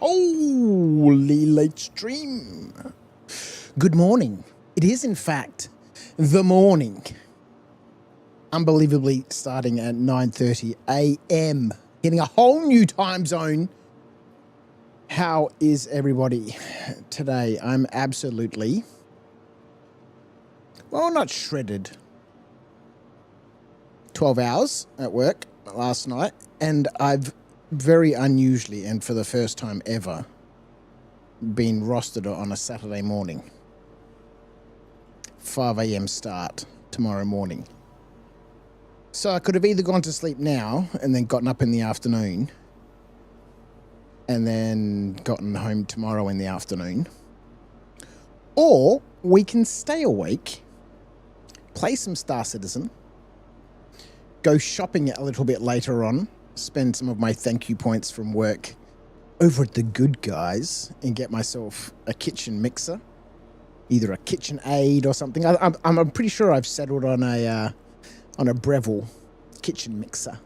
Holy late stream. Good morning. It is, in fact, the morning. Unbelievably starting at 9:30 a.m. Getting a whole new time zone. How is everybody today? I'm absolutely, well, not shredded. 12 hours at work last night, and I've very unusually and for the first time ever been rostered on a Saturday morning. 5 a.m. start tomorrow morning. So I could have either gone to sleep now and then gotten up in the afternoon and then gotten home tomorrow in the afternoon, or we can stay awake, play some Star Citizen, go shopping a little bit later on, spend some of my thank you points from work over at the Good Guys and get myself a kitchen mixer, either a KitchenAid or something. I'm pretty sure I've settled on a Breville kitchen mixer,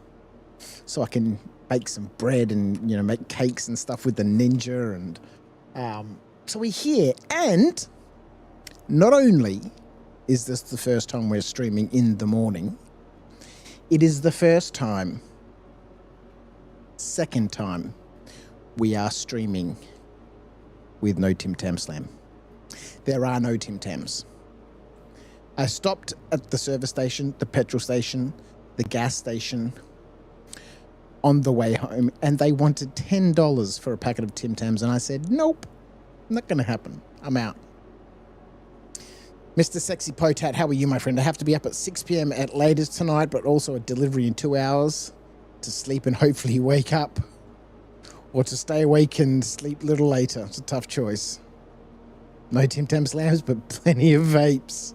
so I can bake some bread and make cakes and stuff with the Ninja. And so we're here, and not only is this the first time we're streaming in the morning, it is the second time we are streaming with no Tim Tam Slam. There are no Tim Tams. I stopped at the service station, the petrol station, the gas station on the way home, and they wanted $10 for a packet of Tim Tams, and I said, nope, not going to happen. I'm out. Mr. Sexy Potat, how are you, my friend? I have to be up at 6 p.m. at latest tonight, but also a delivery in 2 hours to sleep and hopefully wake up, or to stay awake and sleep a little later. It's a tough choice. No Tim Tam Slams, but plenty of vapes.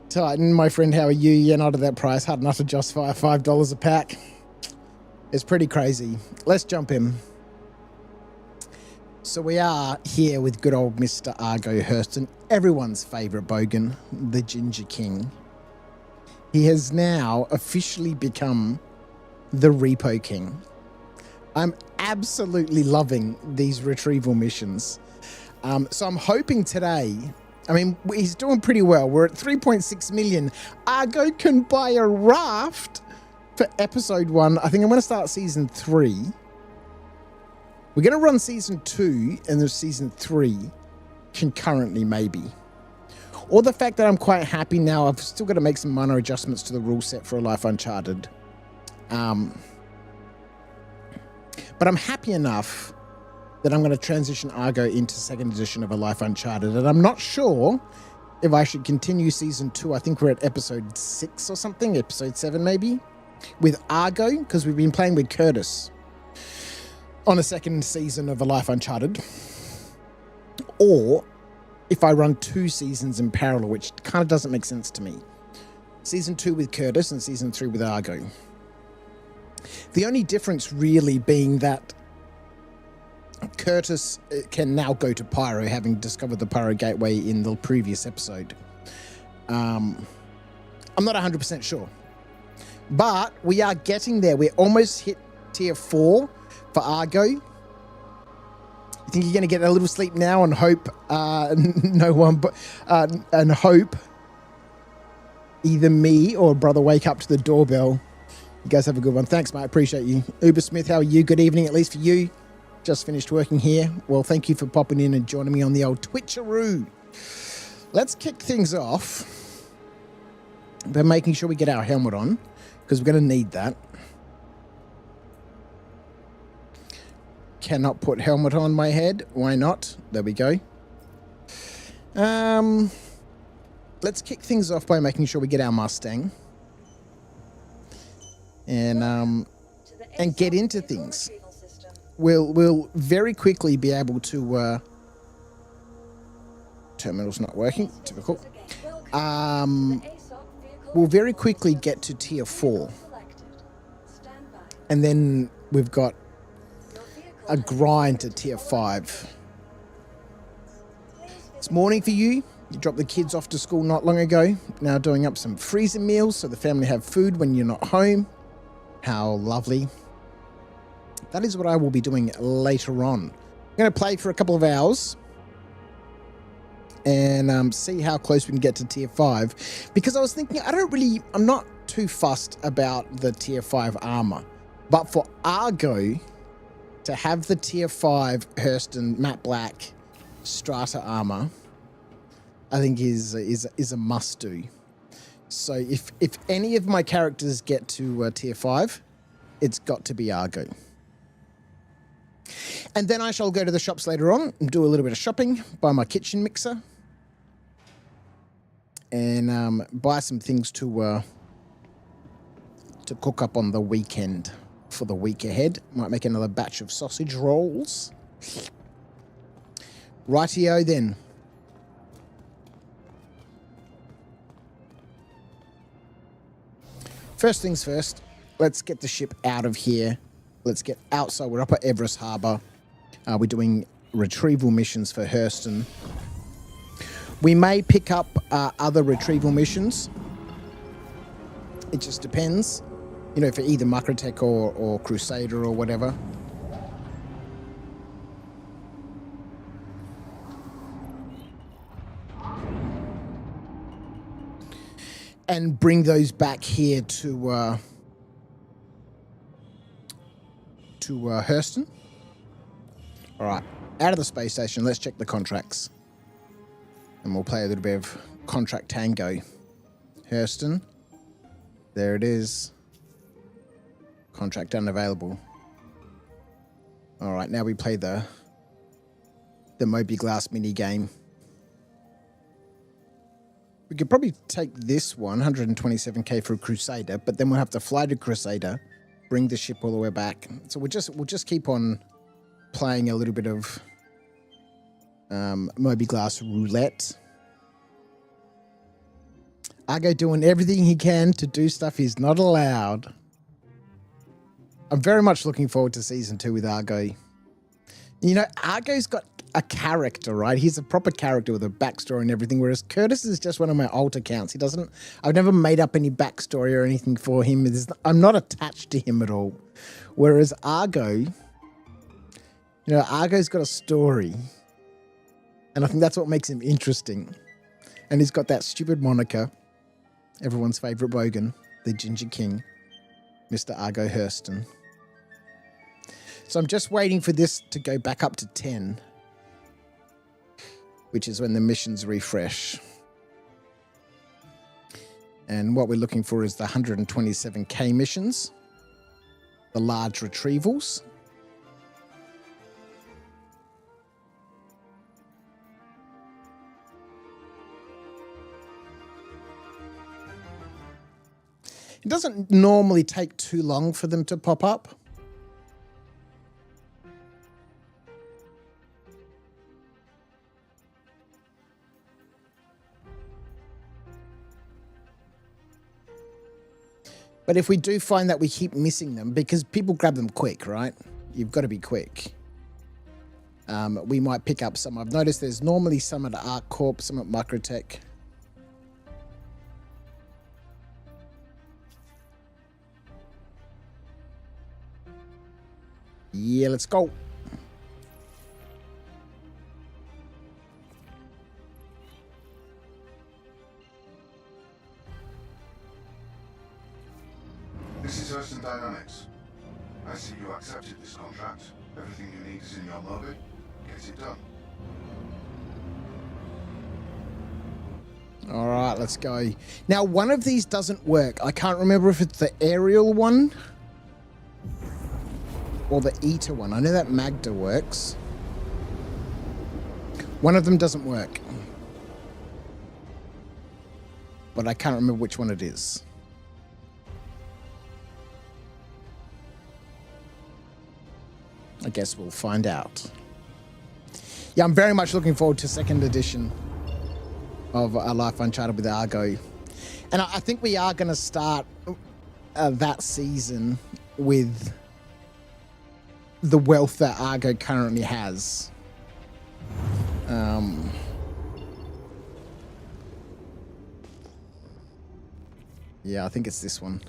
Titan, my friend, how are you? Yeah, not at that price. Hard enough to justify $5 a pack. It's pretty crazy. Let's jump in. So we are here with good old Mr. Argo Hurston, everyone's favourite bogan, the Ginger King. He has now officially become the Repo King. I'm absolutely loving these retrieval missions. So I'm hoping today, he's doing pretty well. We're at 3.6 million. Argo can buy a raft for episode 1. I think I'm going to start season 3. We're going to run season 2 and then season 3 concurrently, maybe. Or the fact that I'm quite happy now. I've still got to make some minor adjustments to the rule set for A Life Uncharted. But I'm happy enough that I'm going to transition Argo into second edition of A Life Uncharted. And I'm not sure if I should continue season 2. I think we're at episode 6 or something, episode 7 maybe, with Argo, because we've been playing with Curtis on a second season of A Life Uncharted, or if I run 2 seasons in parallel, which kind of doesn't make sense to me. Season 2 with Curtis and season 3 with Argo. The only difference really being that Curtis can now go to Pyro, having discovered the Pyro Gateway in the previous episode. I'm not 100% sure, but we are getting there. We're almost hit tier 4 for Argo. You think you're going to get a little sleep now and hope and hope either me or brother wake up to the doorbell. You guys have a good one. Thanks, mate. I appreciate you. Uber Smith, how are you? Good evening, at least for you. Just finished working here. Well, thank you for popping in and joining me on the old Twitcheroo. Let's kick things off by making sure we get our helmet on, because we're going to need that. Cannot put helmet on my head. Why not? There we go. Let's kick things off by making sure we get our Mustang and get into things. We'll very quickly be able to. Terminal's not working. Typical. We'll very quickly get to tier 4, and then we've got a grind to tier 5. It's morning for you. You dropped the kids off to school not long ago. Now doing up some freezer meals so the family have food when you're not home. How lovely. That is what I will be doing later on. I'm going to play for a couple of hours and see how close we can get to tier 5. Because I was thinking, I'm not too fussed about the tier 5 armor. But for Argo to have the tier 5 Hurston matte black strata armor, I think is a must do. So if any of my characters get to tier 5, it's got to be Argo. And then I shall go to the shops later on and do a little bit of shopping, buy my kitchen mixer, and buy some things to cook up on the weekend for the week ahead. Might make another batch of sausage rolls. Rightio then. First things first, let's get the ship out of here. Let's get outside. We're up at Everest Harbour. We're doing retrieval missions for Hurston. We may pick up other retrieval missions. It just depends. You know, for either Microtech or Crusader or whatever. And bring those back here to Hurston. All right, out of the space station, let's check the contracts. And we'll play a little bit of contract tango. Hurston. There it is. Contract unavailable. All right, now we play the Moby Glass mini game. We could probably take this one, 127k for a Crusader, but then we'll have to fly to Crusader, bring the ship all the way back. So we'll just keep on playing a little bit of Moby Glass roulette. Argo doing everything he can to do stuff he's not allowed. I'm very much looking forward to season 2 with Argo. You know, Argo's got a character, right? He's a proper character with a backstory and everything, whereas Curtis is just one of my alt accounts. He doesn't... I've never made up any backstory or anything for him. I'm not attached to him at all. Whereas Argo... You know, Argo's got a story. And I think that's what makes him interesting. And he's got that stupid moniker. Everyone's favourite bogan. The Ginger King. Mr. Argo Hurston. So I'm just waiting for this to go back up to 10. Which is when the missions refresh. And what we're looking for is the 127k missions. The large retrievals. It doesn't normally take too long for them to pop up. But if we do find that we keep missing them, because people grab them quick, right? You've got to be quick. We might pick up some. I've noticed there's normally some at Arc Corp, some at Microtech. Yeah, let's go. This is Hurston Dynamics. I see you accepted this contract. Everything you need is in your Moby. Get it done. All right, let's go. Now, one of these doesn't work. I can't remember if it's the aerial one or the Eater one. I know that Magda works. One of them doesn't work. But I can't remember which one it is. I guess we'll find out. Yeah, I'm very much looking forward to second edition of Our Life Uncharted with Argo. And I think we are going to start that season with the wealth that Argo currently has. Yeah, I think it's this one.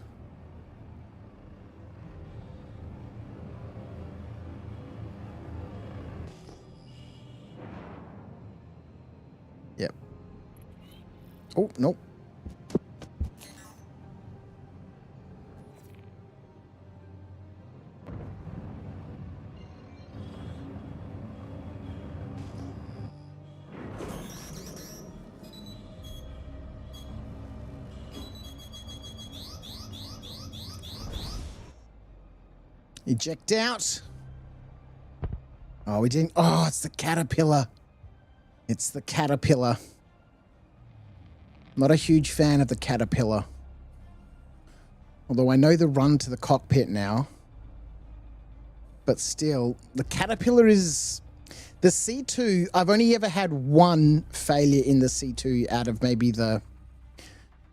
Oh, nope. Eject out. Oh, we didn't. Oh, it's the caterpillar. It's the caterpillar. Not a huge fan of the caterpillar. Although I know the run to the cockpit now. But still, the caterpillar is... The C2, I've only ever had one failure in the C2 out of maybe the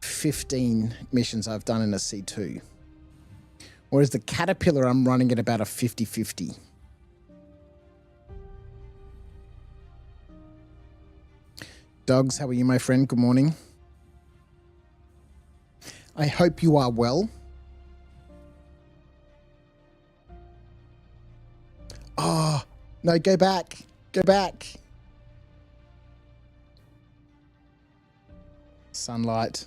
15 missions I've done in a C2. Whereas the caterpillar, I'm running at about a 50-50. Dogs, how are you, my friend? Good morning. I hope you are well. Oh, no, go back. Go back. Sunlight.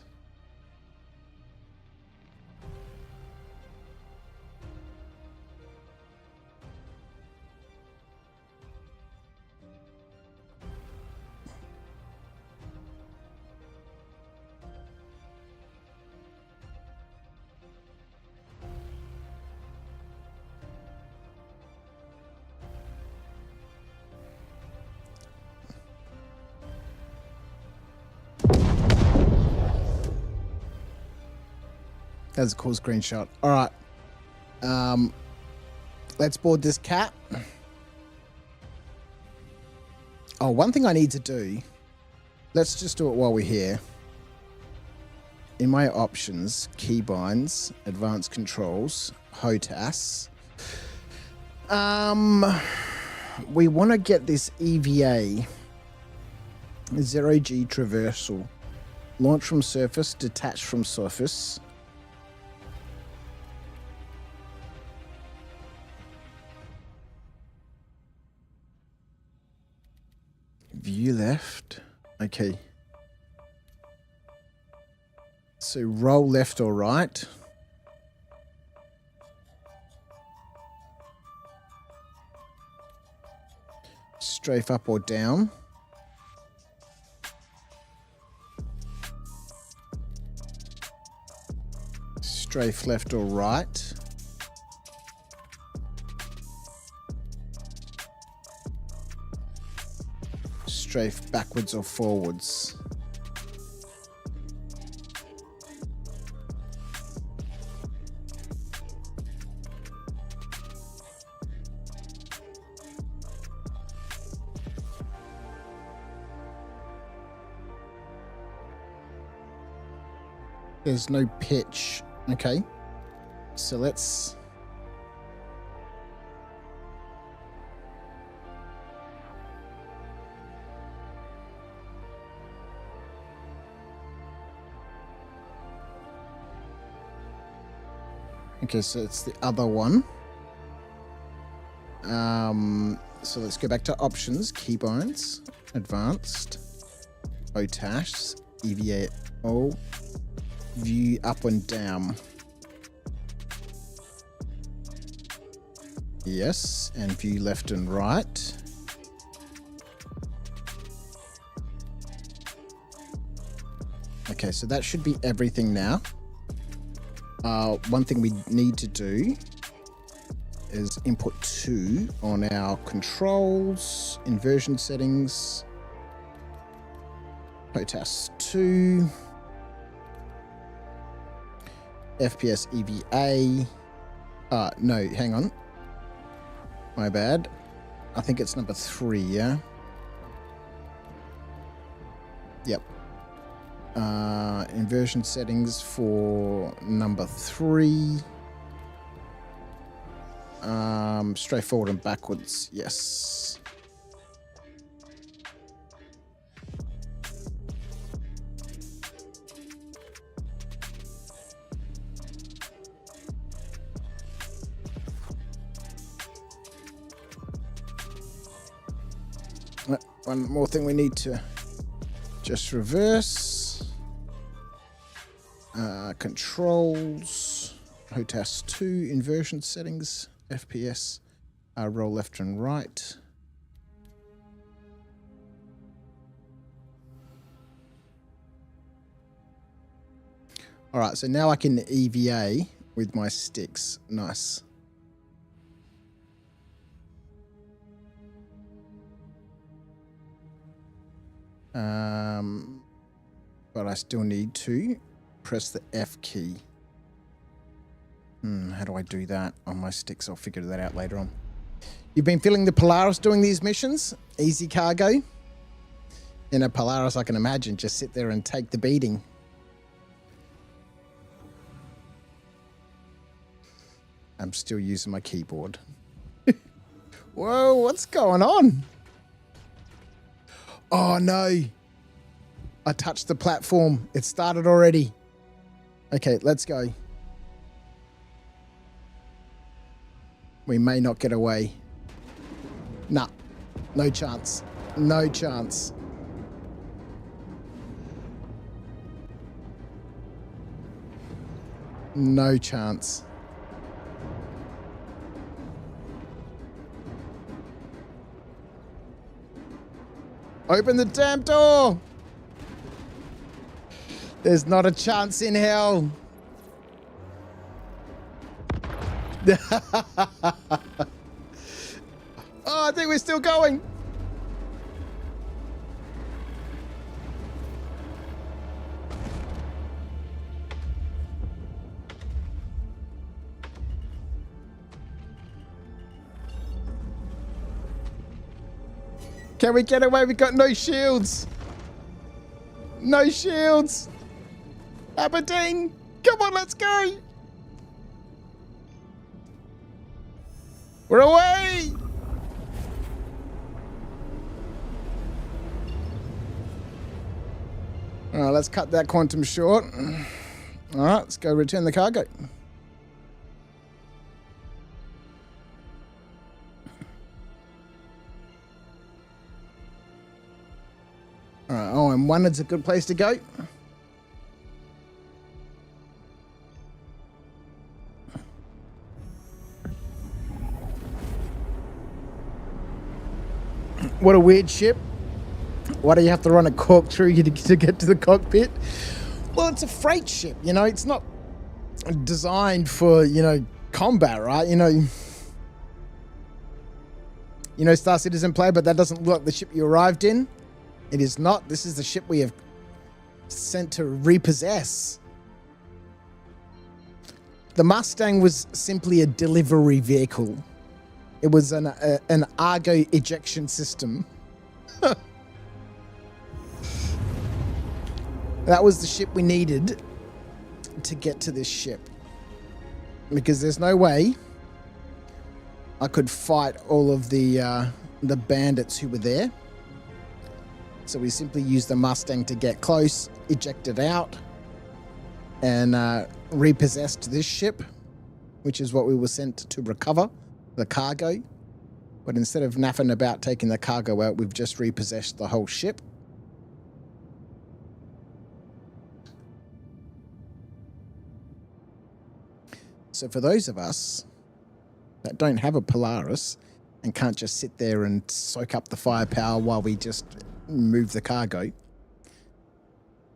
That's a cool screenshot. All right. Let's board this cat. Oh, one thing I need to do. Let's just do it while we're here. In my options, keybinds, advanced controls, HOTAS. We want to get this EVA. 0G traversal. Launch from surface, detach from surface. View left. Okay. So roll left or right. Strafe up or down. Strafe left or right. Strafe backwards or forwards. There's no pitch. Okay. So let's... Okay, so it's the other one. So let's go back to options, keybinds, advanced, OTAS, EVA, view up and down. Yes, and view left and right. Okay, so that should be everything now. One thing we need to do is input 2 on our controls, inversion settings, HOTAS 2, FPS EVA. No, hang on. My bad. I think it's number 3, yeah? Yep. Inversion settings for number 3. Straight forward and backwards, yes. One more thing we need to just reverse. Controls. HOTAS 2. Inversion settings. FPS. Roll left and right. Alright, so now I can EVA with my sticks. Nice. But I still need to press the F key. How do I do that on my sticks? I'll figure that out later on. You've been feeling the Polaris doing these missions? Easy cargo? In a Polaris, I can imagine, just sit there and take the beating. I'm still using my keyboard. Whoa, what's going on? Oh no. I touched the platform. It started already. Okay, let's go. We may not get away. Nah, no chance. No chance. No chance. Open the damn door! There's not a chance in hell. Oh, I think we're still going. Can we get away? We got no shields. No shields. Aberdeen, come on, let's go. We're away. All right, let's cut that quantum short. All right, let's go return the cargo. All right, OM1 is a good place to go. What a weird ship. Why do you have to run a corkscrew to get to the cockpit? Well, it's a freight ship, you know. It's not designed for, you know, combat, right? You know, Star Citizen play, but that doesn't look like the ship you arrived in. It is not. This is the ship we have sent to repossess. The Mustang was simply a delivery vehicle. It was an Argo ejection system. That was the ship we needed to get to this ship. Because there's no way I could fight all of the bandits who were there. So we simply used the Mustang to get close, eject it out, and repossessed this ship, which is what we were sent to recover, the cargo. But instead of naffing about taking the cargo out, we've just repossessed the whole ship. So for those of us that don't have a Polaris and can't just sit there and soak up the firepower while we just move the cargo,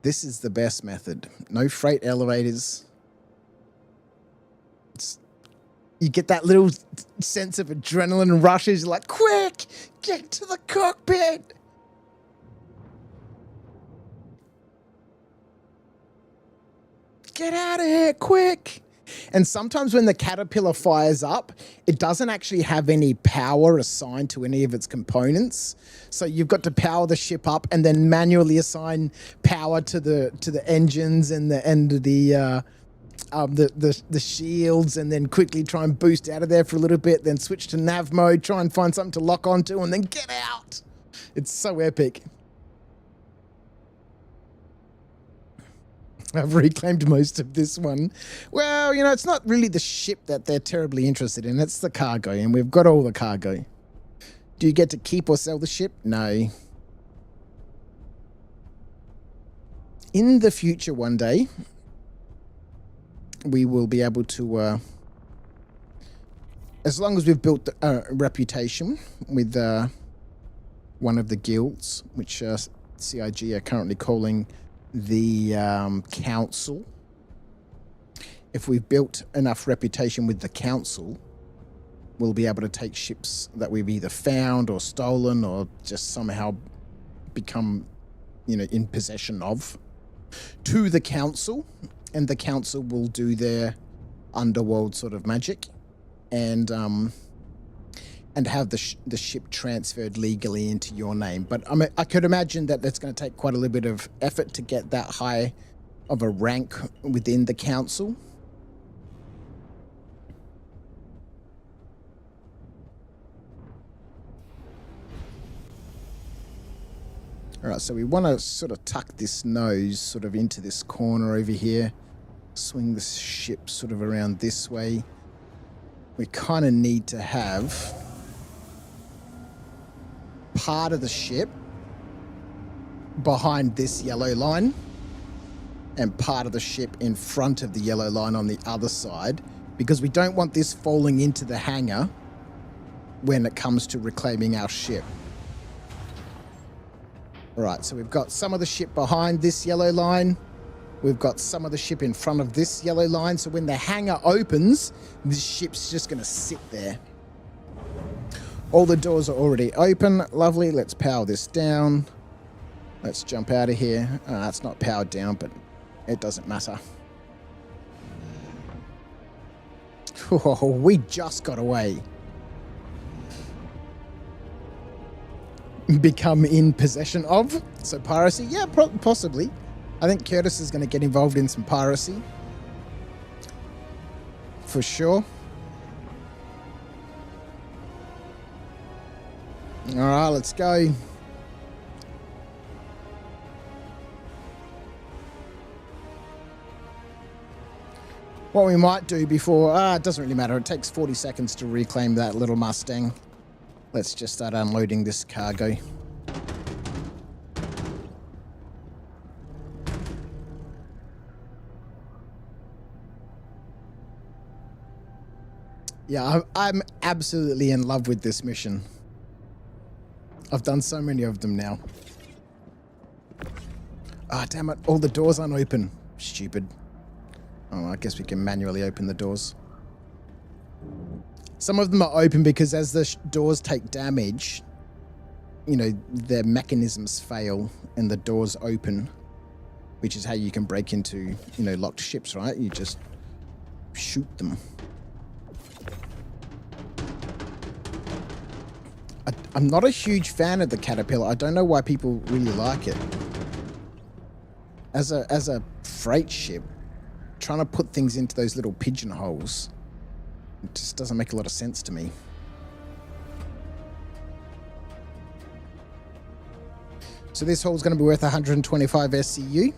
this is the best method. No freight elevators. You get that little sense of adrenaline rushes, like, quick, get to the cockpit. Get out of here, quick. And sometimes when the Caterpillar fires up, it doesn't actually have any power assigned to any of its components. So you've got to power the ship up and then manually assign power to the engines and the shields, and then quickly try and boost out of there for a little bit, then switch to nav mode, try and find something to lock onto, and then get out. It's so epic. I've reclaimed most of this one. Well, you know, it's not really the ship that they're terribly interested in. It's the cargo, and we've got all the cargo. Do you get to keep or sell the ship? No. In the future one day, we will be able to, as long as we've built a reputation with one of the guilds, which CIG are currently calling the council. If we've built enough reputation with the council, we'll be able to take ships that we've either found or stolen or just somehow become, in possession of, to the council, and the council will do their underworld sort of magic and have the ship transferred legally into your name. But I could imagine that that's going to take quite a little bit of effort to get that high of a rank within the council. All right, so we want to sort of tuck this nose sort of into this corner over here, swing the ship sort of around this way. We kind of need to have part of the ship behind this yellow line and part of the ship in front of the yellow line on the other side, because we don't want this falling into the hangar when it comes to reclaiming our ship. Right, so we've got some of the ship behind this yellow line. We've got some of the ship in front of this yellow line. So when the hangar opens, this ship's just going to sit there. All the doors are already open. Lovely. Let's power this down. Let's jump out of here. It's not powered down, but it doesn't matter. Oh, we just got away. Become in possession of. So piracy, yeah, possibly. I think Curtis is going to get involved in some piracy for sure. All right, let's go. What we might do before, it doesn't really matter. It takes 40 seconds to reclaim that little Mustang. Let's just start unloading this cargo. Yeah, I'm absolutely in love with this mission. I've done so many of them now. Ah, damn it. All the doors aren't open. Stupid. Oh, I guess we can manually open the doors. Some of them are open because as the doors take damage, their mechanisms fail and the doors open, which is how you can break into, locked ships, right? You just shoot them. I'm not a huge fan of the Caterpillar. I don't know why people really like it. As a freight ship, trying to put things into those little pigeonholes, it just doesn't make a lot of sense to me. So this haul's going to be worth 125 SCU.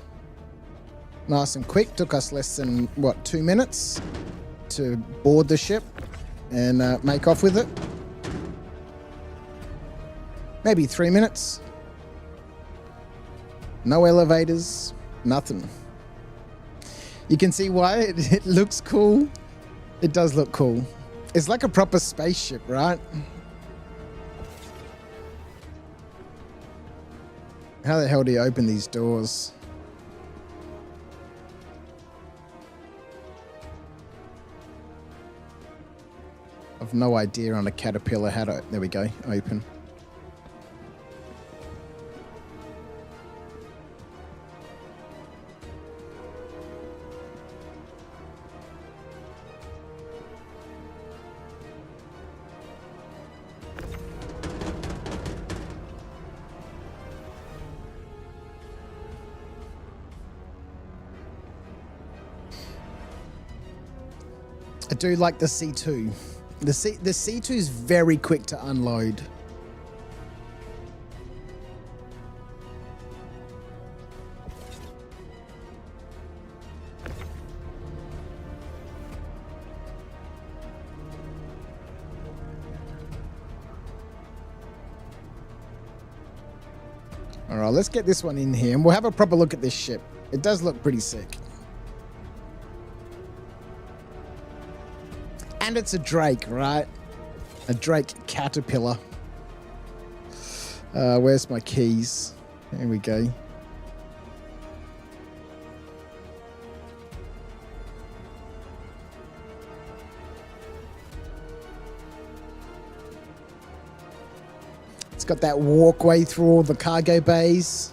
Nice and quick. Took us less than, 2 minutes to board the ship and make off with it. Maybe 3 minutes. No elevators, nothing. You can see why it looks cool. It does look cool. It's like a proper spaceship, right? How the hell do you open these doors? I've no idea on a Caterpillar how to... There we go, open. I do like the C2. The C2 is very quick to unload. All right, let's get this one in here and we'll have a proper look at this ship. It does look pretty sick. And it's a Drake, right? A Drake caterpillar. Where's my keys? Here we go. It's got that walkway through all the cargo bays.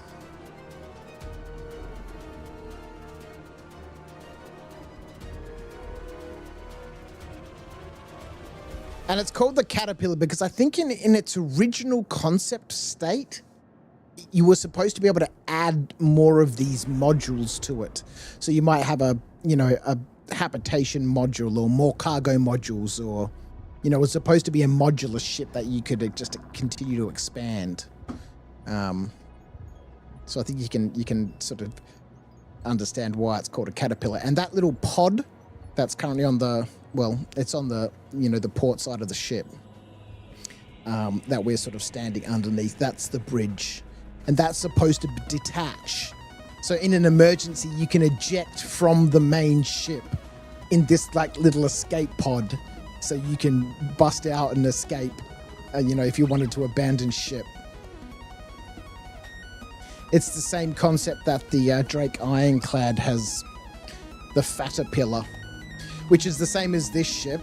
And it's called the Caterpillar because I think in its original concept state, you were supposed to be able to add more of these modules to it. So you might have a habitation module or more cargo modules, or, it's supposed to be a modular ship that you could just continue to expand. So I think you can sort of understand why it's called a Caterpillar. And that little pod that's currently on the, it's on the, the port side of the ship that we're sort of standing underneath. That's the bridge. And that's supposed to detach. So in an emergency, you can eject from the main ship in this like little escape pod. So you can bust out and escape, if you wanted to abandon ship. It's the same concept that the Drake Ironclad has, the Faterpillar, which is the same as this ship,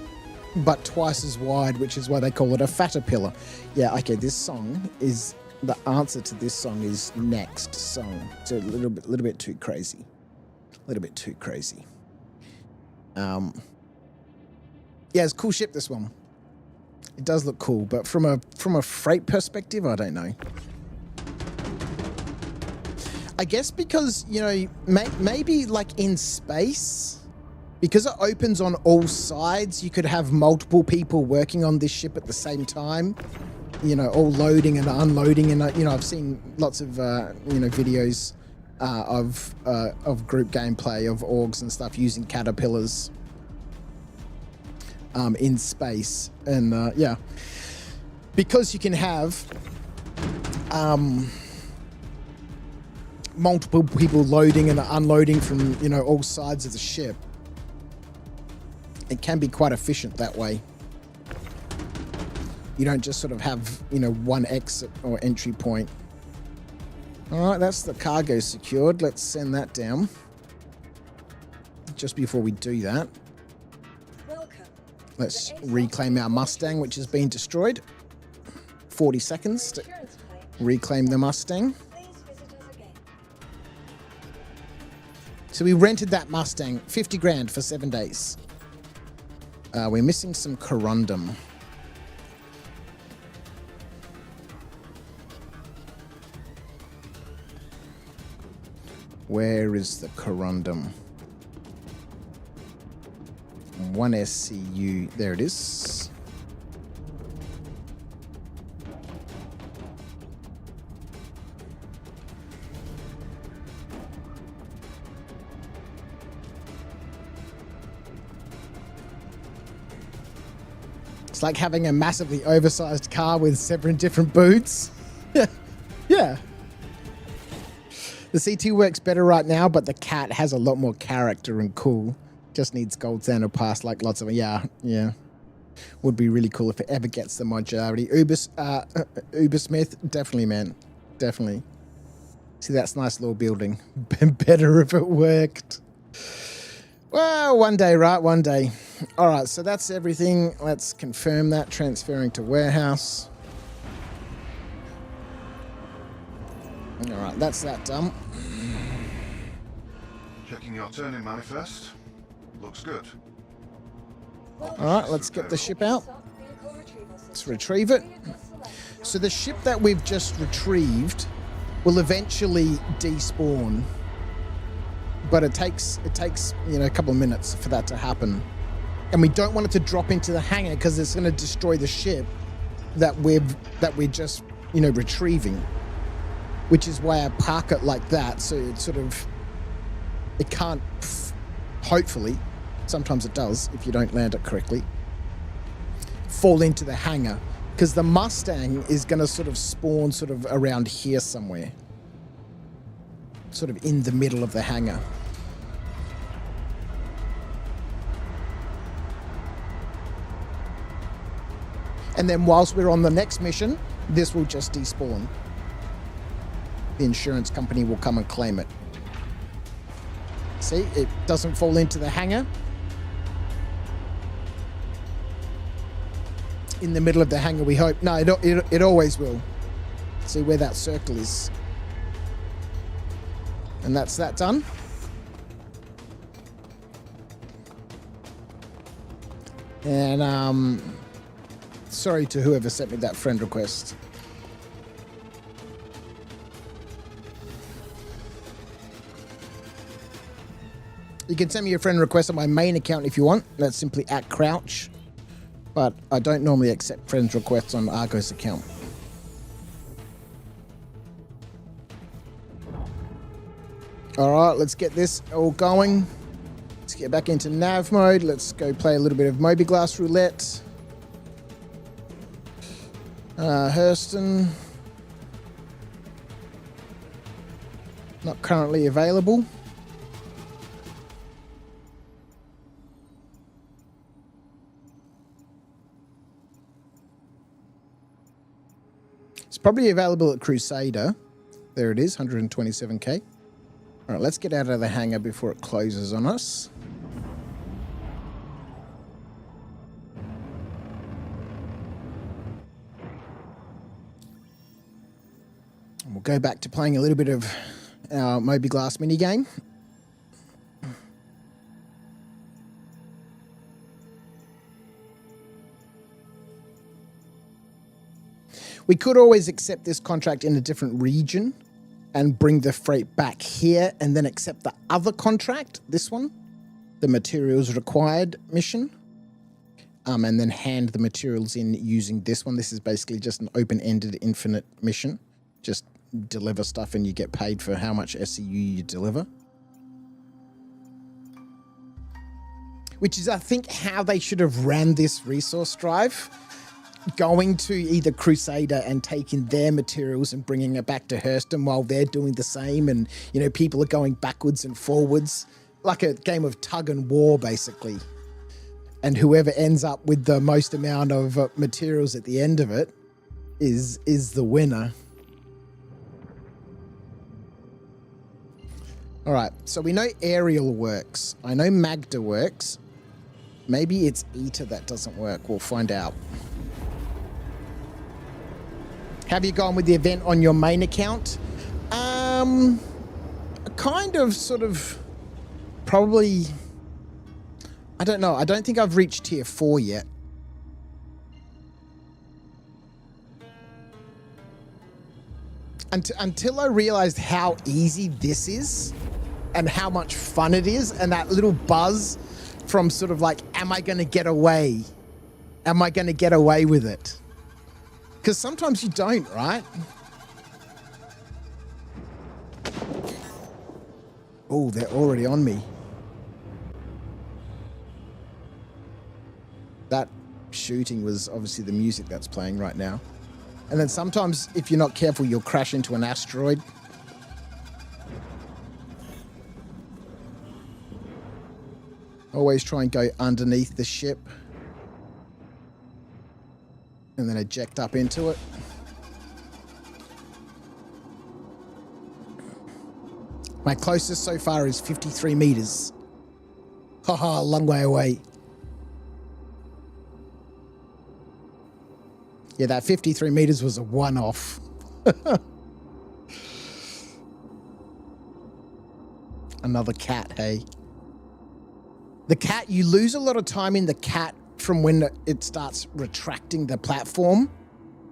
but twice as wide, which is why they call it a Faterpillar. Yeah, okay, the answer to this song is next song. It's a little bit too crazy. A little bit too crazy. Yeah, it's a cool ship, this one. It does look cool, but from a freight perspective, I don't know. I guess because, maybe like in space, because it opens on all sides, you could have multiple people working on this ship at the same time, all loading and unloading. And, I've seen lots of, videos of group gameplay of orgs and stuff using caterpillars in space. And, yeah, because you can have multiple people loading and unloading from, all sides of the ship. It can be quite efficient that way. You don't just sort of have, one exit or entry point. All right, that's the cargo secured. Let's send that down. Just before we do that, let's reclaim our Mustang, which has been destroyed. 40 seconds to reclaim the Mustang. So we rented that Mustang, 50 grand for 7 days. We're missing some corundum. Where is the corundum? 1 SCU. There it is. It's like having a massively oversized car with 7 different boots. Yeah. The C2 works better right now, but the Cat has a lot more character and cool. Just needs gold standard pass like lots of... Yeah. Would be really cool if it ever gets the modularity. Ubersmith, definitely, man. Definitely. See, that's a nice little building. Better if it worked. Well, one day, right? One day. All right, so that's everything. Let's confirm that. Transferring to warehouse. All right, that's that done. Checking your turn-in manifest. Looks good. All right, let's get the ship out. Let's retrieve it. So the ship that we've just retrieved will eventually despawn. But it takes a couple of minutes for that to happen. And we don't want it to drop into the hangar because it's going to destroy the ship that we're just, retrieving. Which is why I park it like that, so it can't, hopefully, sometimes it does if you don't land it correctly, fall into the hangar. Because the Mustang is going to sort of spawn sort of around here somewhere. Sort of in the middle of the hangar. And then whilst we're on the next mission, this will just despawn. The insurance company will come and claim it. See, it doesn't fall into the hangar. In the middle of the hangar, we hope. No, it always will. See where that circle is. And that's that done. And sorry to whoever sent me that friend request. You can send me a friend request on my main account if you want. That's simply @crouch. But I don't normally accept friends requests on Argo's account. All right, let's get this all going. Let's get back into nav mode. Let's go play a little bit of Moby-Glass Roulette. Hurston. Not currently available. It's probably available at Crusader. There it is, 127k. All right, let's get out of the hangar before it closes on us. And we'll go back to playing a little bit of our Moby-Glass minigame. We could always accept this contract in a different region and bring the freight back here and then accept the other contract, this one, the materials required mission, and then hand the materials in using this one. This is basically just an open-ended infinite mission. Just deliver stuff and you get paid for how much SCU you deliver. Which is, I think, how they should have ran this resource drive. Going to either Crusader and taking their materials and bringing it back to Hurston while they're doing the same, and you know, people are going backwards and forwards like a game of tug and war basically, and whoever ends up with the most amount of materials at the end of it is the winner. All right, so we know aerial works. I know Magda works. Maybe it's ETA that doesn't work. We'll find out. Have you gone with the event on your main account? Kind of, sort of, probably, I don't know. I don't think I've reached tier 4 yet. Until I realized how easy this is and how much fun it is, and that little buzz from sort of like, am I going to get away? Am I going to get away with it? Because sometimes you don't, right? Oh, they're already on me. That shooting was obviously the music that's playing right now. And then sometimes, if you're not careful, you'll crash into an asteroid. Always try and go underneath the ship. And then eject up into it. My closest so far is 53 meters. Haha, long way away. Yeah, that 53 meters was a one-off. Another cat, hey. The cat, you lose a lot of time in the cat from when it starts retracting the platform,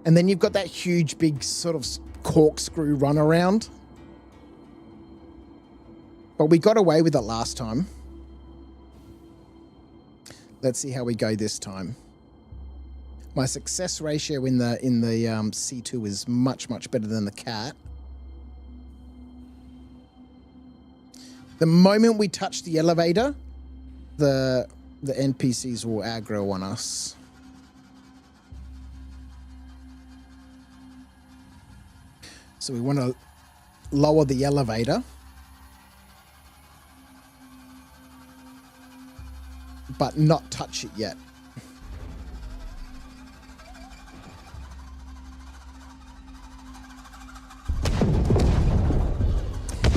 and then you've got that huge big sort of corkscrew run around. But we got away with it last time. Let's see how we go this time. My success ratio in the C2 is much better than the cat. The moment we touch the elevator, the NPCs will aggro on us. So we want to lower the elevator. But not touch it yet.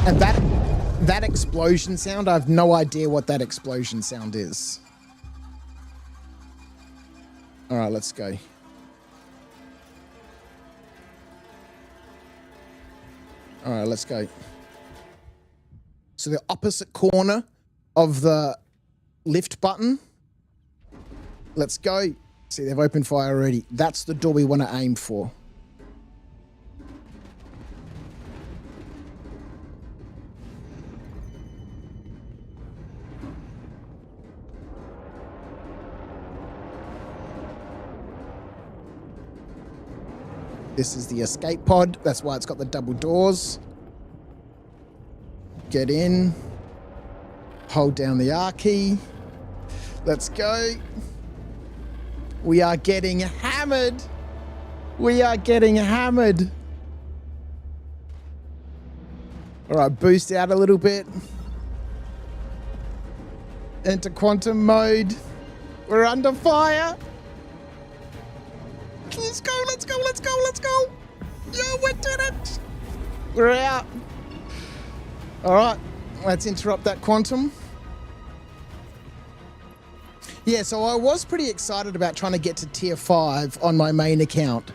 And that explosion sound, I have no idea what that explosion sound is. All right, let's go. All right, let's go. So the opposite corner of the lift button. Let's go. See, they've opened fire already. That's the door we want to aim for. This is the escape pod. That's why it's got the double doors. Get in. Hold down the R key. Let's go. We are getting hammered. We are getting hammered. All right, boost out a little bit. Enter quantum mode. We're under fire. Let's go, let's go, let's go, let's go. Yo, we did it. We're out. All right, let's interrupt that quantum. Yeah, so I was pretty excited about trying to get to tier 5 on my main account.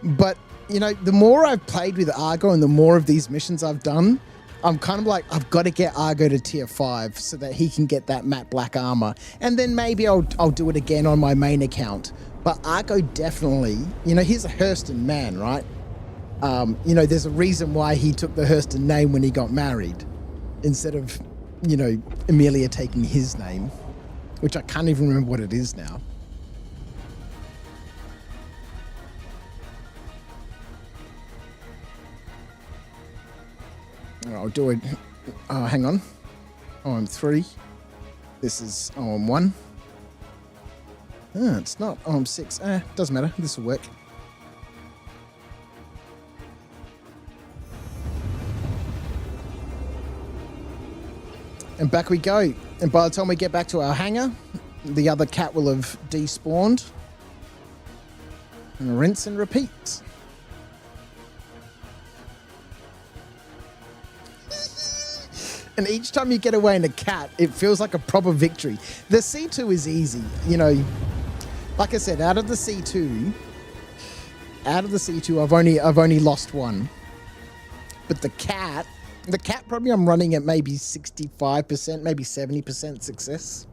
But, you know, the more I've played with Argo and the more of these missions I've done, I'm kind of like, I've got to get Argo to tier 5 so that he can get that matte black armor. And then maybe I'll do it again on my main account. But Argo definitely, you know, he's a Hurston man, right? You know, there's a reason why he took the Hurston name when he got married instead of, you know, Amelia taking his name, which I can't even remember what it is now. I'll do it. Oh, hang on. OM3. This is OM1. It's not OM6. Doesn't matter. This will work. And back we go. And by the time we get back to our hangar, the other cat will have despawned. And rinse and repeat. And each time you get away in a cat, it feels like a proper victory. The C2 is easy. You know, like I said, out of the C2, I've only lost one. But the cat probably I'm running at maybe 65%, maybe 70% success.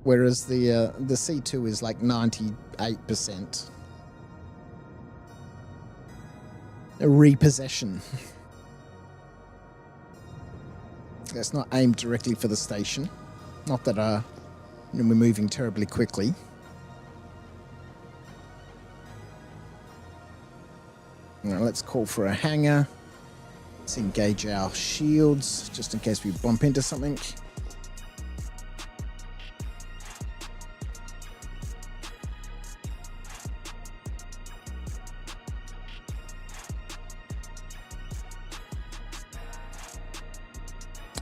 Whereas the C2 is like 98%. A repossession. That's not aimed directly for the station. Not that we're moving terribly quickly. Now let's call for a hangar. Let's engage our shields just in case we bump into something.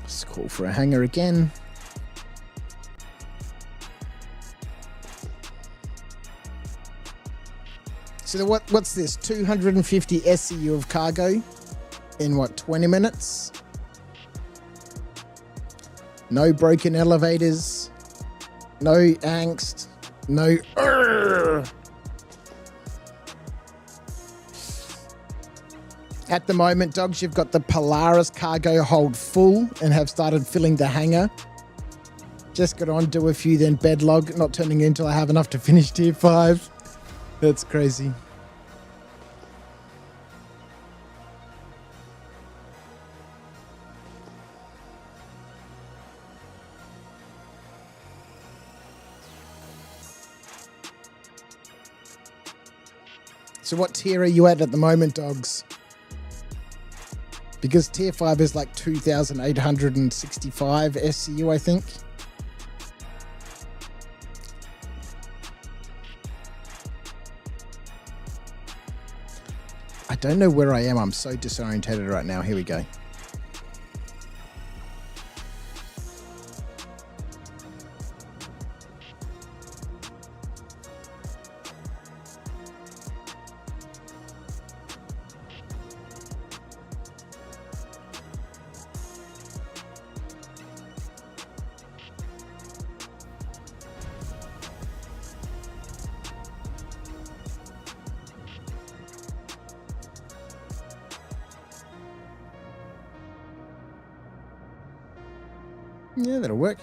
Let's call for a hangar again. So what's this? 250 SCU of cargo in what, 20 minutes? No broken elevators, no angst, no At the moment, dogs, you've got the Polaris cargo hold full and have started filling the hangar. Just got on, do a few, then bedlog, not turning in until I have enough to finish tier 5. That's crazy. So what tier are you at the moment, dogs? Because tier 5 is like 2,865 SCU, I think. I don't know where I am. I'm so disorientated right now. Here we go. Yeah, that'll work.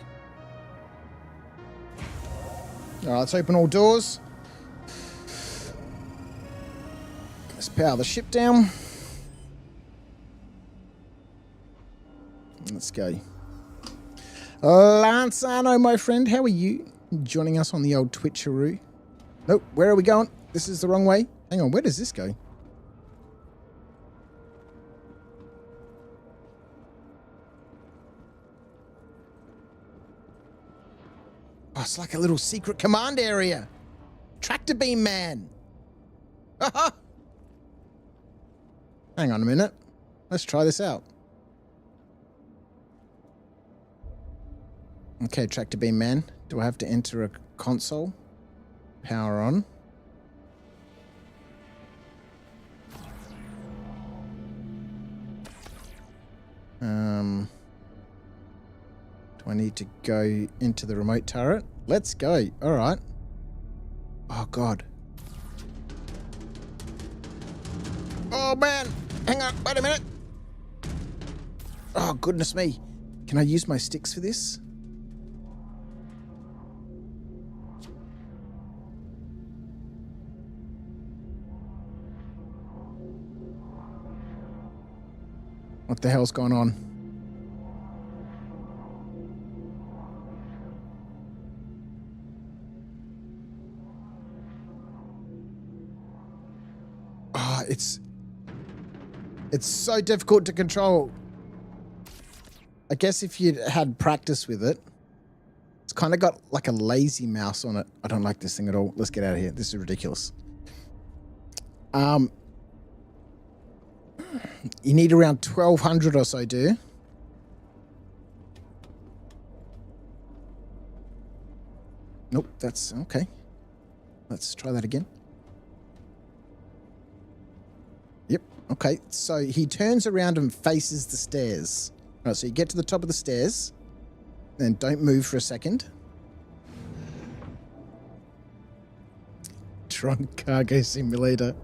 All right, let's open all doors. Let's power the ship down. Let's go. Lanzano, my friend, how are you? Joining us on the old Twitcheroo. Nope, where are we going? This is the wrong way. Hang on, where does this go? Oh, it's like a little secret command area. Tractor beam man. Hang on a minute. Let's try this out. Okay, tractor beam man. Do I have to enter a console? Power on. Do I need to go into the remote turret? Let's go. All right. Oh, God. Oh, man. Hang on. Wait a minute. Oh, goodness me. Can I use my sticks for this? What the hell's going on? Oh, it's so difficult to control. I guess if you had practice with it, it's kind of got like a lazy mouse on it. I don't like this thing at all. Let's get out of here. This is ridiculous. You need around 1,200 or so, do you? Nope, that's okay. Let's try that again. Yep, okay. So he turns around and faces the stairs. All right, so you get to the top of the stairs, then don't move for a second. Tron Cargo Simulator.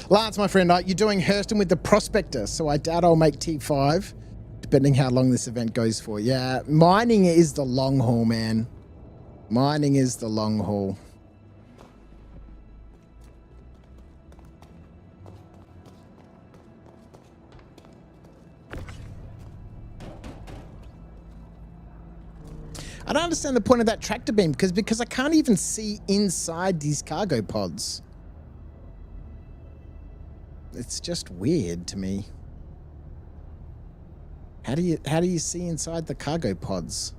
Lance, my friend, you're doing Hurston with the Prospector, so I doubt I'll make T5, depending how long this event goes for. Yeah, mining is the long haul, man. Mining is the long haul. I don't understand the point of that tractor beam, because I can't even see inside these cargo pods. It's just weird to me. How do you see inside the cargo pods?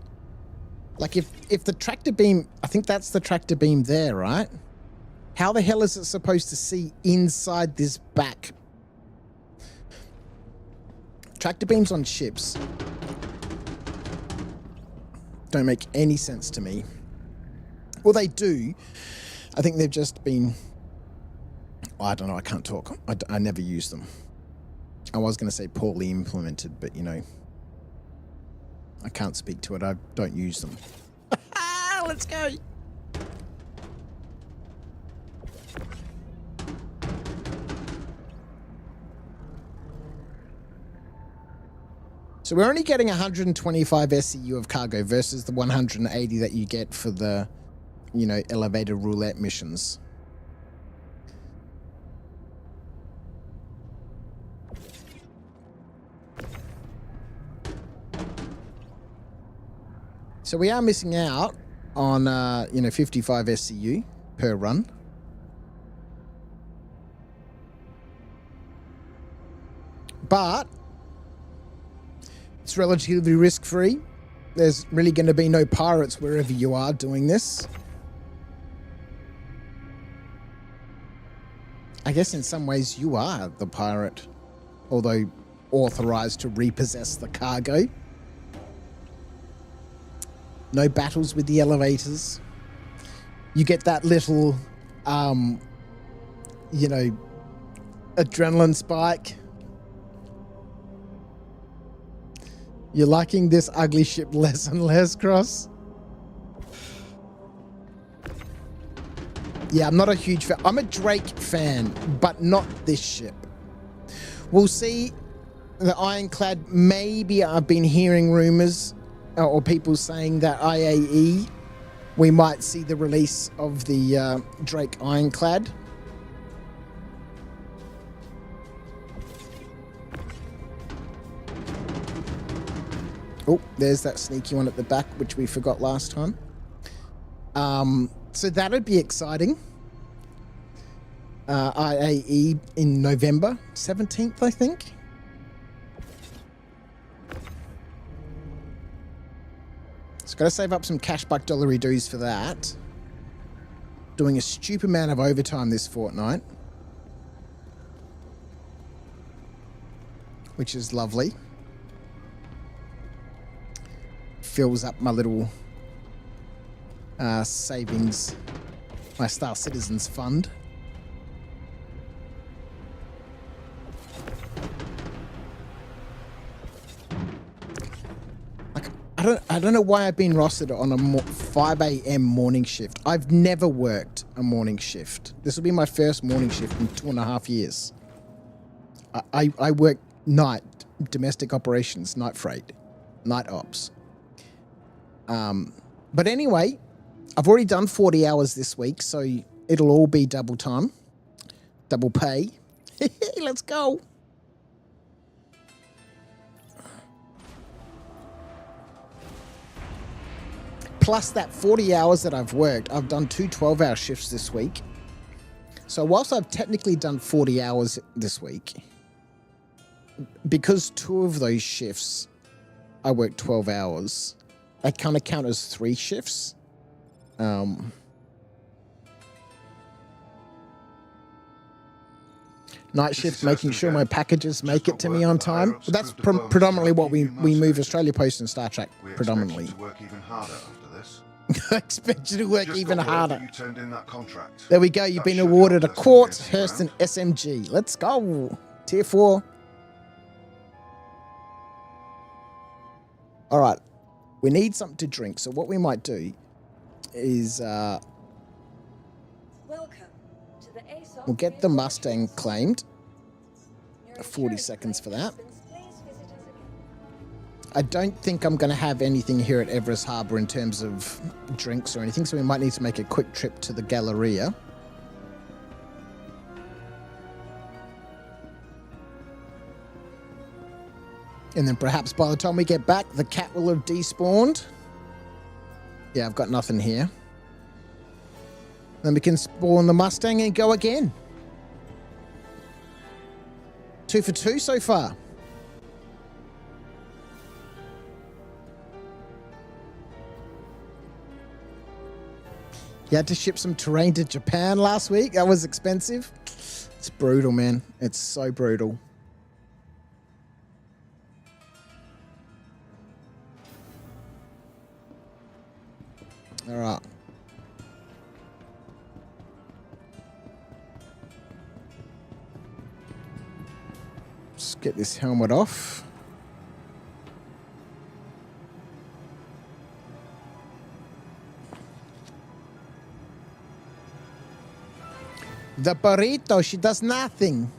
Like if the tractor beam, I think that's the tractor beam there, right? How the hell is it supposed to see inside this back? Tractor beams on ships don't make any sense to me. Well, they do. I think they've just been... I don't know, I can't talk. I never use them. I was going to say poorly implemented, but, you know, I can't speak to it. I don't use them. Let's go. So we're only getting 125 SCU of cargo versus the 180 that you get for the, you know, elevator roulette missions. So we are missing out on, you know, 55 SCU per run. But it's relatively risk-free. There's really going to be no pirates wherever you are doing this. I guess in some ways you are the pirate, although authorized to repossess the cargo. No battles with the elevators. You get that little, you know, adrenaline spike. You're liking this ugly ship less and less, Cross? Yeah, I'm not a huge fan. I'm a Drake fan, but not this ship. We'll see. The Ironclad, maybe I've been hearing rumors or people saying that IAE, we might see the release of the Drake Ironclad. Oh, there's that sneaky one at the back, which we forgot last time. So that'd be exciting. IAE in November 17th, I think. So got to save up some cash buck dollary dues for that. Doing a stupid amount of overtime this fortnight, which is lovely. Fills up my little savings, my Star Citizens fund. I don't know why I've been rostered on a 5 a.m. morning shift. I've never worked a morning shift. This will be my first morning shift in 2.5 years. I work night, domestic operations, night freight, night ops. But anyway, I've already done 40 hours this week, so it'll all be double time, double pay. Let's go. Plus that 40 hours that I've worked, I've done 2 12-hour shifts this week. So whilst I've technically done 40 hours this week, because 2 of those shifts I worked 12 hours, I kind of count as 3 shifts. Night shift, making sure my packages make it to me on time. But that's predominantly what we move Australia Post and Star Trek predominantly. I expect you to work even harder. There we go. You've been awarded a Quartz, Hurston SMG. Let's go. Tier 4. All right. We need something to drink. So what we might do is we'll get the Mustang claimed. 40 seconds for that. I don't think I'm going to have anything here at Everest Harbour in terms of drinks or anything, so we might need to make a quick trip to the Galleria. And then perhaps by the time we get back, the cat will have despawned. Yeah, I've got nothing here. Then we can spawn the Mustang and go again. 2 for 2 so far. You had to ship some terrain to Japan last week. That was expensive. It's brutal, man. It's so brutal. All right. Let's get this helmet off. The burrito, she does nothing.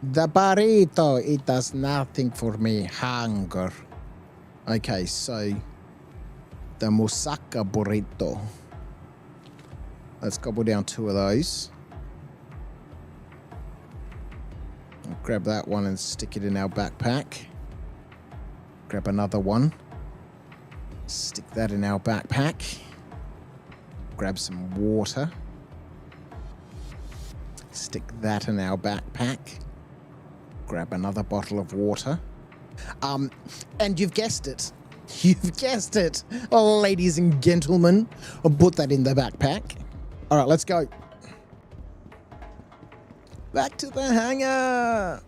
The burrito, it does nothing for me. Hunger. Okay, so the moussaka burrito. Let's gobble down 2 of those. I'll grab that one and stick it in our backpack. Grab another one. Stick that in our backpack. Grab some water. Stick that in our backpack. Grab another bottle of water. And you've guessed it. You've guessed it. Oh, ladies and gentlemen. I'll put that in the backpack. All right, let's go. Back to the hangar.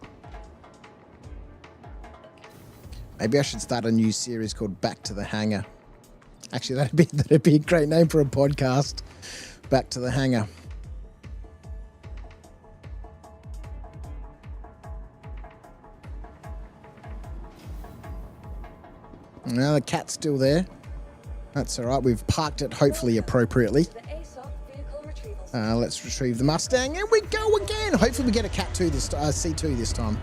Maybe I should start a new series called Back to the Hangar. Actually, that'd be a great name for a podcast. Back to the Hangar. Now the cat's still there. That's all right. We've parked it hopefully appropriately. Let's retrieve the Mustang and we go again. Hopefully we get a Cat 2 this C2 this time.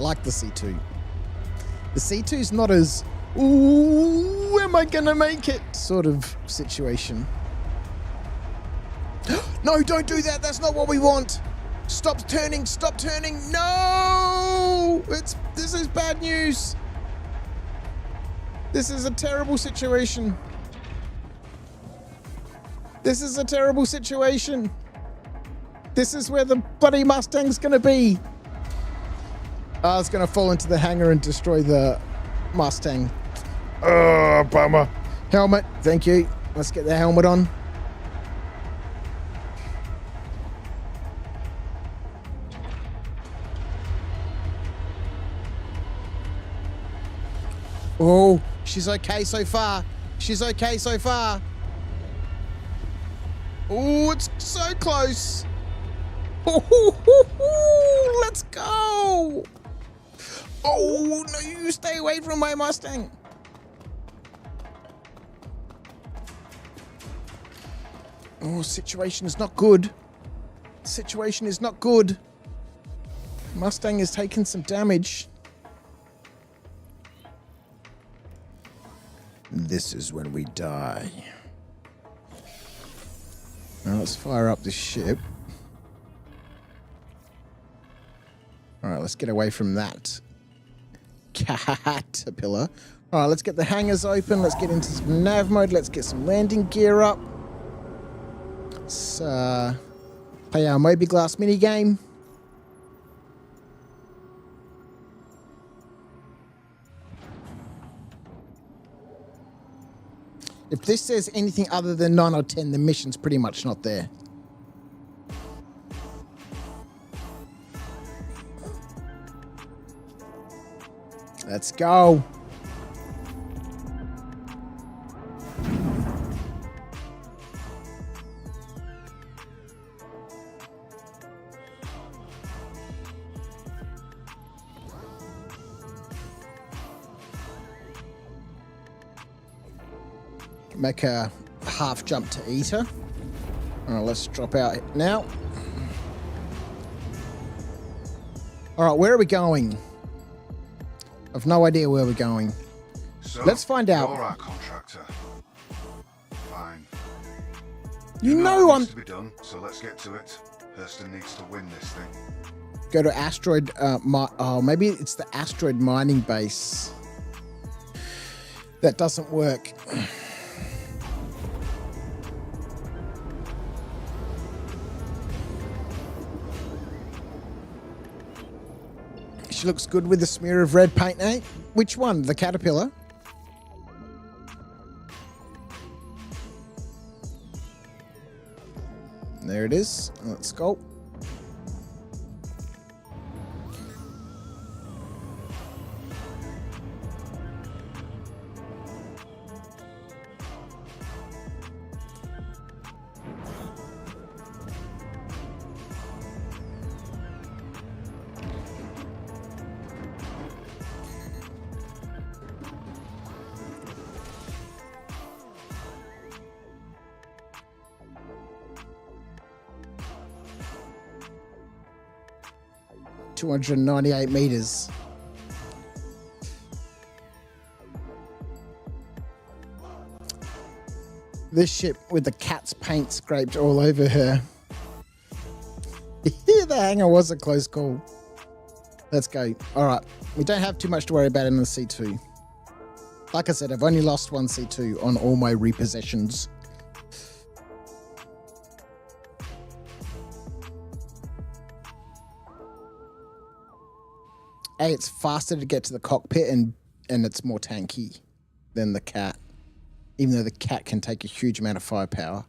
like the C2. The C2's not as, ooh, am I gonna make it sort of situation. No, don't do that. That's not what we want. Stop turning. Stop turning. No! This is bad news. This is a terrible situation. This is a terrible situation. This is where the bloody Mustang's gonna be. Oh, it's gonna fall into the hangar and destroy the Mustang. Oh, bummer. Helmet, thank you. Let's get the helmet on. Oh, she's okay so far. She's okay so far. Oh, it's so close. Oh, let's go. Oh, no, you stay away from my Mustang. Oh, situation is not good. Situation is not good. Mustang is taking some damage. This is when we die. Now let's fire up this ship. All right, let's get away from that caterpillar. All right, let's get the hangars open. Let's get into some nav mode. Let's get some landing gear up. Let's play our Moby Glass mini game. If this says anything other than 9 or 10, the mission's pretty much not there. Let's go. Make a half jump to Eater. All right, let's drop out now. All right, where are we going? I've no idea where we're going. So, let's find out. You're our contractor. Fine. You know what I'm... needs to be done, so let's get to it. Hurston needs to win this thing. Go to asteroid... oh, maybe it's the asteroid mining base. That doesn't work. She looks good with a smear of red paint, eh? Which one? The caterpillar? There it is. Let's go. $298 meters. This ship with the cat's paint scraped all over her. The hangar was a close call. Let's go. All right. We don't have too much to worry about in the C2. Like I said, I've only lost one C2 on all my repossessions. A, it's faster to get to the cockpit and it's more tanky than the cat. Even though the cat can take a huge amount of firepower.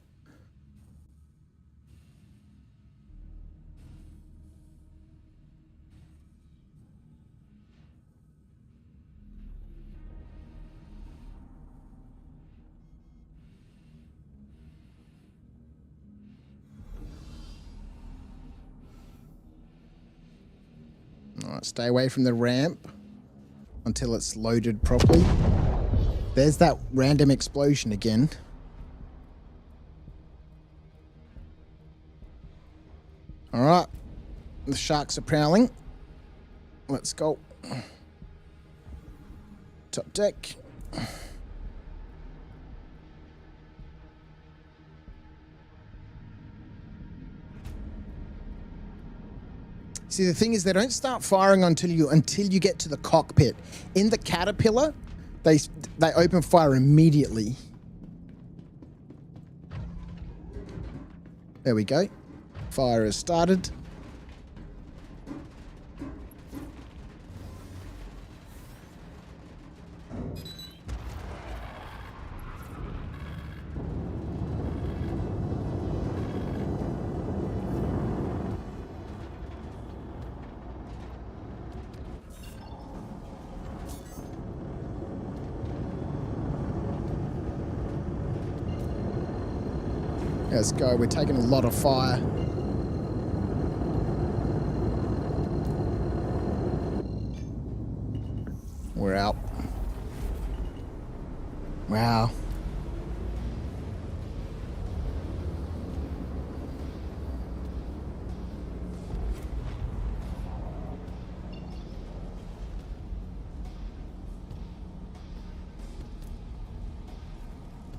All right, stay away from the ramp until it's loaded properly. There's that random explosion again. All right, the sharks are prowling. Let's go. Top deck. See, the thing is, they don't start firing until you get to the cockpit. In the Caterpillar, they open fire immediately. There we go. Fire has started. Let's go. We're taking a lot of fire. We're out. Wow.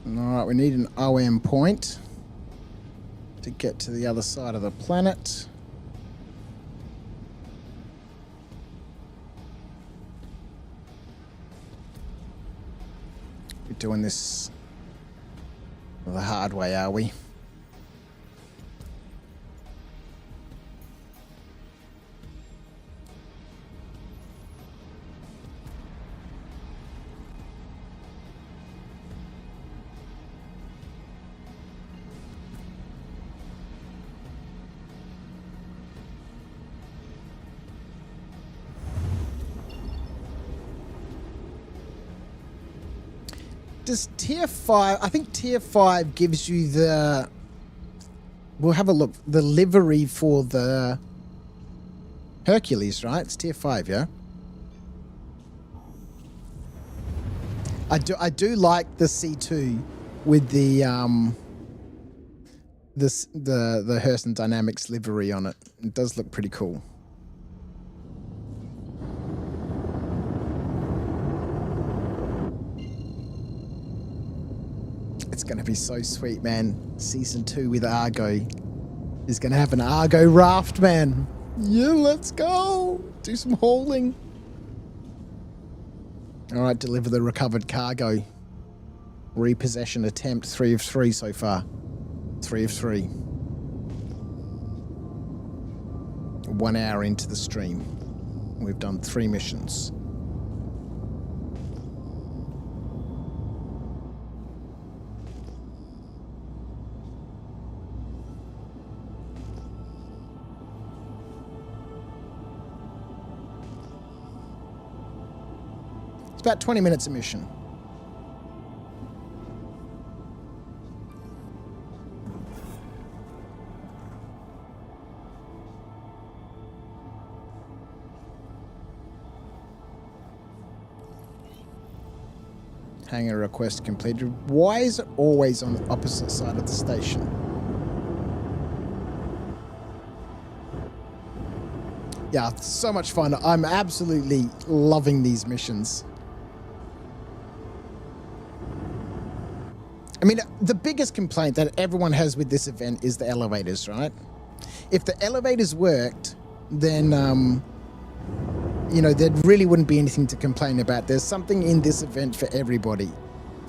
All right, we need an OM point to get to the other side of the planet. We're doing this the hard way, are we? Does tier 5, I think tier 5 gives you the, we'll have a look, the livery for the Hercules, right? It's tier 5, yeah? I do like the C2 with the Hurston Dynamics livery on it. It does look pretty cool. It's going to be so sweet, man. Season 2 with Argo is going to have an Argo raft, man. Yeah, let's go. Do some hauling. All right, deliver the recovered cargo. Repossession attempt, 3 of 3 so far. 3 of 3. 1 hour into the stream. We've done 3 missions. About 20 minutes a mission. Hangar request completed. Why is it always on the opposite side of the station? Yeah, so much fun. I'm absolutely loving these missions. I mean, the biggest complaint that everyone has with this event is the elevators, right? If the elevators worked, then, you know, there really wouldn't be anything to complain about. There's something in this event for everybody.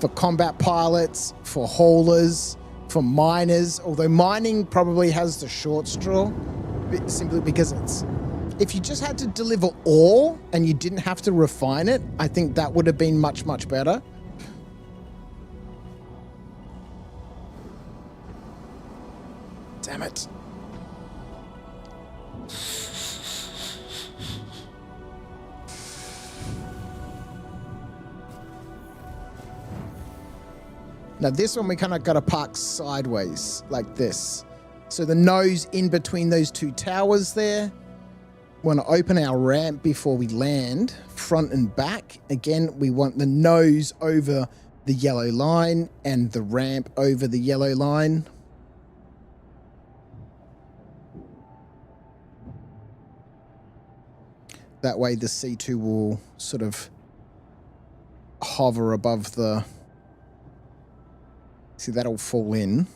For combat pilots, for haulers, for miners, although mining probably has the short straw, simply because it's... If you just had to deliver ore and you didn't have to refine it, I think that would have been much, much better. Damn it. Now this one we kind of got to park sideways like this. So the nose in between those 2 towers there. We want to open our ramp before we land, front and back. Again, we want the nose over the yellow line and the ramp over the yellow line. That way the C2 will sort of hover above the... See, that'll fall in.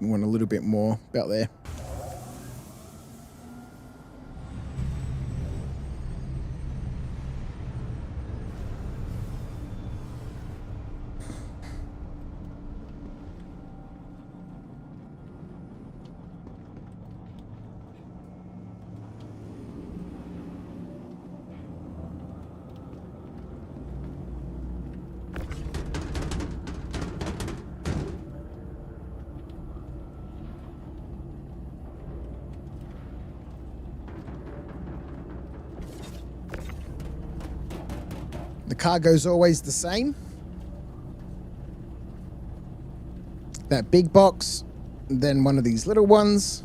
We want a little bit more about there. The cargo's always the same. That big box, then one of these little ones,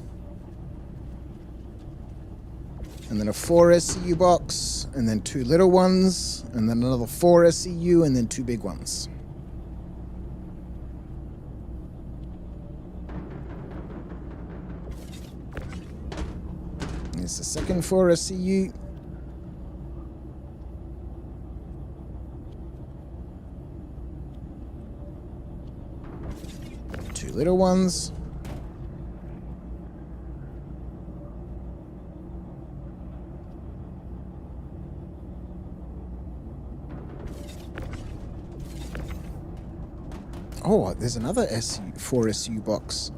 and then a 4 SCU box, and then 2 little ones, and then another 4 SCU, and then 2 big ones. Here's the second 4 SCU. Little ones. Oh, there's another 4 SU box.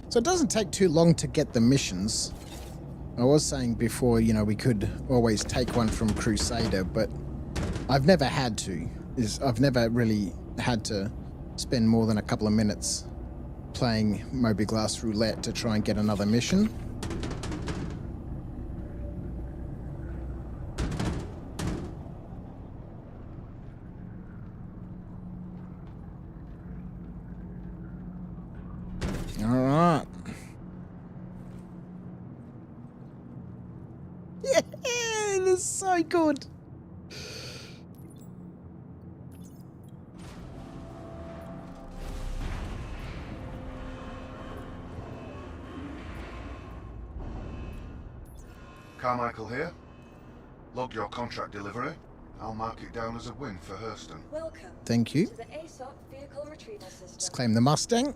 So it doesn't take too long to get the missions. I was saying before, you know, we could always take one from Crusader, but I've never had to. I've never really had to spend more than a couple of minutes playing Moby-Glass Roulette to try and get another mission. Alright. Yeah, this is so good. Carmichael here. Log your contract delivery. I'll mark it down as a win for Hurston. Welcome. Thank you. To the ASOP vehicle retrieval system. Let's claim the Mustang.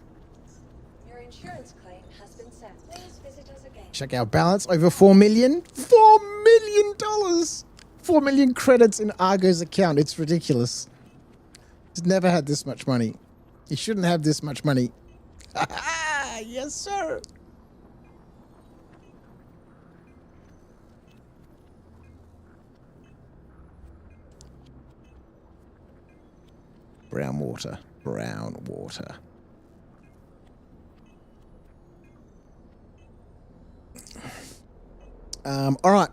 Your insurance claim has been set. Please visit us again. Check our balance, over $4 million. $4 million! 4 million credits in Argo's account. It's ridiculous. He's never had this much money. He shouldn't have this much money. Yes, sir. Brown water. Brown water. All right.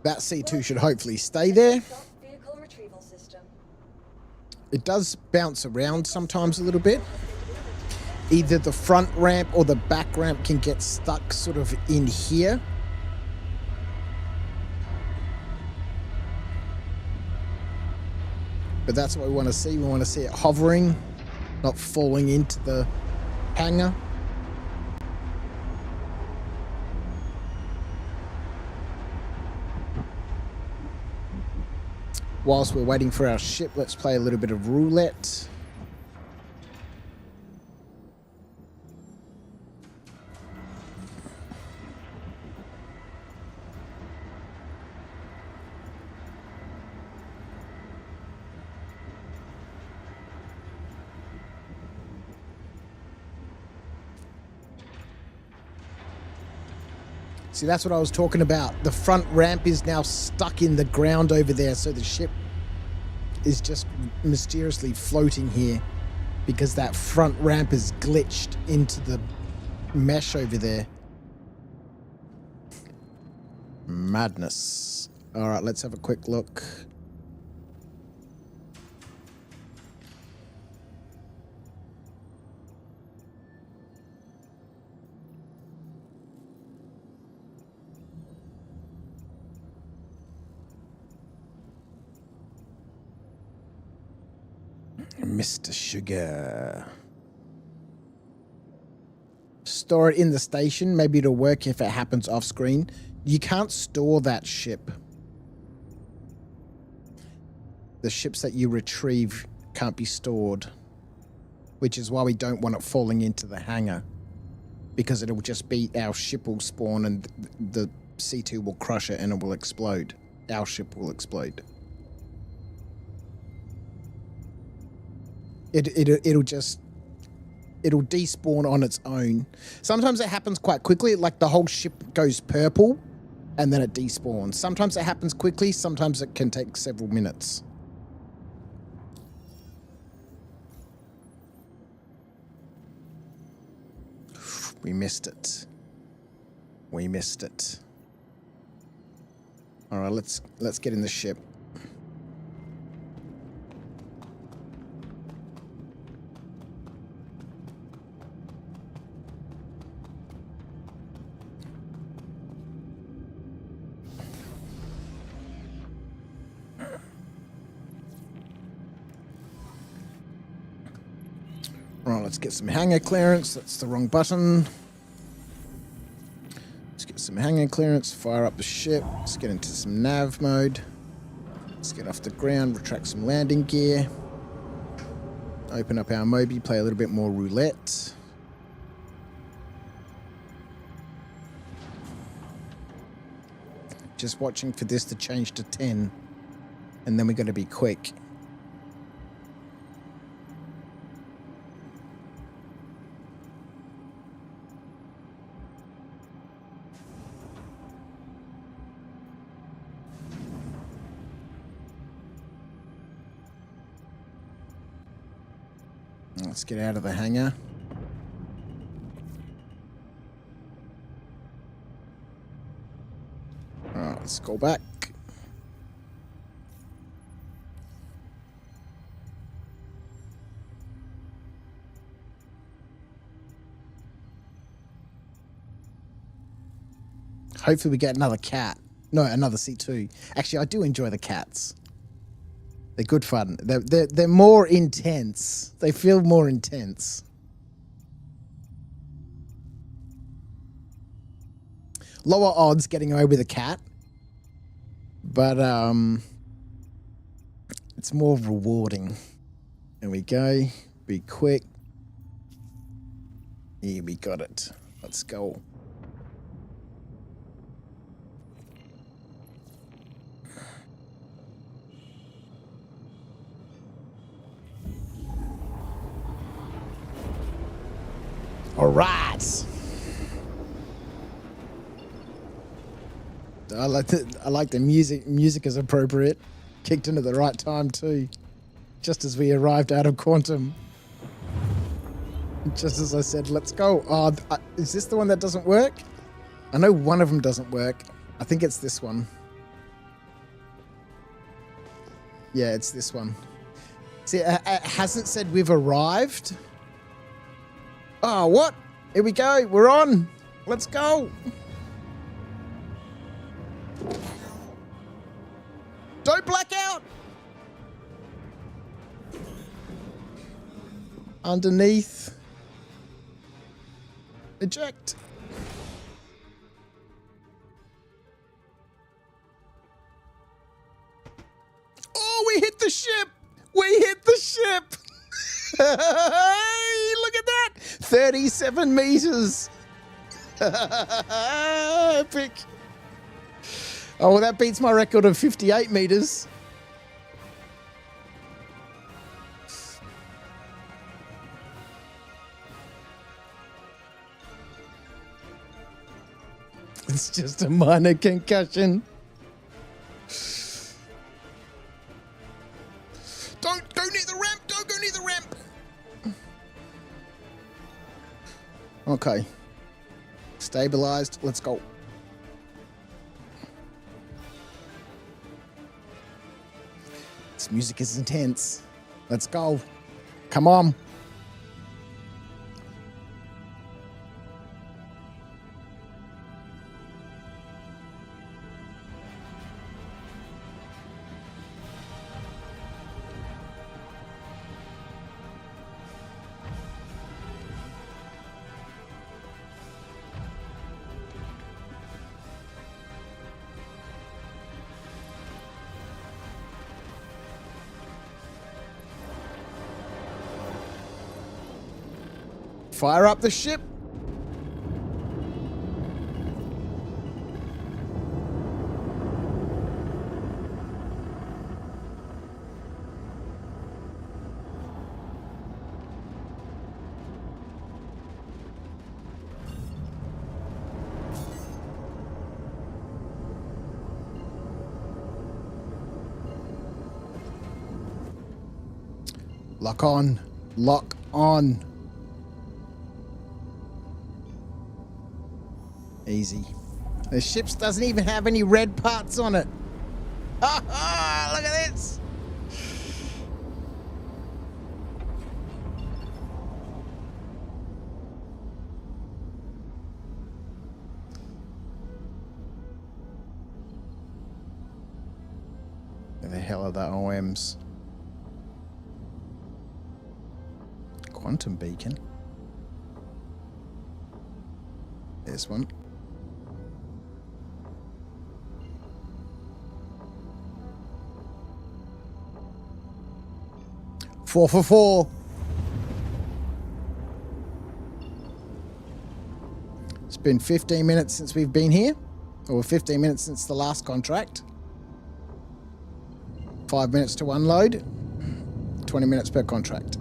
That C2 should hopefully stay there. Vehicle retrieval system. It does bounce around sometimes a little bit. Either the front ramp or the back ramp can get stuck sort of in here. But that's what we want to see. We want to see it hovering, not falling into the hangar. Whilst we're waiting for our ship, let's play a little bit of roulette. See, that's what I was talking about. The front ramp is now stuck in the ground over there, so the ship is just mysteriously floating here because that front ramp is glitched into the mesh over there. Madness. All right, let's have a quick look. Mr. Sugar. Store it in the station. Maybe it'll work if it happens off screen. You can't store that ship. The ships that you retrieve can't be stored, which is why we don't want it falling into the hangar, because it'll just be our ship will spawn and the C2 will crush it and it will explode. Our ship will explode. It'll despawn on its own. Sometimes it happens quite quickly, like the whole ship goes purple and then it despawns. Sometimes it happens quickly, sometimes it can take several minutes. We missed it. We missed it. All right, let's get in the ship. Right, let's get some hangar clearance. That's the wrong button. Let's get some hangar clearance, fire up the ship. Let's get into some nav mode. Let's get off the ground, retract some landing gear. Open up our Moby, play a little bit more roulette. Just watching for this to change to 10. And then we're going to be quick. Let's get out of the hangar. Alright, let's go back. Hopefully we get another cat. No, another C2. Actually, I do enjoy the cats. They're good fun. They're more intense. They feel more intense. Lower odds getting away with a cat, but it's more rewarding. There we go. Be quick. Here we got it. Let's go. All right. I like the music. Music is appropriate. Kicked in at the right time too. Just as we arrived out of Quantum. Just as I said, let's go. Oh, is this the one that doesn't work? I know one of them doesn't work. I think it's this one. Yeah, it's this one. See, it hasn't said we've arrived. Oh, what? Here we go. We're on. Let's go. Don't black out. Underneath. Eject. Oh, we hit the ship. We hit the ship. Hey, look at that. 37 meters. Epic. Oh, well, that beats my record of 58 meters. It's just a minor concussion. Don't go near the ramp. Don't go near the ramp. Okay. Stabilized. Let's go. This music is intense. Let's go. Come on. Fire up the ship. Lock on. Lock on. Easy. The ship doesn't even have any red parts on it. Ha Look at this. Where the hell are the OMs? Quantum beacon. There's one. Four for four. It's been 15 minutes since we've been here, or 15 minutes since the last contract. 5 minutes to unload. 20 minutes per contract.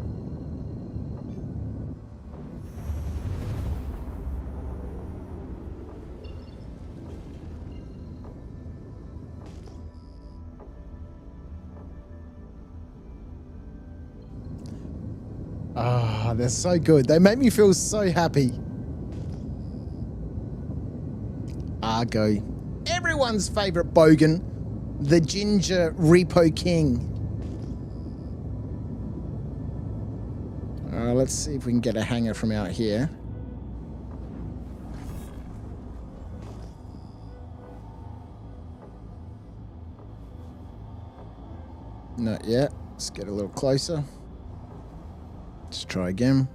Ah, they're so good. They make me feel so happy. Argo. Everyone's favourite bogan. The ginger Repo King. Let's see if we can get a hanger from out here. Not yet. Let's get a little closer. Let's try again.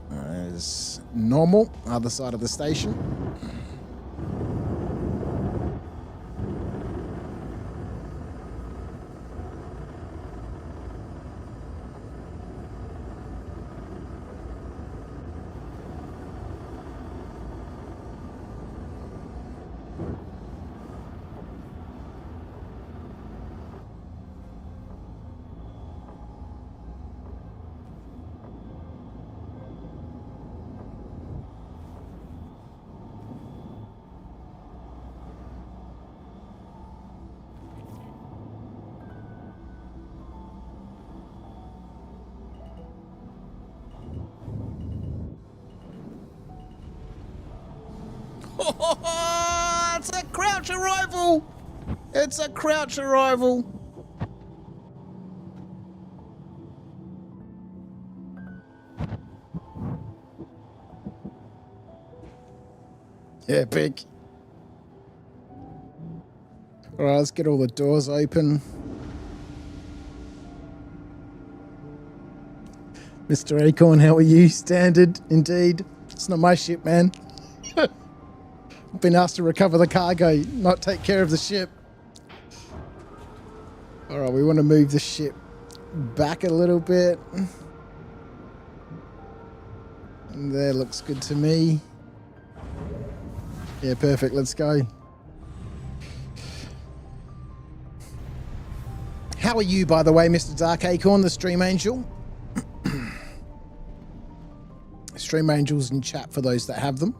There's normal, other side of the station. It's a crouch arrival! It's a crouch arrival! Epic. Alright, let's get all the doors open. Mr. Acorn, how are you? Standard, indeed. It's not my ship, man. I've been asked to recover the cargo, not take care of the ship. Alright, we want to move the ship back a little bit. And there, looks good to me. Yeah, perfect, let's go. How are you, by the way, Mr. Dark Acorn, the Stream Angel? Stream Angels in chat for those that have them.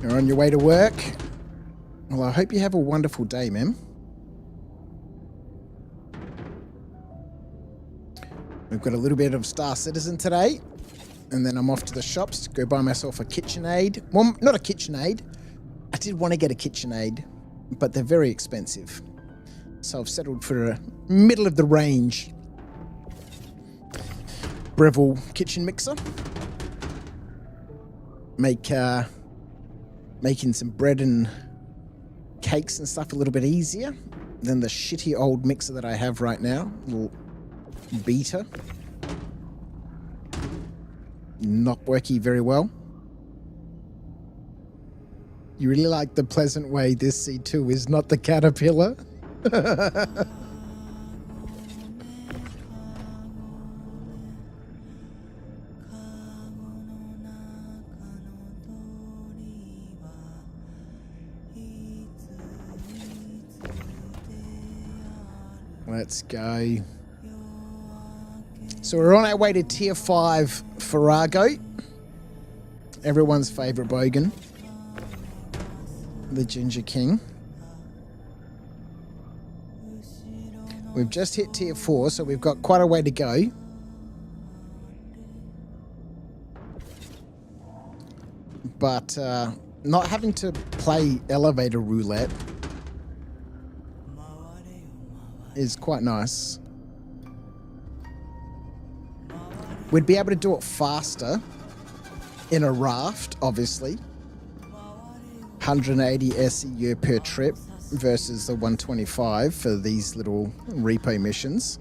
You're on your way to work. Well, I hope you have a wonderful day, ma'am. We've got a little bit of Star Citizen today. And then I'm off to the shops to go buy myself a KitchenAid. Well, not a KitchenAid. I did want to get a KitchenAid, but they're very expensive. So I've settled for a middle of the range Breville kitchen mixer. Making some bread and cakes and stuff a little bit easier than the shitty old mixer that I have right now. Little beater. not working very well. You really like the pleasant way this C2 is not the caterpillar? Let's go. So we're on our way to tier 5 for Argo. Everyone's favourite bogan. The Ginger King. We've just hit tier 4, so we've got quite a way to go. But not having to play elevator roulette is quite nice. We'd be able to do it faster in a raft, obviously. 180 SEU per trip versus the 125 for these little repo missions.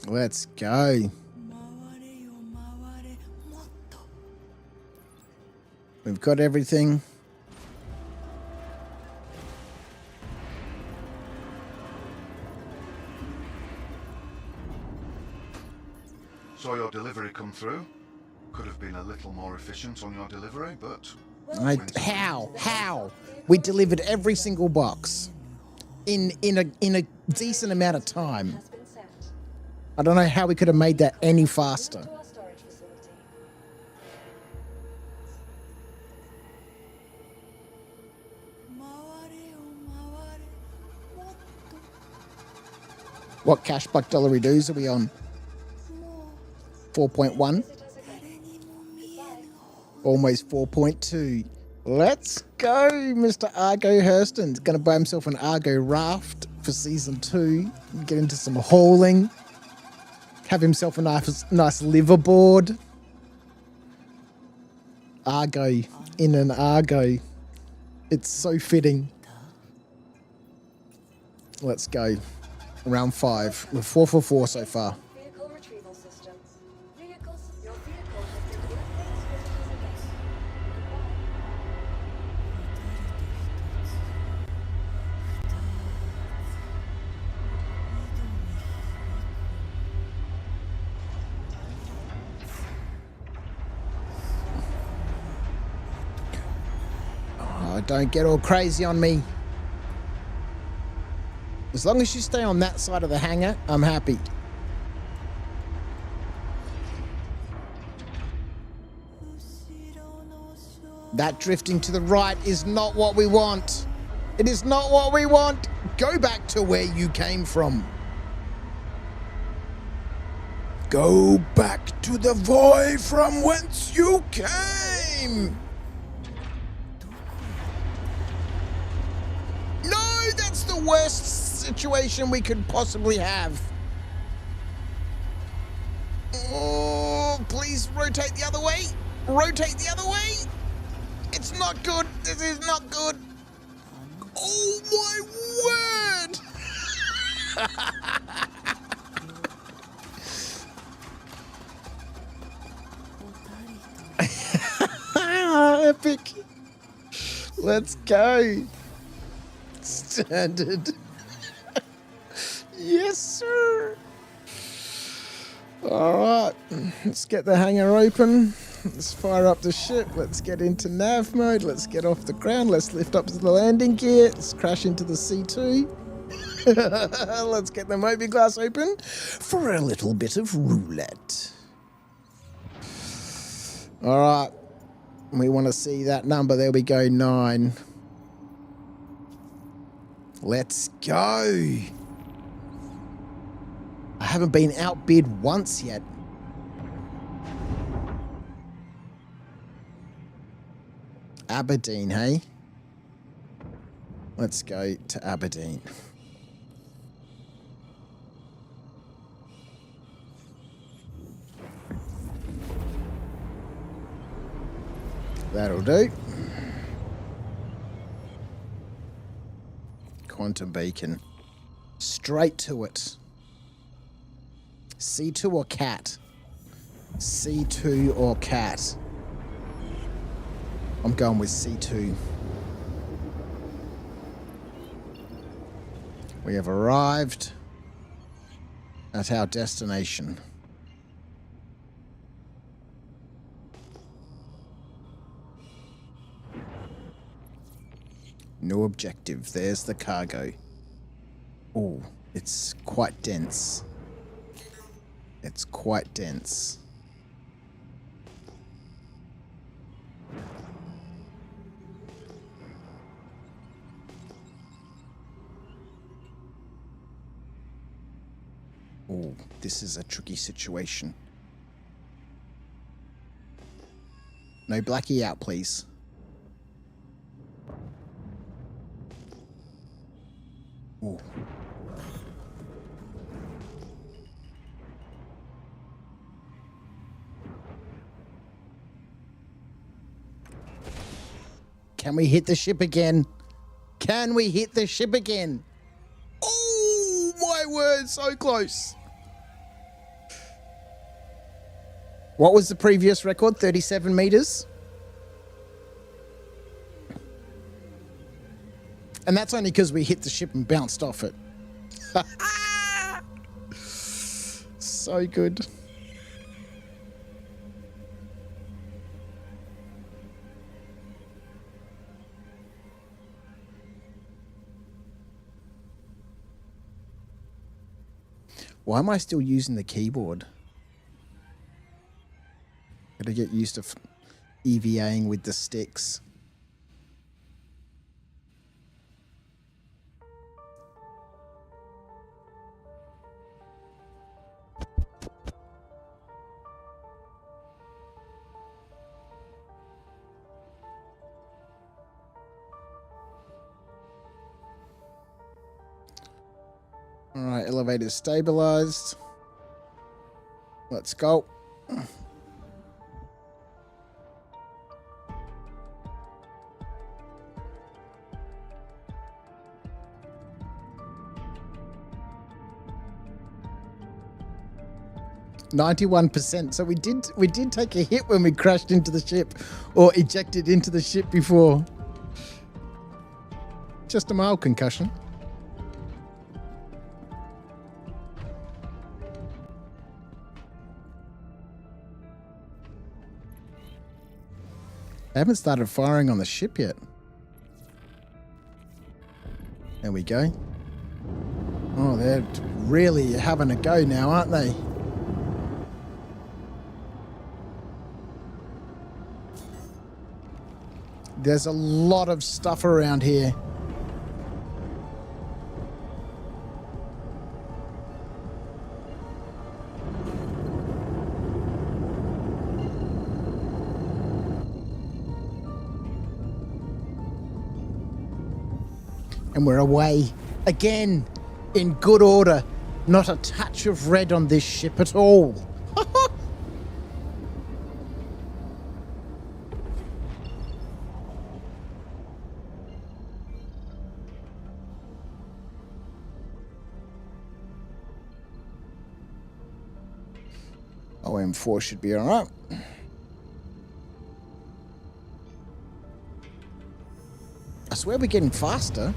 Let's go. We've got everything. Saw your delivery come through. Could have been a little more efficient on your delivery, but... How? We delivered every single box in a decent amount of time. Has been sent. I don't know how we could have made that any faster. To our storage facility. What cash buck dollary dues are we on? 4.1. Visit us again. Goodbye. Almost 4.2. Let's go, Mr. Argo Hurston's going to buy himself an Argo raft for season 2. Get into some hauling. Have himself a nice liverboard. Argo in an Argo. It's so fitting. Let's go. Round 5. We're 4 for 4 so far. Vehicle retrieval system. Vehicles, your vehicle has been cleared for visitors again. Oh, don't get all crazy on me. As long as you stay on that side of the hangar, I'm happy. That drifting to the right is not what we want. It is not what we want. Go back to where you came from. Go back to the void from whence you came. No, that's the worst situation we could possibly have. Oh, please rotate the other way. Rotate the other way. It's not good. This is not good. Oh my word. Epic. Let's go. Standard. Yes, sir. All right. Let's get the hangar open. Let's fire up the ship. Let's get into nav mode. Let's get off the ground. Let's lift up to the landing gear. Let's crash into the C2. Let's get the mobiglass open for a little bit of roulette. All right. We want to see that number. There we go, 9. Let's go. I haven't been outbid once yet. Aberdeen, hey? Let's go to Aberdeen. That'll do. Quantum beacon. Straight to it. C2 or cat? C2 or cat? I'm going with C2. We have arrived at our destination. No objective. There's the cargo. Oh, it's quite dense. It's quite dense. Oh, this is a tricky situation. No Blackie out, please. Ooh. Can we hit the ship again? Can we hit the ship again? Oh, my word, so close. What was the previous record? 37 meters? And that's only because we hit the ship and bounced off it. So good. Why am I still using the keyboard? Gotta get used to EVAing with the sticks. All right, elevator stabilized. Let's go. %. So we did take a hit when we crashed into the ship or ejected into the ship before. Just a mild concussion. I haven't started firing on the ship yet. There we go. Oh, they're really having a go now, aren't they? There's a lot of stuff around here. And we're away again in good order. Not a touch of red on this ship at all. OM4 should be all right. I swear we're getting faster.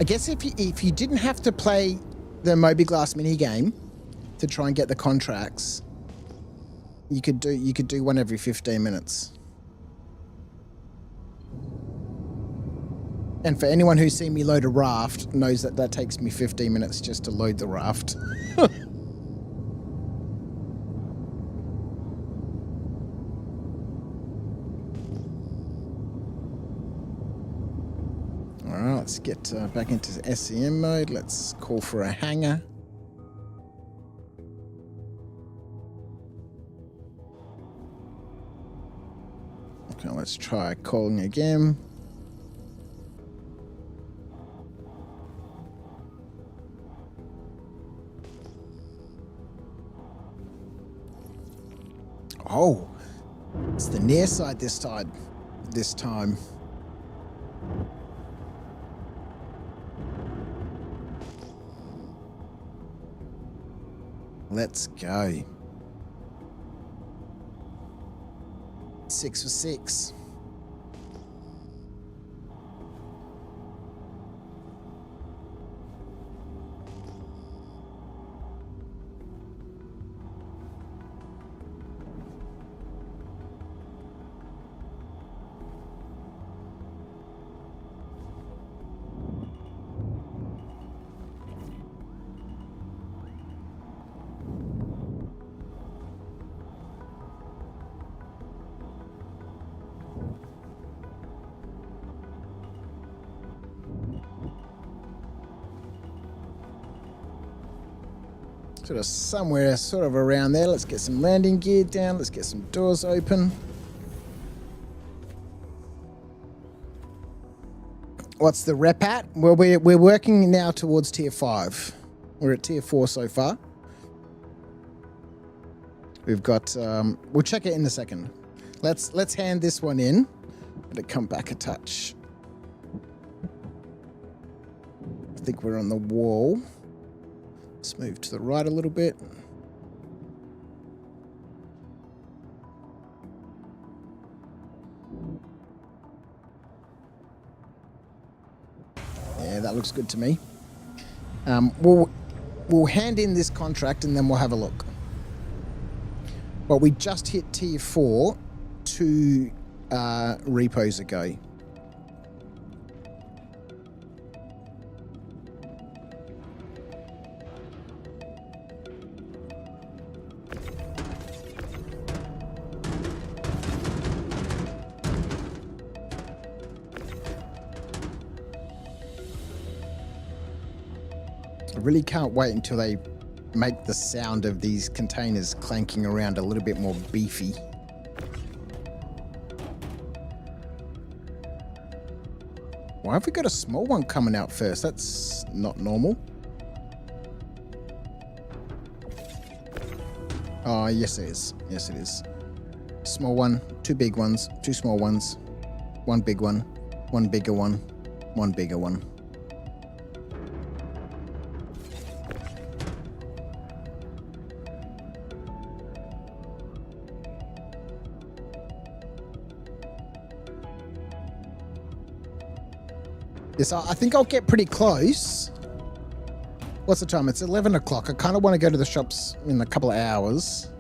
I guess if you didn't have to play the Moby Glass mini game to try and get the contracts, you could do one every 15 minutes. And for anyone who's seen me load a raft knows that takes me 15 minutes just to load the raft. Alright, let's get back into SEM mode. Let's call for a hangar. Okay, let's try calling again. Oh, it's the near side this time. Let's go. 6 for 6. Sort of somewhere sort of around there. Let's get some landing gear down. Let's get some doors open. What's the rep at? Well, we're working now towards tier 5. We're at tier 4 so far. We've got we'll check it in a second. Let's hand this one in. Let it come back a touch. I think we're on the wall. Let's move to the right a little bit. Yeah, that looks good to me. We'll hand in this contract and then we'll have a look. But we just hit tier 4 2 repos ago. I really can't wait until they make the sound of these containers clanking around a little bit more beefy. Why have we got a small one coming out first? That's not normal. Oh, yes it is. Yes it is. Small one, 2 big ones, 2 small ones, 1 big one, 1 bigger one, 1 bigger one. Yes, I think I'll get pretty close. What's the time? It's 11 o'clock. I kind of want to go to the shops in a couple of hours.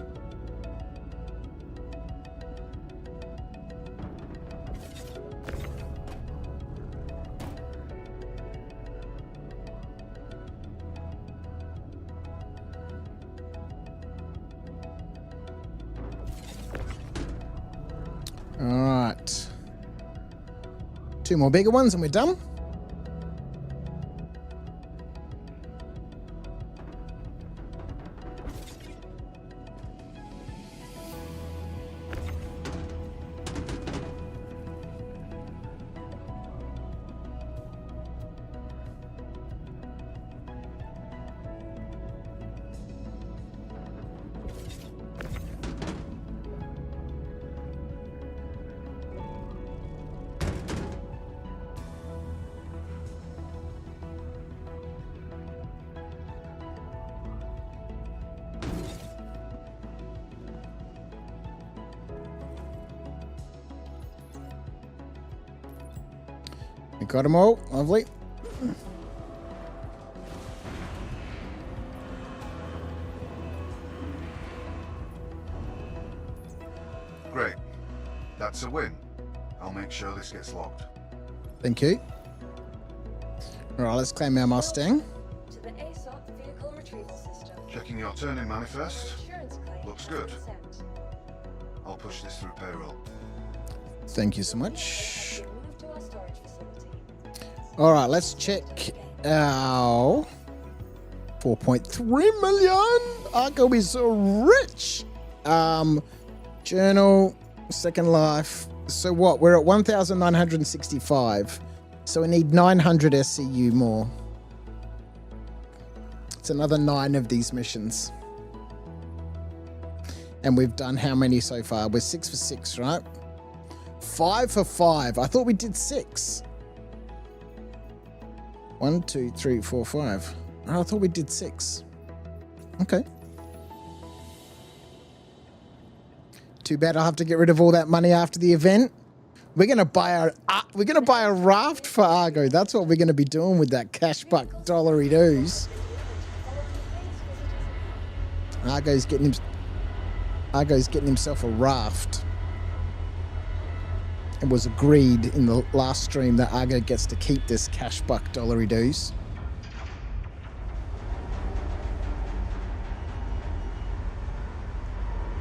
All right. 2 more bigger ones and we're done. We got them all. Lovely. Great. That's a win. I'll make sure this gets logged. Thank you. All right, let's claim our Mustang. To the ASOP vehicle retrieval system. Checking your turn-in manifest. Insurance claim Looks has good. been sent. I'll push this through payroll. Thank you so much. Been moved to our storage facility. All right, let's check our 4.3 million. Argo is so rich. Journal, Second Life. So what? We're at 1,965. So we need 900 SCU more. It's another 9 of these missions. And we've done how many so far? We're 6 for 6, right? 5 for 5. I thought we did 6. 1, 2, 3, 4, 5. Oh, I thought we did 6. Okay. Too bad I'll have to get rid of all that money after the event. We're gonna buy a raft for Argo. That's what we're gonna be doing with that cash buck dollary doos. Argo's getting himself a raft. It was agreed in the last stream that Argo gets to keep this cash buck dollary doos.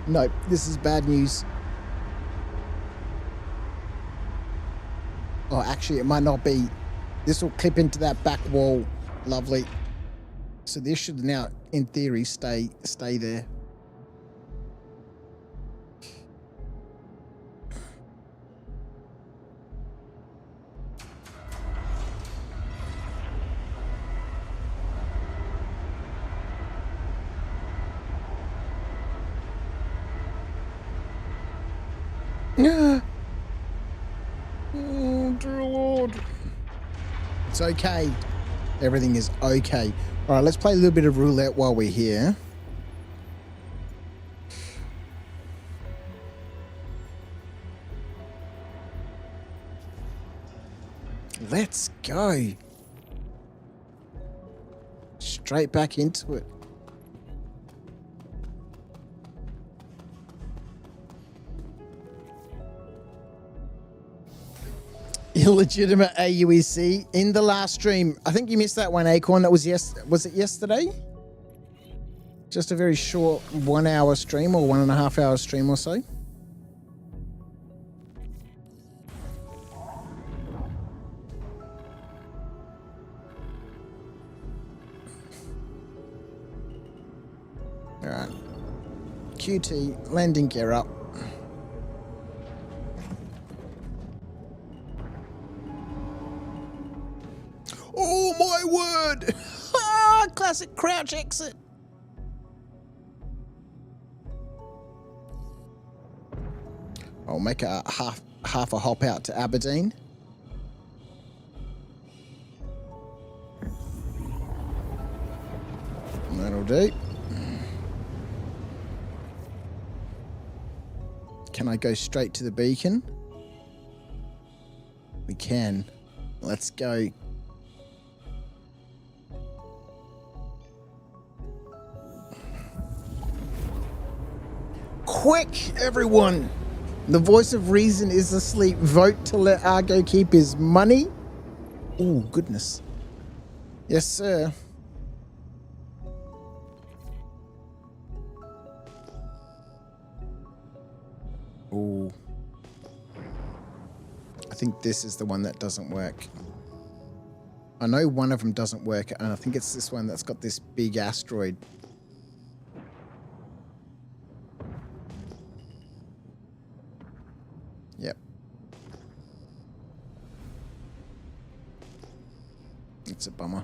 Nope, this is bad news. Oh, actually, it might not be. This will clip into that back wall. Lovely. So this should now, in theory, stay there. Oh, dear Lord. It's okay. Everything is okay. All right, let's play a little bit of roulette while we're here. Let's go. Straight back into it. Illegitimate AUEC in the last stream. I think you missed that one, Acorn. That was was it yesterday? Just a very short 1 hour stream or 1.5 hour stream or so. All right. QT, landing gear up. Oh my word! Ah, classic crouch exit. I'll make a half a hop out to Aberdeen. That'll do. Can I go straight to the beacon? We can. Let's go. Quick, everyone! The voice of reason is asleep. Vote to let Argo keep his money. Oh, goodness. Yes, sir. Oh. I think this is the one that doesn't work. I know one of them doesn't work, and I think it's this one that's got this big asteroid. Yep. It's a bummer.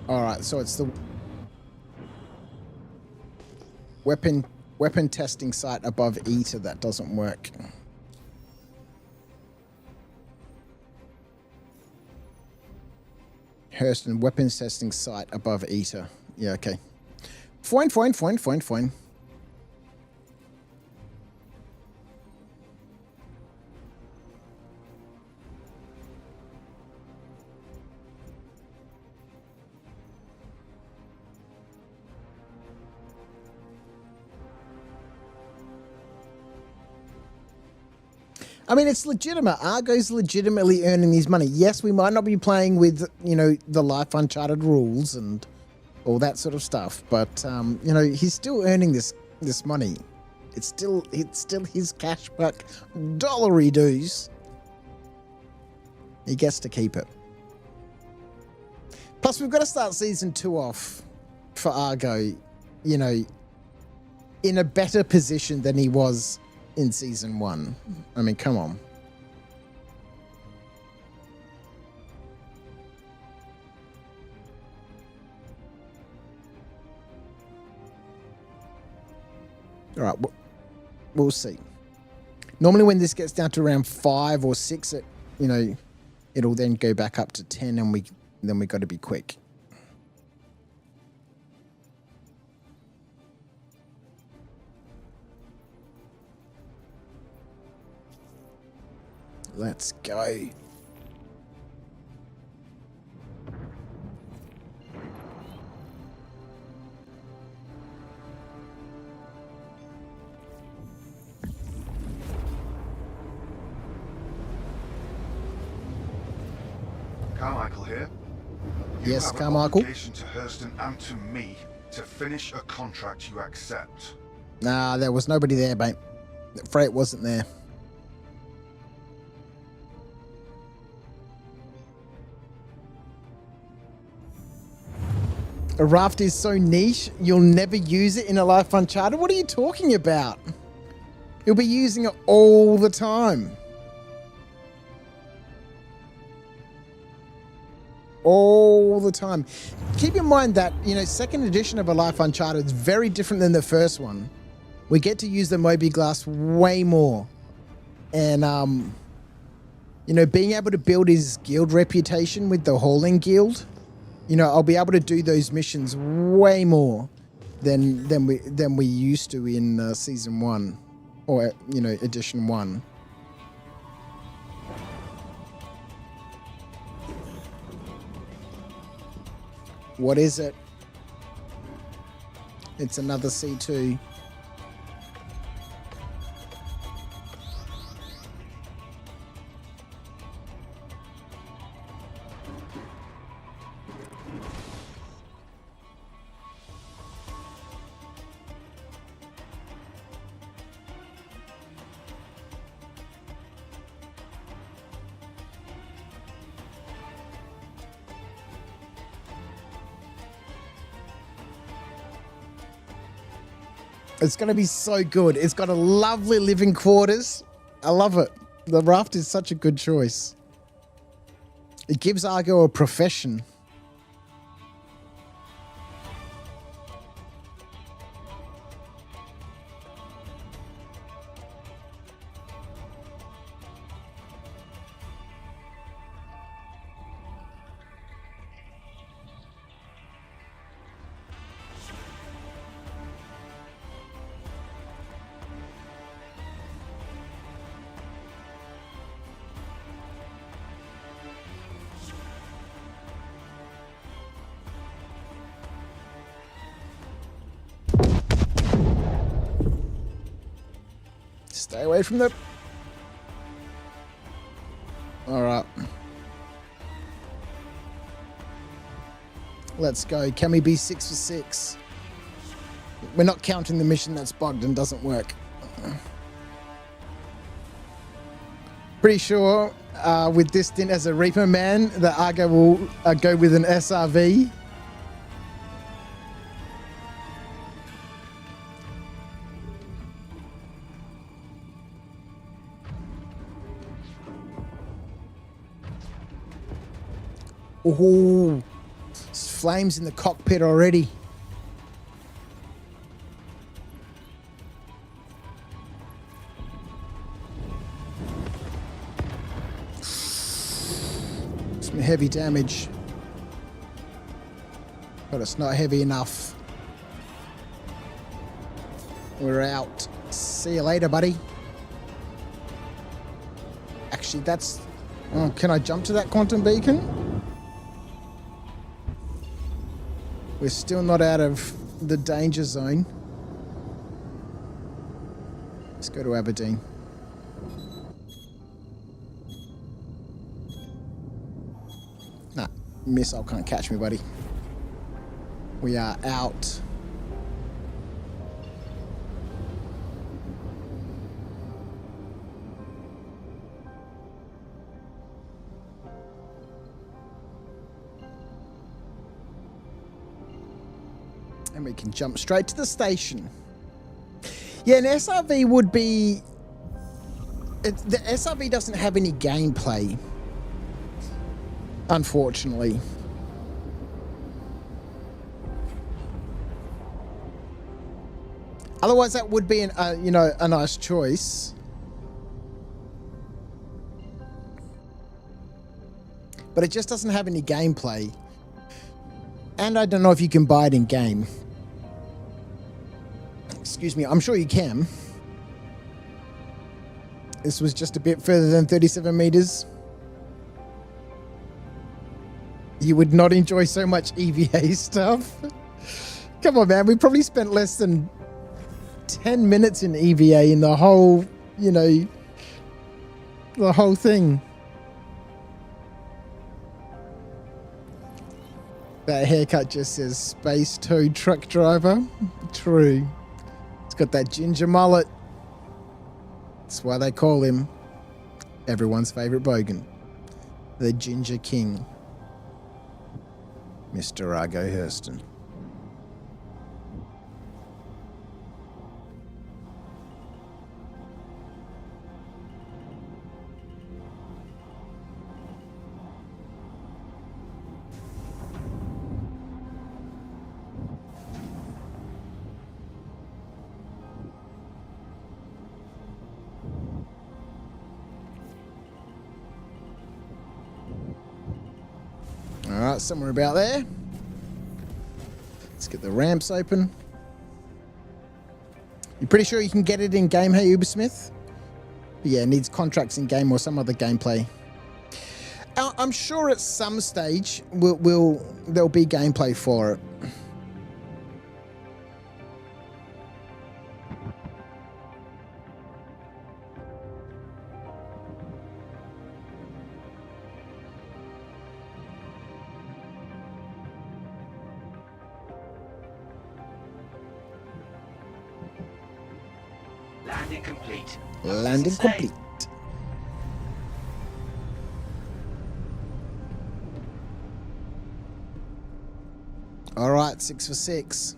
Alright, so it's the weapon testing site above ETA that doesn't work. Hurston, weapons testing site above ETA. Yeah, okay. Fine. I mean, it's legitimate. Argo's legitimately earning these money. Yes, we might not be playing with, you know, the Life Uncharted rules and all that sort of stuff, but you know, he's still earning this money. It's still his cash buck dollary dues. He gets to keep it. Plus, we've got to start season 2 off for Argo, you know, in a better position than he was in season 1. I mean, come on. All right, we'll see. Normally when this gets down to around 5 or 6, it'll then go back up to 10, and then we got to be quick. Let's go. Carmichael here. You Yes, have an Carmichael. obligation to Hurston and to me to finish a contract you accept. Nah, there was nobody there, mate. The freight wasn't there. A raft is so niche, you'll never use it in a Life Uncharted? What are you talking about? You'll be using it all the time. All the time. Keep in mind that, second edition of a Life Uncharted is very different than the first one. We get to use the Moby Glass way more. And, being able to build his guild reputation with the Hauling Guild, I'll be able to do those missions way more than we used to in Season 1 or, Edition 1. What is it? It's another C2. It's going to be so good. It's got a lovely living quarters. I love it. The raft is such a good choice. It gives Argo a profession. Stay away from the... All right. Let's go. Can we be 6 for 6? We're not counting the mission that's bugged and doesn't work. Pretty sure with this stint as a Reaper man, that Argo will go with an SRV. Oh, flames in the cockpit already. Some heavy damage. But it's not heavy enough. We're out. See you later, buddy. Actually, that's... Oh, can I jump to that quantum beacon? We're still not out of the danger zone. Let's go to Aberdeen. Nah, missile can't catch me, buddy. We are out. And we can jump straight to the station. Yeah, an SRV would be... The SRV doesn't have any gameplay, unfortunately. I Otherwise, that would be you know, a nice choice. But it just doesn't have any gameplay. And I don't know if you can buy it in game. Excuse me, I'm sure you can. This was just a bit further than 37 meters. You would not enjoy so much EVA stuff. Come on, man. We probably spent less than 10 minutes in EVA in the whole, you know, the whole thing. That haircut just says Space Toad Truck Driver. True. It's got that ginger mullet. That's why they call him everyone's favourite bogan. The Ginger King. Mr. Argo Hurston. Alright, somewhere about there. Let's get the ramps open. You're pretty sure you can get it in game, hey Ubersmith? Yeah, it needs contracts in game or some other gameplay. I'm sure at some stage there'll be gameplay for it. Landing complete. Landing complete. All right, 6 for 6.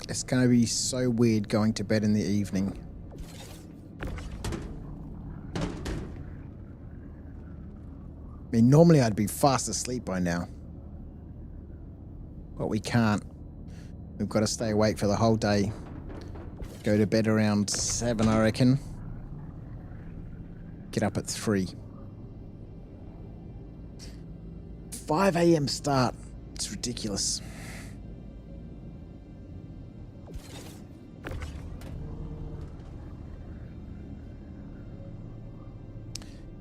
It's going to be so weird going to bed in the evening. I mean, normally I'd be fast asleep by now. But we can't. We've got to stay awake for the whole day. Go to bed around 7, I reckon. Get up at 3. 5 a.m. start. It's ridiculous.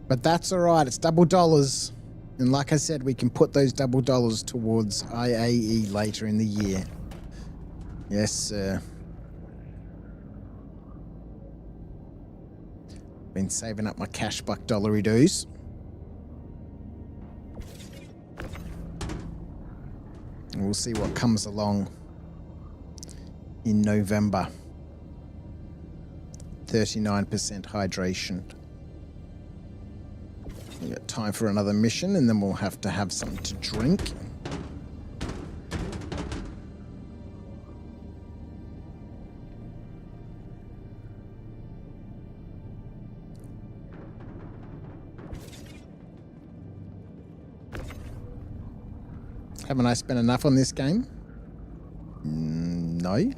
But that's all right. It's $double. And like I said, we can put those $double towards IAE later in the year. Yes, sir. Been saving up my cash buck dollary doos. And we'll see what comes along in November. 39% hydration. We got time for another mission, and then we'll have to have something to drink. Haven't I spent enough on this game? No.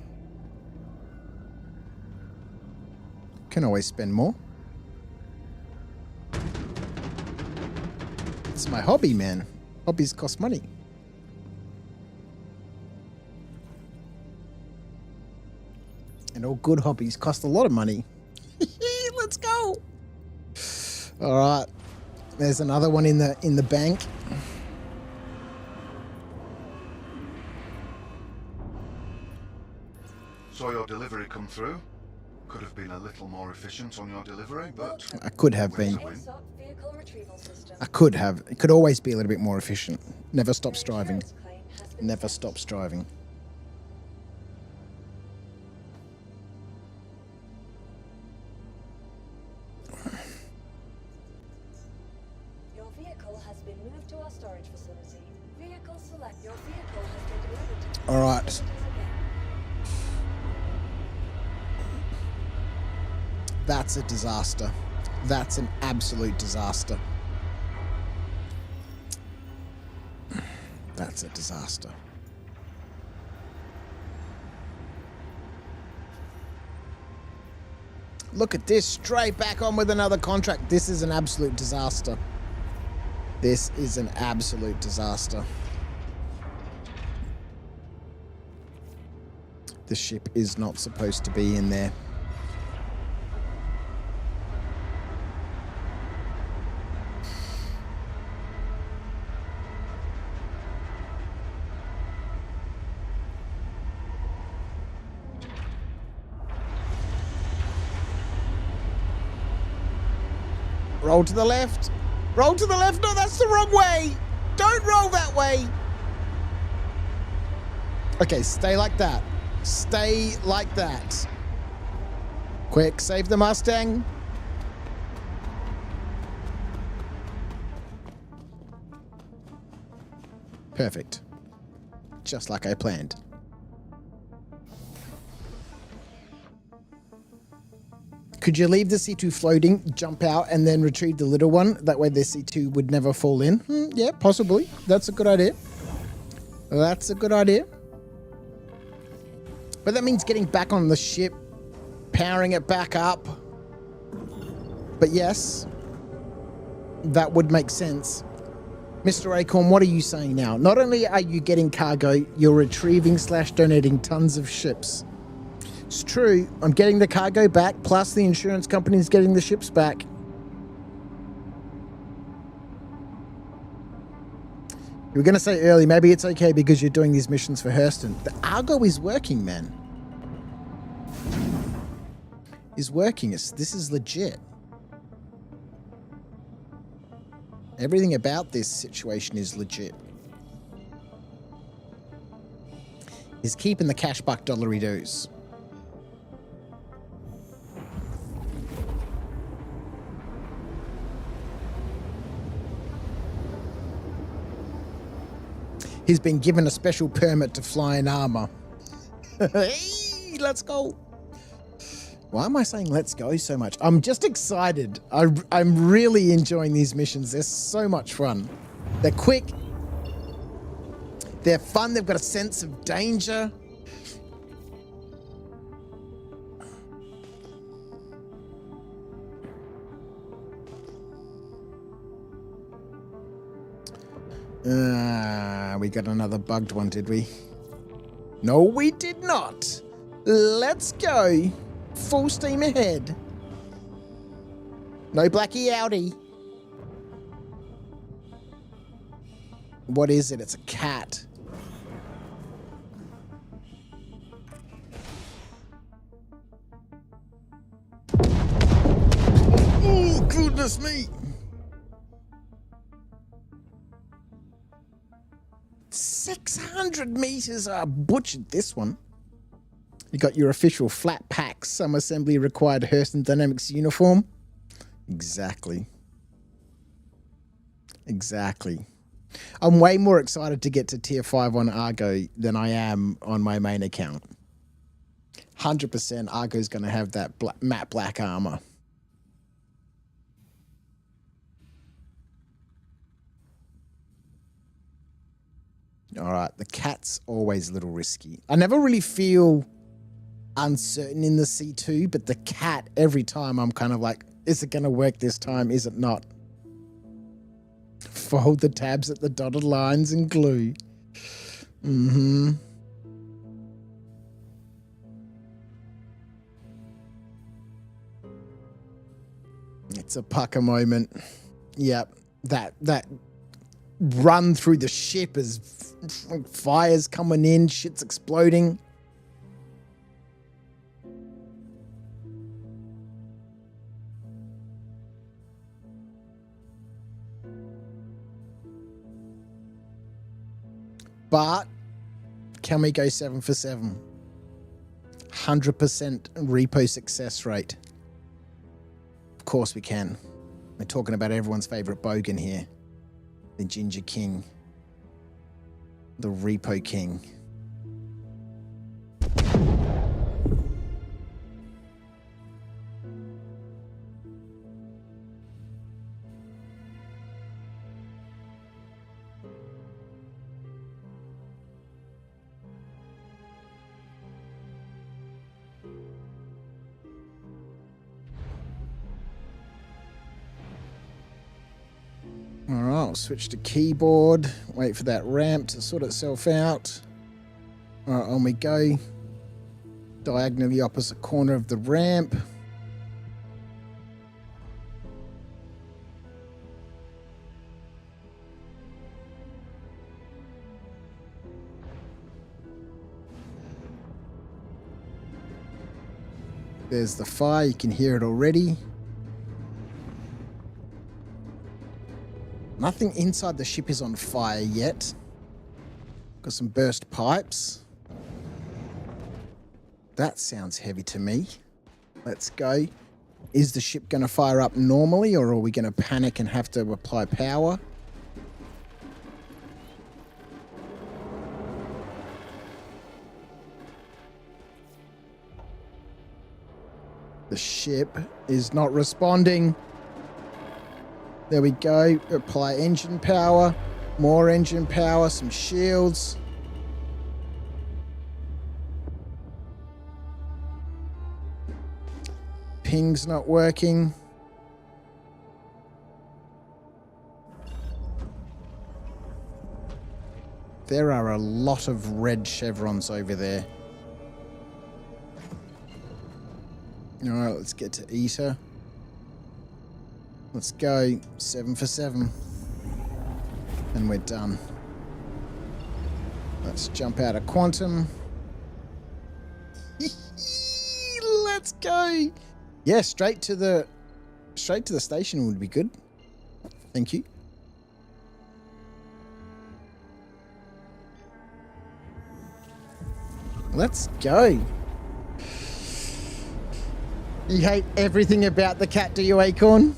Can always spend more. It's my hobby, man. Hobbies cost money. And all good hobbies cost a lot of money. Let's go. All right. There's another one in the bank. Saw your delivery come through. Could have been a little more efficient on your delivery, but I could have been. ASOP vehicle retrieval system. I could have. It could always be a little bit more efficient. Never stop striving. Insurance claim has been Never sent. stop striving. Your vehicle has been delivered to the All right. facilities again. That's a disaster. That's an absolute disaster. That's a disaster. Look at this, straight back on with another contract. This is an absolute disaster. This is an absolute disaster. The ship is not supposed to be in there. Roll to the left. Roll to the left. No, that's the wrong way. Don't roll that way. Okay, stay like that. Stay like that. Quick, save the Mustang. Perfect. Just like I planned. Could you leave the C2 floating, jump out, and then retrieve the little one? That way the C2 would never fall in. Yeah, possibly. That's a good idea. That's a good idea. But that means getting back on the ship, powering it back up. But yes, that would make sense. Mr. Acorn, what are you saying now? Not only are you getting cargo, you're retrieving/donating tons of ships. It's true. I'm getting the cargo back, plus the insurance company's getting the ships back. You were going to say early, maybe it's okay because you're doing these missions for Hurston. The Argo is working, man. Is working. This is legit. Everything about this situation is legit. He's keeping the cash buck dollary doos. He's been given a special permit to fly in armor. Hey, let's go. Why am I saying let's go so much? I'm just excited. I'm really enjoying these missions. They're so much fun. They're quick. They're fun. They've got a sense of danger. We got another bugged one, did we? No, we did not. Let's go. Full steam ahead. No Blackie outie. What is it? It's a cat. Oh, goodness me. 600 meters. Butchered this one. You got your official flat pack, some assembly required Hurston Dynamics uniform. Exactly. Exactly. I'm way more excited to get to tier 5 on Argo than I am on my main account. 100% Argo's going to have that matte black armor. All right, the cat's always a little risky. I never really feel uncertain in the C2, but the cat, every time I'm kind of like, is it going to work this time? Is it not? Fold the tabs at the dotted lines and glue. Mm-hmm. It's a pucker moment. Yep, that run through the ship as fire's coming in, shit's exploding. But can we go 7 for 7? 100% repo success rate. Of course we can. We're talking about everyone's favorite bogan here. The Ginger King. The Repo King. All right, I'll switch to keyboard. Wait for that ramp to sort itself out. All right, on we go. Diagonally opposite corner of the ramp. There's the fire. You can hear it already. Nothing inside the ship is on fire yet. Got some burst pipes. That sounds heavy to me. Let's go. Is the ship going to fire up normally, or are we going to panic and have to apply power? The ship is not responding. There we go. Apply engine power. More engine power. Some shields. Ping's not working. There are a lot of red chevrons over there. All right, let's get to Eater. Let's go. 7 for 7. And we're done. Let's jump out of Quantum. Let's go. Yeah, straight to the station would be good. Thank you. Let's go. You hate everything about the cat, do you, Acorn?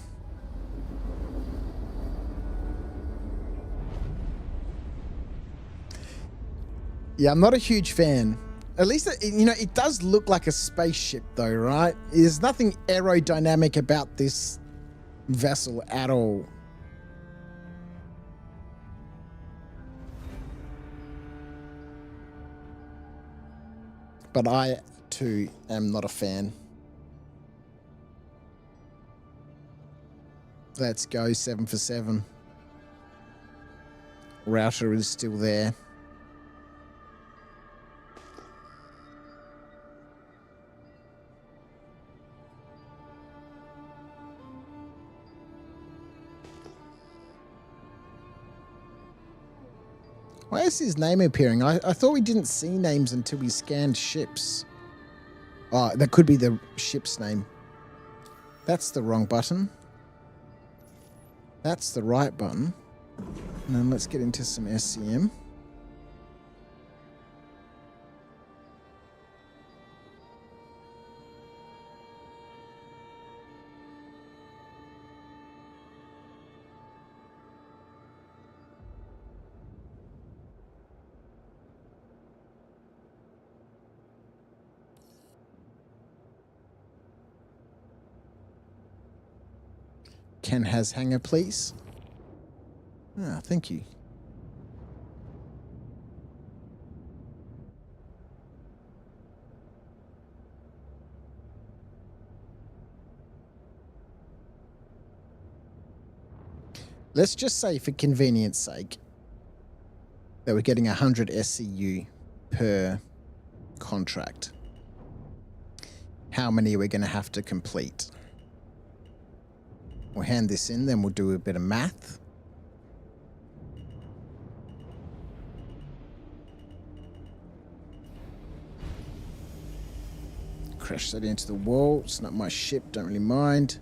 Yeah, I'm not a huge fan. At least, it does look like a spaceship, though, right? There's nothing aerodynamic about this vessel at all. But I, too, am not a fan. Let's go. 7 for 7. Router is still there. Why is his name appearing? I thought we didn't see names until we scanned ships. Oh, that could be the ship's name. That's the wrong button. That's the right button. And then let's get into some SCM. Ken has hangar, please. Ah, thank you. Let's just say, for convenience sake, that we're getting 100 SCU per contract. How many are we going to have to complete? We'll hand this in, then we'll do a bit of math. Crash that into the wall. It's not my ship, don't really mind.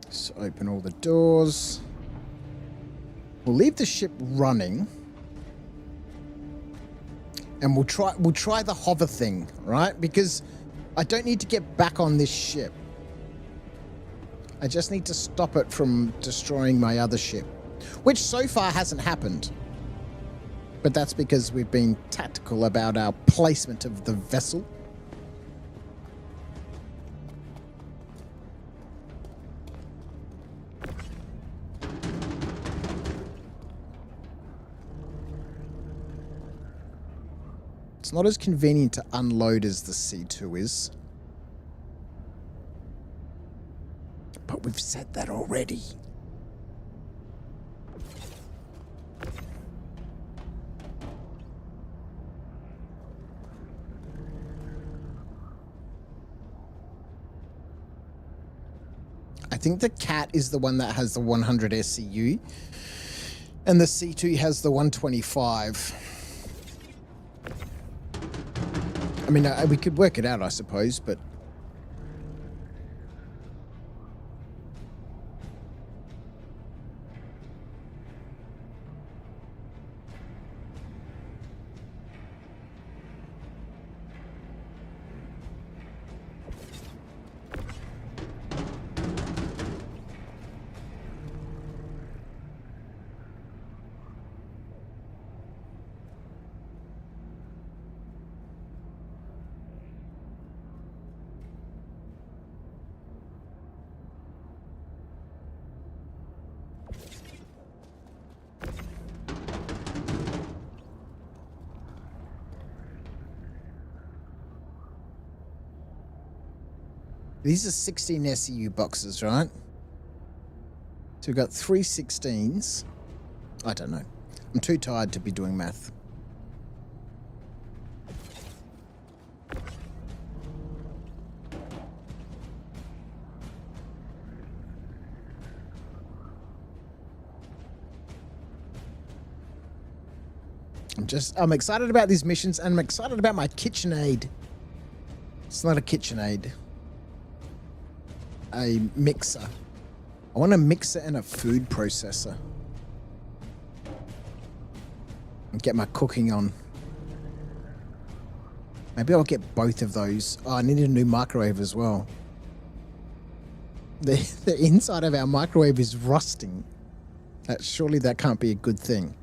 Just open all the doors. We'll leave the ship running. And we'll try the hover thing, right? Because I don't need to get back on this ship. I just need to stop it from destroying my other ship, which so far hasn't happened. But that's because we've been tactical about our placement of the vessel. It's not as convenient to unload as the C2 is. But we've said that already. I think the Cat is the one that has the 100 SCU, and the C2 has the 125. I mean, we could work it out, I suppose, but... These are 16 SEU boxes, right? So we've got 3 16s. I don't know. I'm too tired to be doing math. I'm excited about these missions, and I'm excited about my KitchenAid. It's not a KitchenAid. A mixer. I want a mixer and a food processor. And get my cooking on. Maybe I'll get both of those. Oh, I need a new microwave as well. The inside of our microwave is rusting. Surely that can't be a good thing.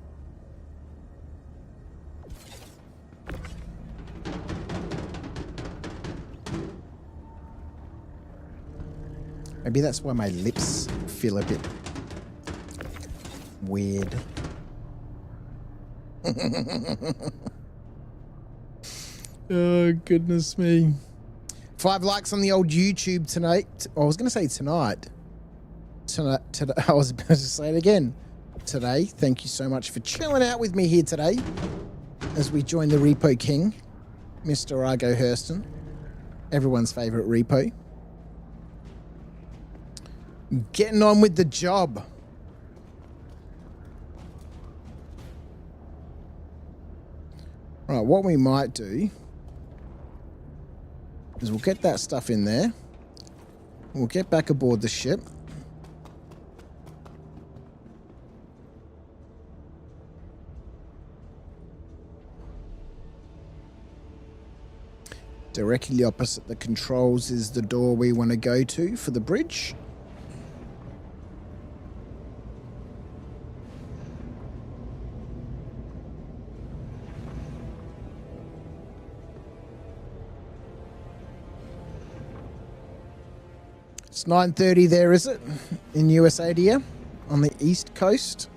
Maybe that's why my lips feel a bit weird. Oh, goodness me. 5 likes on the old YouTube tonight. I was going to say tonight. Tonight. I was about to say it again. Today. Thank you so much for chilling out with me here today as we join the Repo King, Mr. Argo Hurston, everyone's favorite repo. Getting on with the job. Right, what we might do is we'll get that stuff in there. We'll get back aboard the ship. Directly opposite the controls is the door we want to go to for the bridge. It's 9:30 there, is it? In USADA on the East Coast.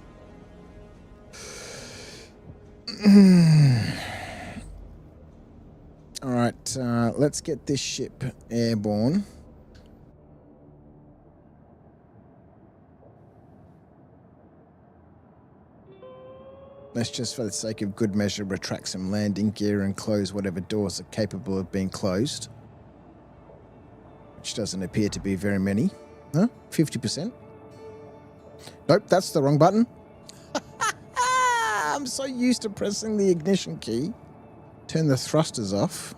All right, let's get this ship airborne. Let's just, for the sake of good measure, retract some landing gear and close whatever doors are capable of being closed. Which doesn't appear to be very many. Huh? 50%? Nope, that's the wrong button. I'm so used to pressing the ignition key. Turn the thrusters off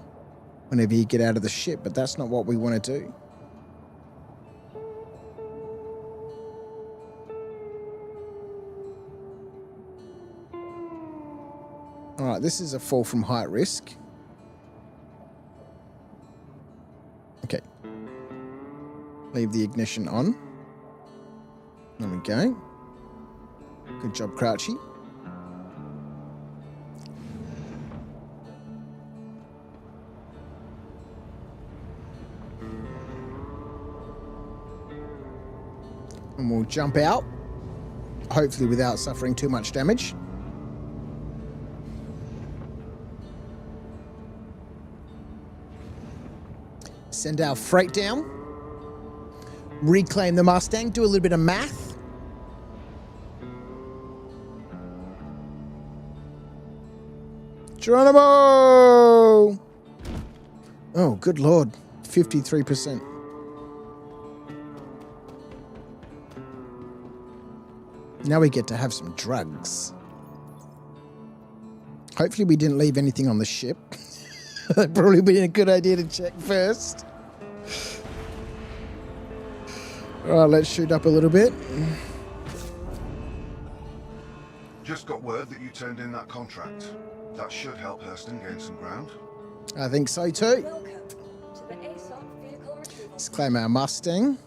whenever you get out of the ship, but that's not what we want to do. All right, this is a fall from height risk. Okay. Leave the ignition on. There we go. Good job, Crouchy. And we'll jump out, hopefully without suffering too much damage. Send our freight down. Reclaim the Mustang. Do a little bit of math. Geronimo! Oh, good Lord. 53%. Now we get to have some drugs. Hopefully we didn't leave anything on the ship. That'd probably be a good idea to check first. All right, let's shoot up a little bit. Just got word that you turned in that contract. That should help Hurston gain some ground. I think so too. Welcome to the ASOP vehicle retrieval. Let's claim our Mustang.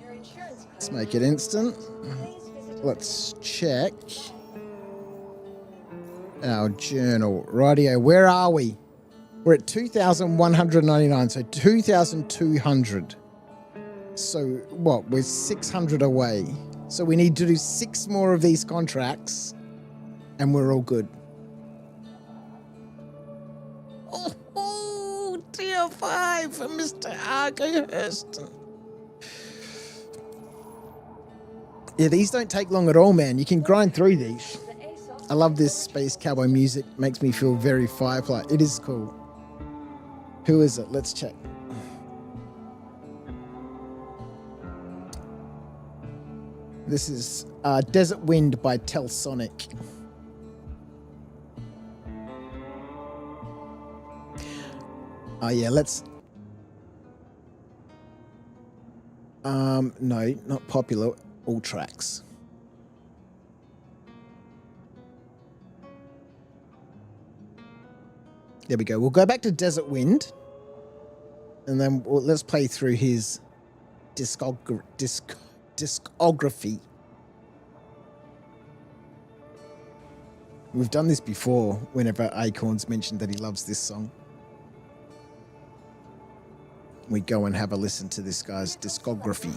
Your insurance Let's claim. make it instant. Please visit Let's check our journal. Rightio, where are we? We're at 2,199, so 2,200. So what? We're 600 away. So we need to do 6 more of these contracts, and we're all good. Oh, tier 5 for Mr. Argo Hurston. Yeah, these don't take long at all, man. You can grind through these. the ASOP. I love this space cowboy music. Makes me feel very Firefly. It is cool. Who is it? Let's check. This is Desert Wind by Telsonic. Oh yeah, let's... no, not popular. All tracks. There we go. We'll go back to Desert Wind. And then let's play through his discography. We've done this before whenever Acorns mentioned that he loves this song. We go and have a listen to this guy's discography.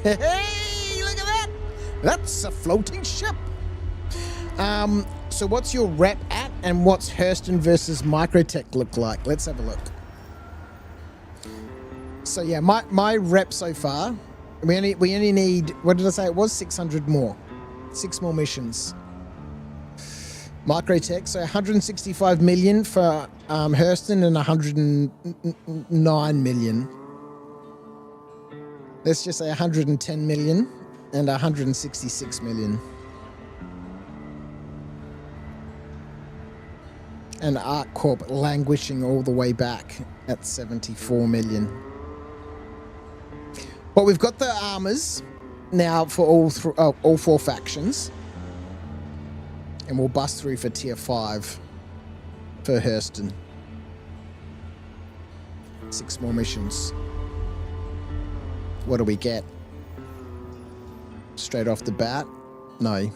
Hey, look at that! That's a floating ship. So what's your rep at, and what's Hurston versus Microtech look like? Let's have a look. So yeah, my rep so far, we only need, what did I say? It was 600 more, 6 more missions. Microtech, so 165 million for Hurston and 109 million. Let's just say 110 million and 166 million. And Arc Corp languishing all the way back at 74 million. Well, we've got the armors now for all 4 factions. And we'll bust through for tier 5 for Hurston. 6 more missions. What do we get? Straight off the bat? No.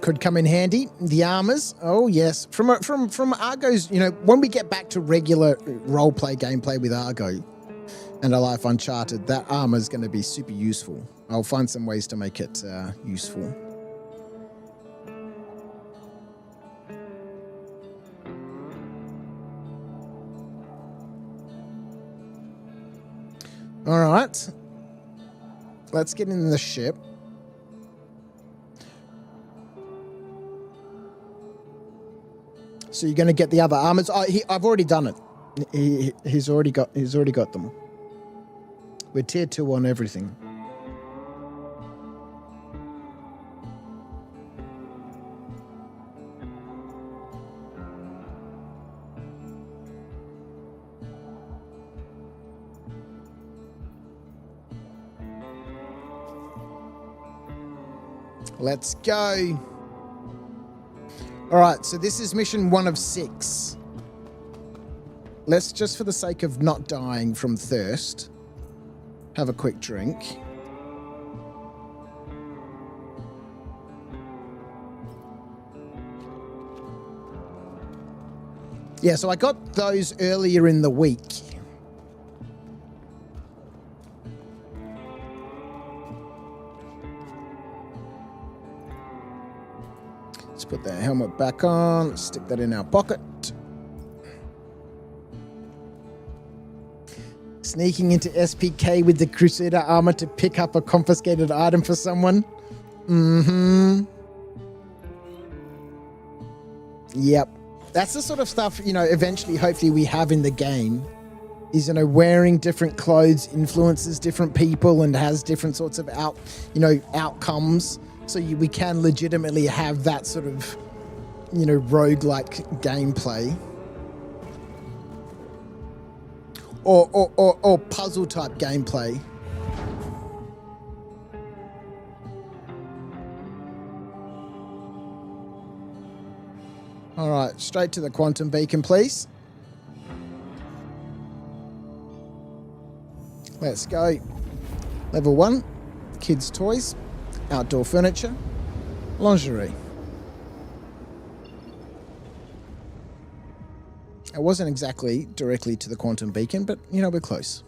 Could come in handy. The armors, oh yes. From Argo's, you know, when we get back to regular roleplay gameplay with Argo and A Life Uncharted, that armor is going to be super useful. I'll find some ways to make it useful. All right, let's get in the ship. So you're going to get the other armors. Oh, I've already done it. He's already got them. We're tier 2 on everything. Let's go. All right, so this is mission 1 of 6. Let's just, for the sake of not dying from thirst, have a quick drink. Yeah, so I got those earlier in the week. Let's put that helmet back on. Let's stick that in our pocket. Sneaking into SPK with the Crusader armor to pick up a confiscated item for someone. Mm-hmm. Yep. That's the sort of stuff, you know, eventually, hopefully we have in the game. Is, you know, wearing different clothes influences different people and has different sorts of outcomes. So we can legitimately have that sort of, you know, roguelike gameplay. Or puzzle type gameplay. All right, straight to the quantum beacon, please. Let's go. Level 1, kids' toys, outdoor furniture, lingerie. It wasn't exactly directly to the quantum beacon, but, you know, we're close.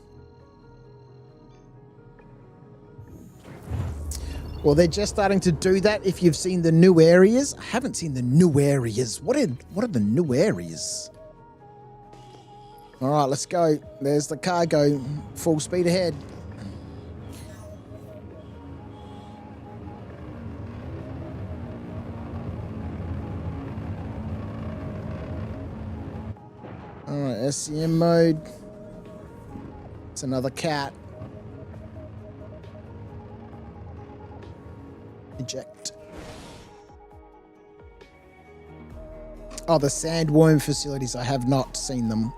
Well, they're just starting to do that. If you've seen the new areas, I haven't seen the new areas. What are the new areas? All right, let's go. There's the cargo. Full speed ahead. All right, SCM mode. It's another cat. Eject. Oh, the sandworm facilities. I have not seen them.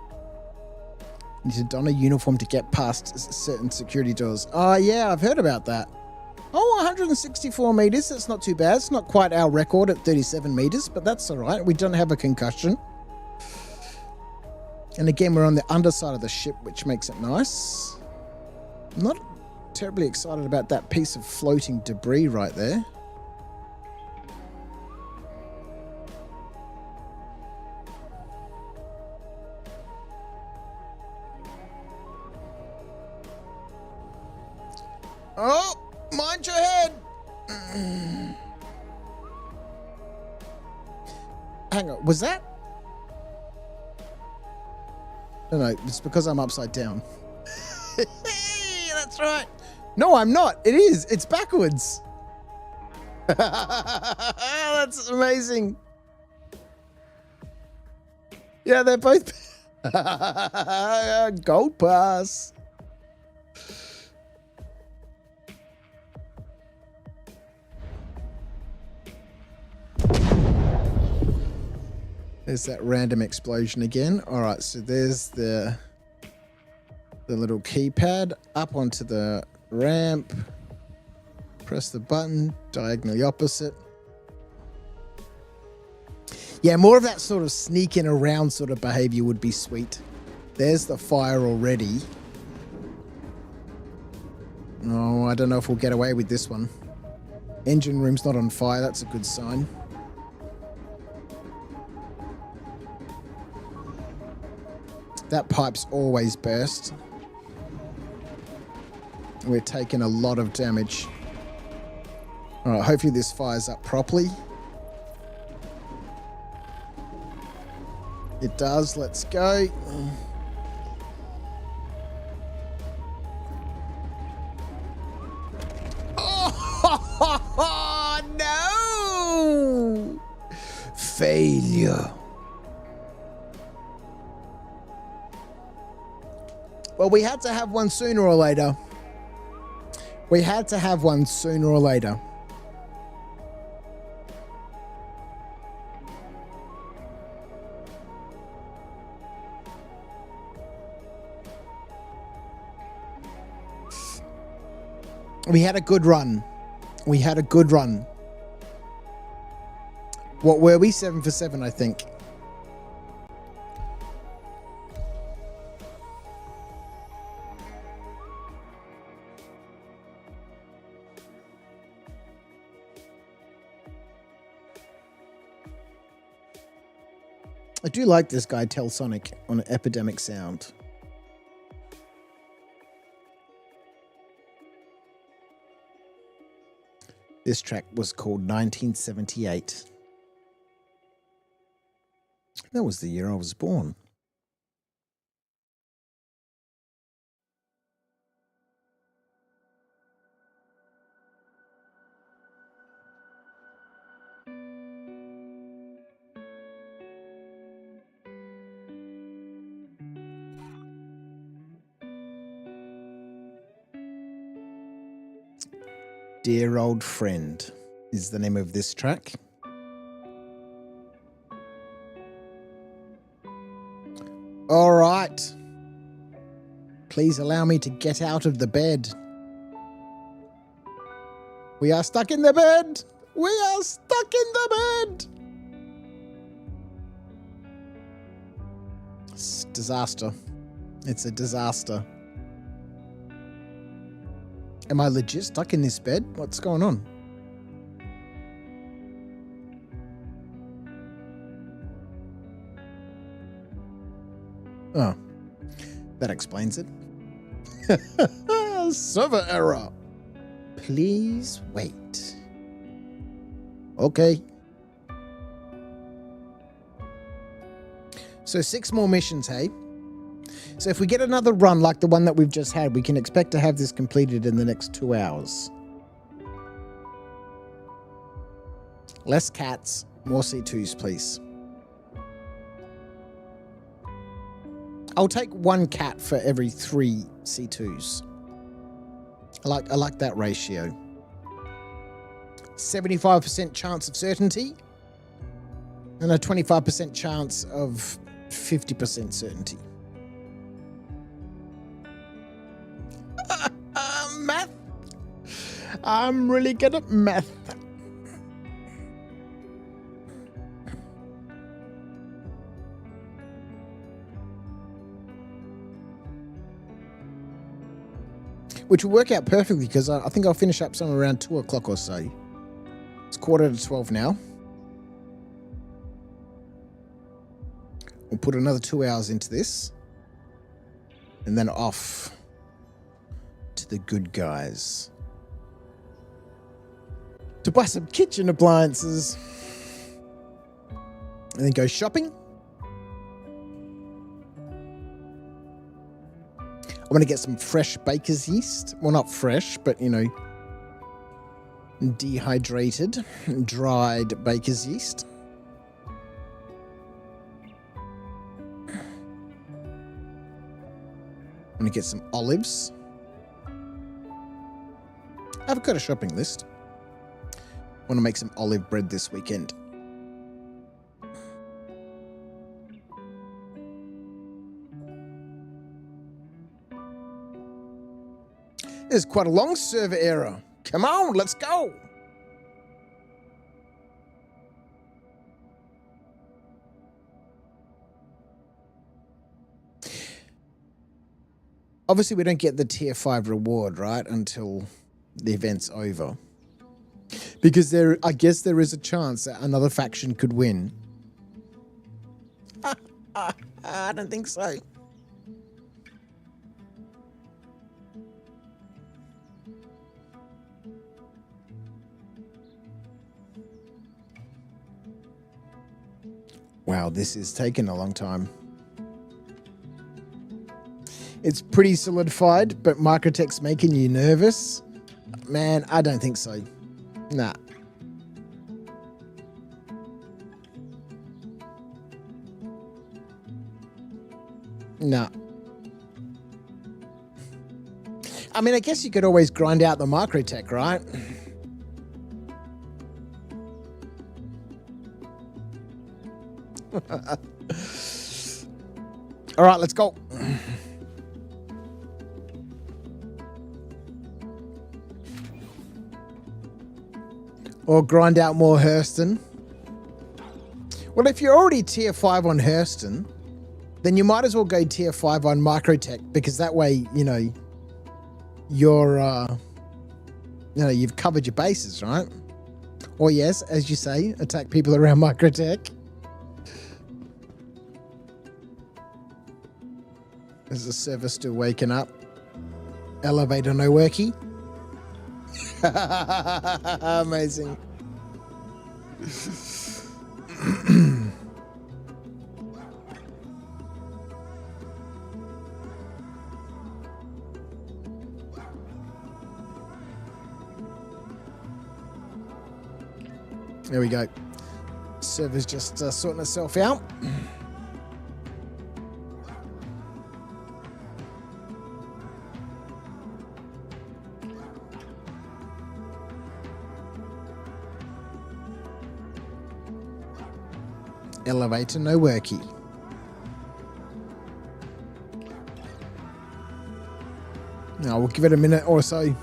You need to don a uniform to get past certain security doors. Oh, yeah, I've heard about that. Oh, 164 meters. That's not too bad. It's not quite our record at 37 meters, but that's all right. We don't have a concussion. And again, we're on the underside of the ship, which makes it nice. I'm not terribly excited about that piece of floating debris right there. Oh, mind your head. Hang on, was that? No, it's because I'm upside down. That's right. No, I'm not. It is. It's backwards. That's amazing. Yeah, they're both... Gold pass. There's that random explosion again. All right, so there's the little keypad. Up onto the ramp. Press the button, diagonally opposite. Yeah, more of that sort of sneaking around sort of behavior would be sweet. There's the fire already. Oh, I don't know if we'll get away with this one. Engine room's not on fire. That's a good sign. That pipe's always burst. We're taking a lot of damage. All right, hopefully this fires up properly. It does. Let's go. Oh, no! Failure. Well, we had to have one sooner or later. We had to have one sooner or later. We had a good run. We had a good run. What were we? 7 for 7, I think. I do like this guy, Telsonic, on Epidemic Sound. This track was called 1978. That was the year I was born. Dear Old Friend is the name of this track. All right. Please allow me to get out of the bed. We are stuck in the bed. We are stuck in the bed. It's disaster. It's a disaster. Am I legit stuck in this bed? What's going on? Oh, that explains it. Server error. Please wait. Okay. So 6 more missions, hey? So if we get another run like the one that we've just had, we can expect to have this completed in the next 2 hours. Less cats, more C2s, please. I'll take 1 cat for every 3 C2s. I like that ratio. 75% chance of certainty and a 25% chance of 50% certainty. Math. I'm really good at math. Which will work out perfectly because I think I'll finish up somewhere around 2 o'clock or so. It's 11:45 now. We'll put another 2 hours into this. And then off to the good guys. To buy some kitchen appliances. And then go shopping. I want to get some fresh baker's yeast. Well, not fresh, but, you know, dehydrated, dried baker's yeast. I want to get some olives. I've got a shopping list. I want to make some olive bread this weekend. There's quite a long server error. Come on, let's go. Obviously, we don't get the tier 5 reward, right, until the event's over. Because I guess there is a chance that another faction could win. I don't think so. Wow, this is taking a long time. It's pretty solidified, but Microtech's making you nervous? Man, I don't think so. Nah. Nah. I mean, I guess you could always grind out the Microtech, right? All right, let's go. Or grind out more Hurston. Well, if you're already tier 5 on Hurston, then you might as well go tier 5 on Microtech, because that way, you know, you've covered your bases, right? Or yes, as you say, attack people around Microtech. Is the server still waking up? Elevator no worky? Amazing. There we go. Server's just sorting itself out. Elevator no worky. Now we'll give it a minute or so.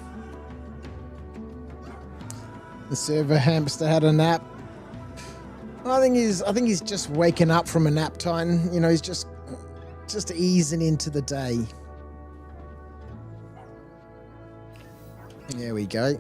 The server hamster had a nap. I think he's just waking up from a nap time. You know, he's just easing into the day. There we go.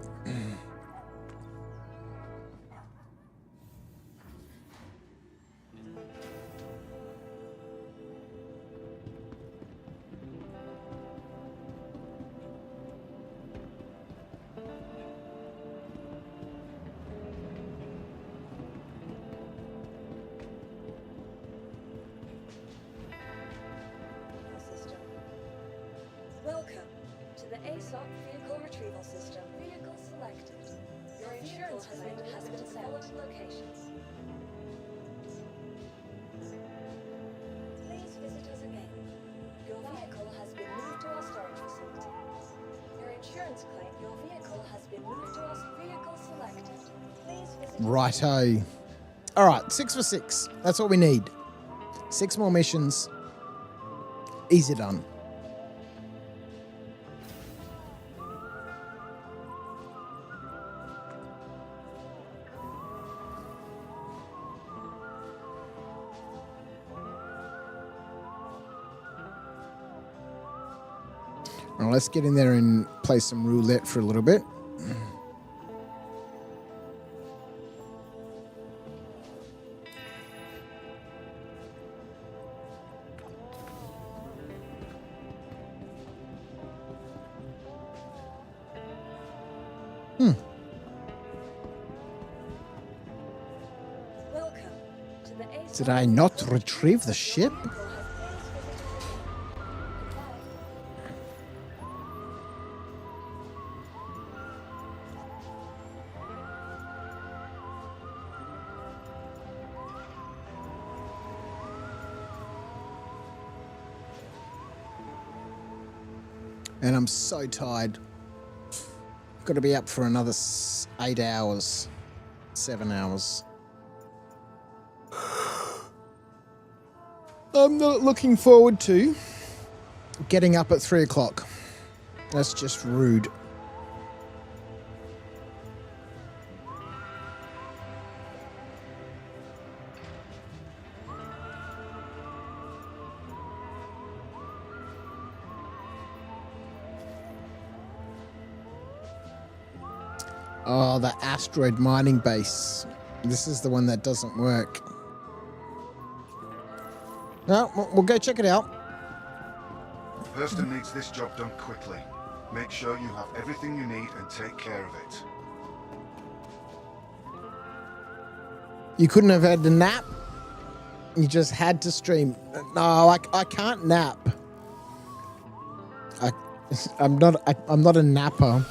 System. Welcome to the ASOP Vehicle Retrieval System. Vehicle selected. Your insurance claim has been sent. Locations. Please visit us again. Your vehicle has been moved to our storage facility. Your insurance claim. Your vehicle has been moved to our vehicle selected. Please visit. Righto. All right, 6 for 6. That's all we need. 6 more missions. Easy done. All right, let's get in there and play some roulette for a little bit. Welcome to the ASOP. Did I not retrieve the ship? And I'm so tired. Got to be up for another 8 hours, 7 hours. I'm not looking forward to getting up at 3 o'clock. That's just rude. Oh, the asteroid mining base. This is the one that doesn't work. No, we'll go check it out. Hurston needs this job done quickly. Make sure you have everything you need and take care of it. You couldn't have had a nap? You just had to stream. No, I can't nap. I'm not a napper.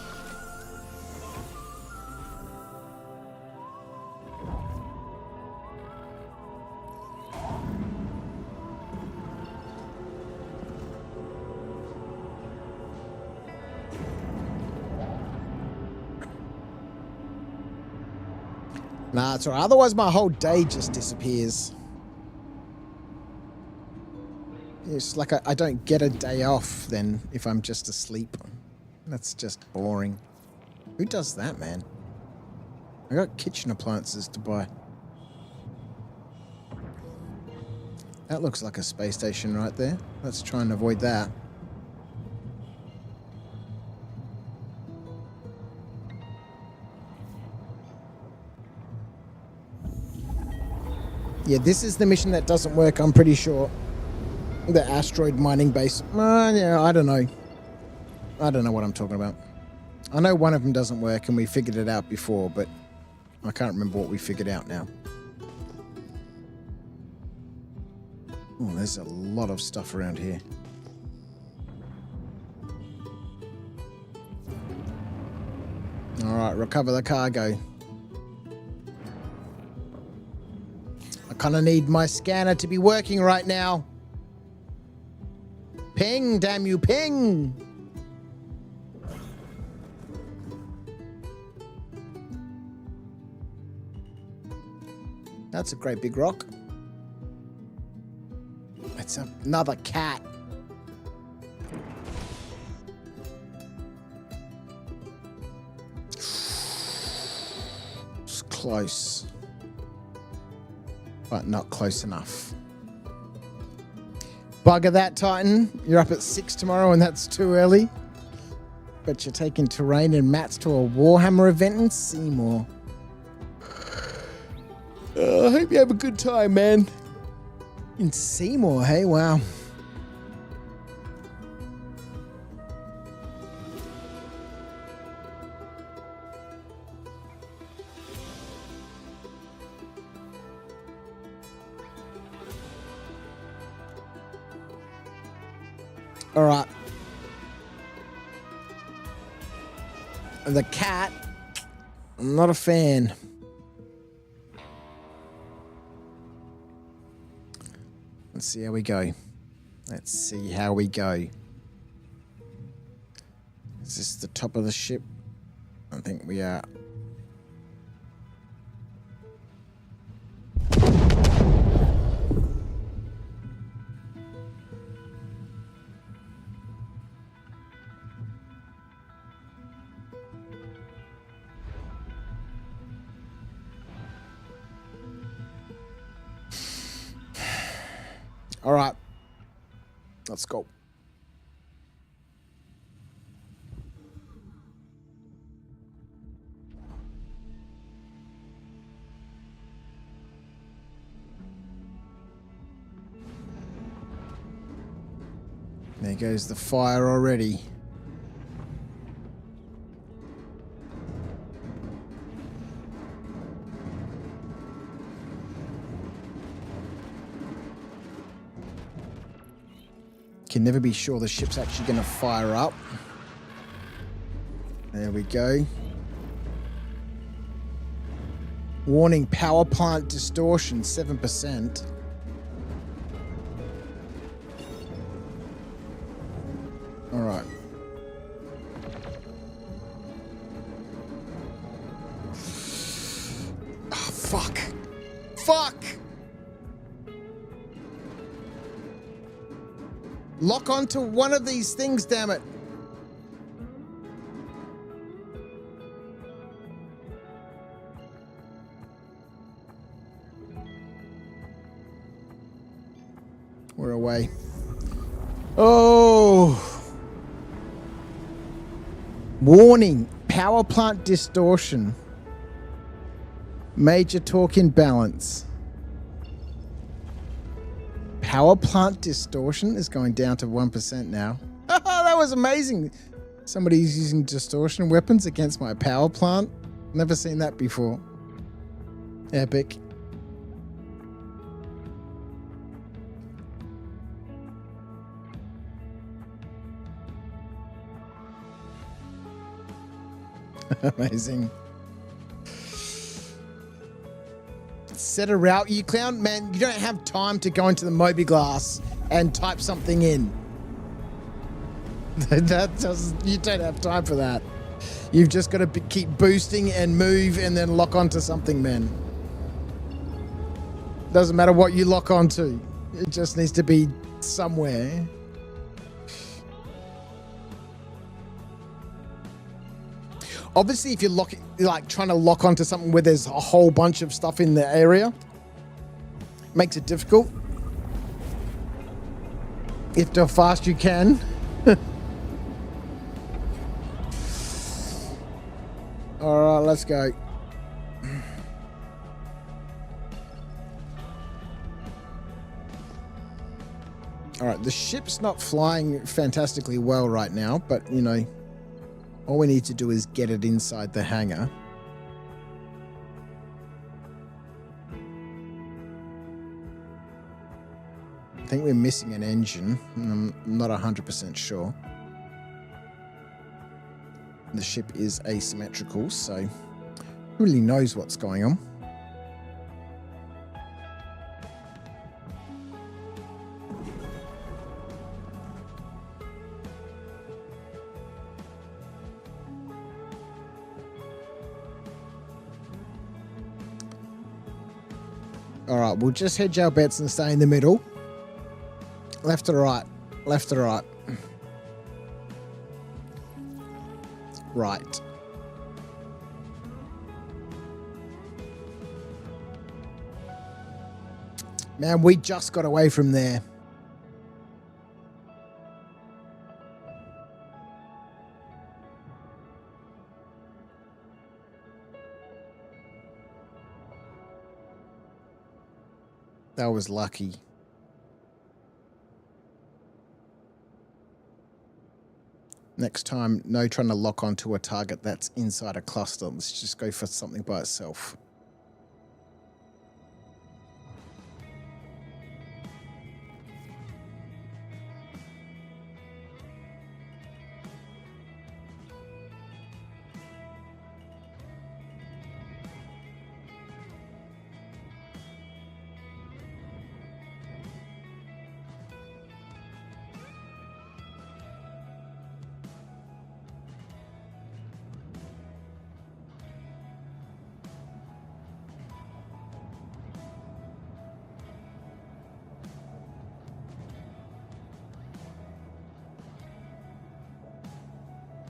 Nah, it's alright. Otherwise, my whole day just disappears. It's like I don't get a day off then if I'm just asleep. That's just boring. Who does that, man? I got kitchen appliances to buy. That looks like a space station right there. Let's try and avoid that. Yeah, this is the mission that doesn't work, I'm pretty sure. The asteroid mining base. Yeah, I don't know. I don't know what I'm talking about. I know one of them doesn't work and we figured it out before, but I can't remember what we figured out now. Oh, there's a lot of stuff around here. All right, recover the cargo. I kind of need my scanner to be working right now. Ping, damn you, ping! That's a great big rock. It's another cat. It's close. But not close enough. Bugger that, Titan. You're up at 6 tomorrow and that's too early. But you're taking terrain and mats to a Warhammer event in Seymour. I hope you have a good time, man. In Seymour, hey? Wow. All right. The cat, I'm not a fan. Let's see how we go. Let's see how we go. Is this the top of the ship? I think we are. All right, let's go. There goes the fire already. Can never be sure the ship's actually going to fire up. There we go. Warning, power plant distortion, 7%. All right. Oh, fuck. Fuck! Lock onto one of these things, damn it. We're away. Oh! Warning, power plant distortion. Major torque imbalance. Power plant distortion is going down to 1% now. That was amazing. Somebody's using distortion weapons against my power plant. Never seen that before. Epic. Amazing. Set a route, you clown. Man, you don't have time to go into the Mobiglass and type something in. You don't have time for that. You've just got to keep boosting and move and then lock onto something, man. Doesn't matter what you lock onto. It just needs to be somewhere. Obviously, if you're trying to lock onto something where there's a whole bunch of stuff in the area, makes it difficult. If how fast you can. All right, let's go. All right, the ship's not flying fantastically well right now, but, you know, all we need to do is get it inside the hangar. I think we're missing an engine. I'm not 100% sure. The ship is asymmetrical, so who really knows what's going on? All right, we'll just hedge our bets and stay in the middle. Left to right. Left to right. Right. Man, we just got away from there. That was lucky. Next time, no trying to lock onto a target that's inside a cluster. Let's just go for something by itself.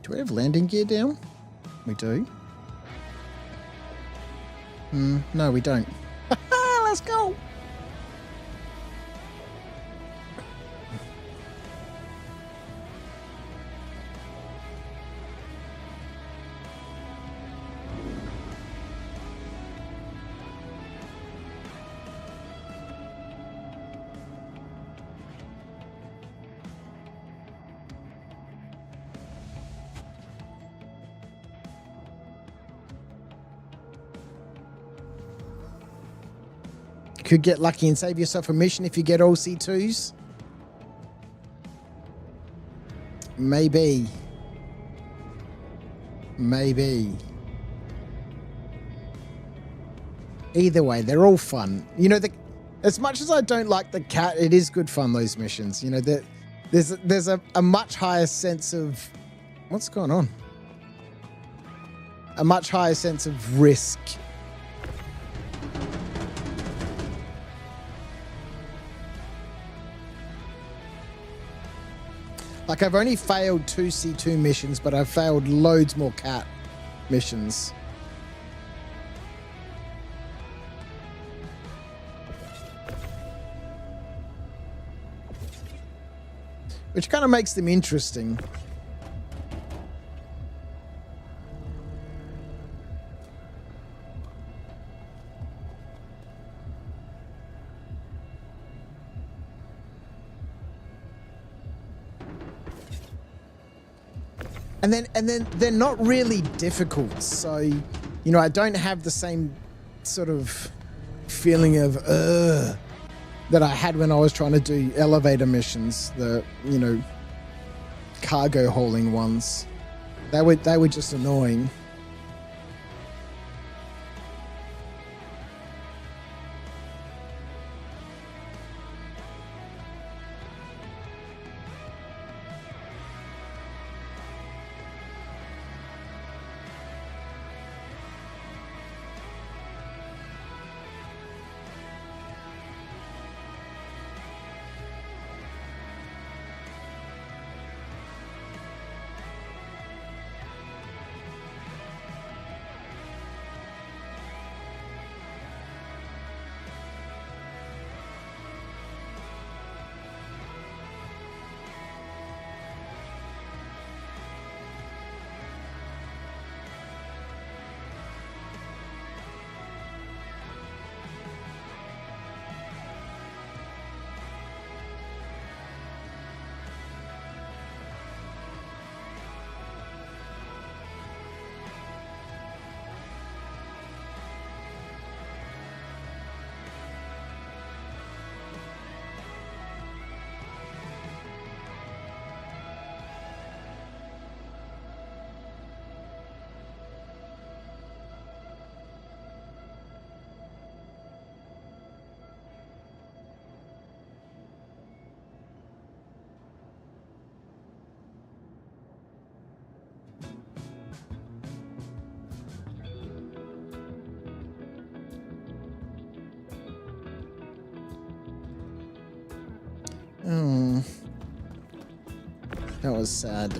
Do we have landing gear down? We do. No, we don't. Let's go. Could get lucky and save yourself a mission if you get all C2s. Maybe. Maybe. Either way, they're all fun. You know, as much as I don't like the cat, it is good fun, those missions. You know, there's a much higher sense of... What's going on? A much higher sense of risk. Like, I've only failed 2 C2 missions, but I've failed loads more cat missions. Which kind of makes them interesting. And then they're not really difficult. So, you know, I don't have the same sort of feeling of that I had when I was trying to do elevator missions, the, you know, cargo hauling ones. They were just annoying. Oh. That was sad.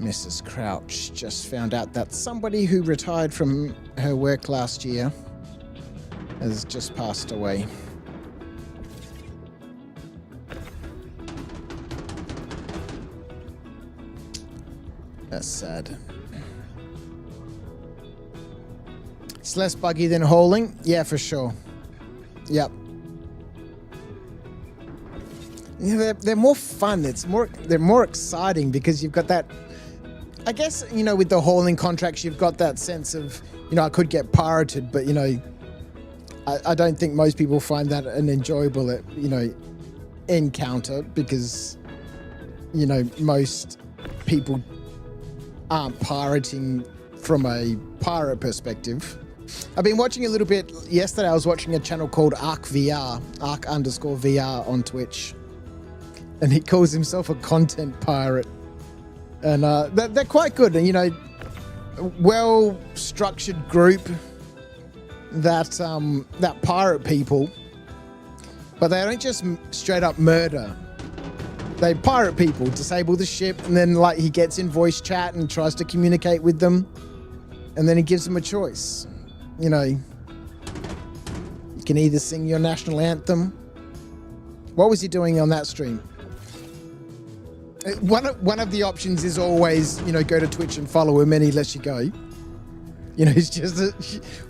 Mrs. Crouch just found out that somebody who retired from her work last year has just passed away. That's sad. It's less buggy than hauling? Yeah, for sure. Yep. Yeah, they're more fun. They're more exciting because you've got that. I guess, you know, with the hauling contracts, you've got that sense of, you know, I could get pirated, but, you know, I don't think most people find that an enjoyable, you know, encounter because, you know, most people aren't pirating from a pirate perspective. I've been watching a little bit. Yesterday, I was watching a channel called Arc_VR on Twitch. And he calls himself a content pirate. And they're quite good. And, you know, well-structured group that pirate people. But they don't just straight up murder. They pirate people, disable the ship, and then like he gets in voice chat and tries to communicate with them. And then he gives them a choice. You know, you can either sing your national anthem. What was he doing on that stream? One of the options is always, you know, go to Twitch and follow him and he lets you go. You know, he's just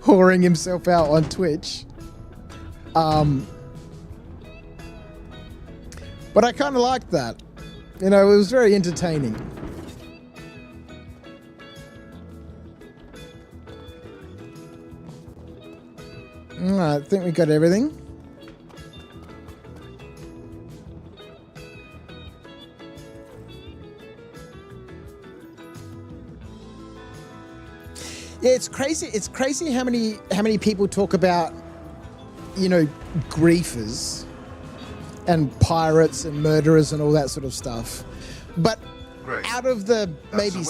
whoring himself out on Twitch. But I kind of liked that. You know, it was very entertaining. All right, I think we got everything. Yeah, it's crazy. It's crazy how many people talk about, you know, griefers and pirates and murderers and all that sort of stuff. But Great. out of the maybe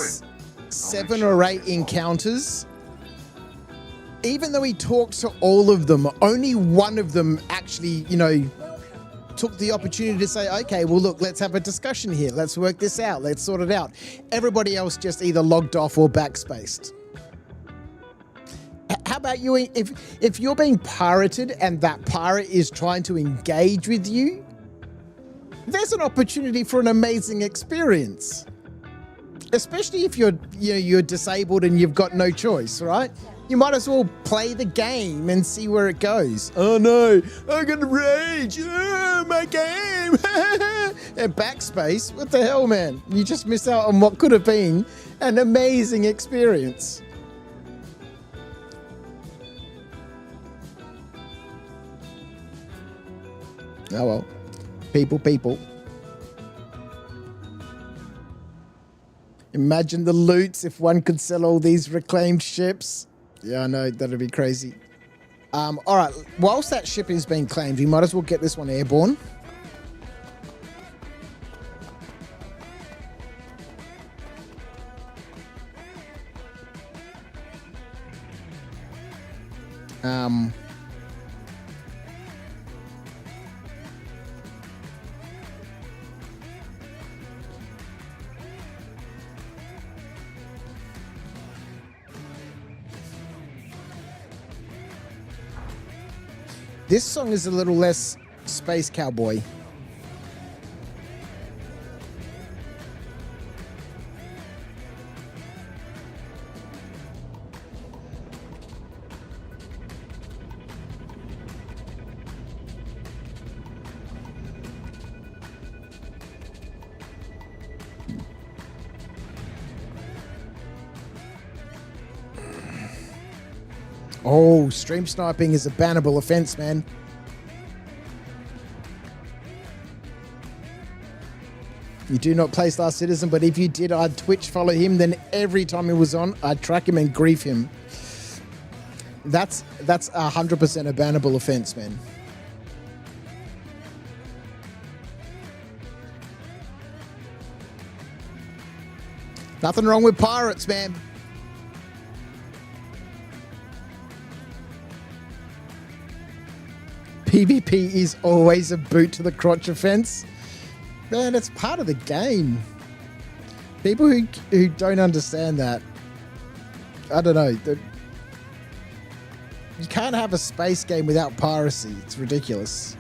7 or 8 encounters, even though he talked to all of them, only one of them actually, you know, took the opportunity to say, okay, well, look, let's have a discussion here. Let's work this out. Let's sort it out. Everybody else just either logged off or backspaced. How about you? If you're being pirated and that pirate is trying to engage with you, there's an opportunity for an amazing experience. Especially if you're disabled and you've got no choice, right? You might as well play the game and see where it goes. Oh no, I'm gonna rage. Oh, my game. And backspace. What the hell, man? You just miss out on what could have been an amazing experience. Oh well. People. Imagine the loots if one could sell all these reclaimed ships. Yeah, I know, that'd be crazy. All right, whilst that ship is being claimed, we might as well get this one airborne. This song is a little less space cowboy. Oh, stream sniping is a bannable offense, man. You do not play Star Citizen, but if you did, I'd Twitch follow him. Then every time he was on, I'd track him and grief him. That's 100% a bannable offense, man. Nothing wrong with pirates, man. PvP is always a boot to the crotch offense. Man, it's part of the game. People who don't understand that, I don't know. You can't have a space game without piracy. It's ridiculous.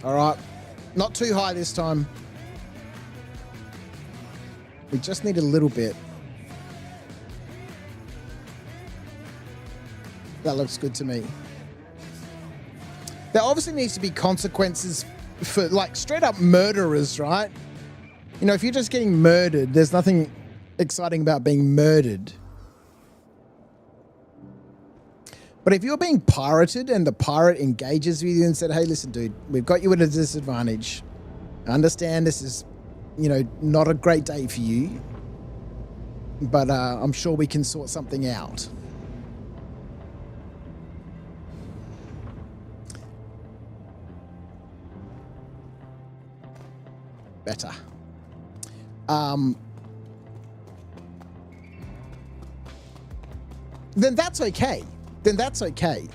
All right. Not too high this time. We just need a little bit. That looks good to me. There obviously needs to be consequences for, like, straight up murderers, right? You know, if you're just getting murdered, there's nothing exciting about being murdered. But if you're being pirated and the pirate engages with you and said, hey, listen, dude, we've got you at a disadvantage. I understand this is, you know, not a great day for you, but I'm sure we can sort something out. Better. Then that's okay. Then that's okay.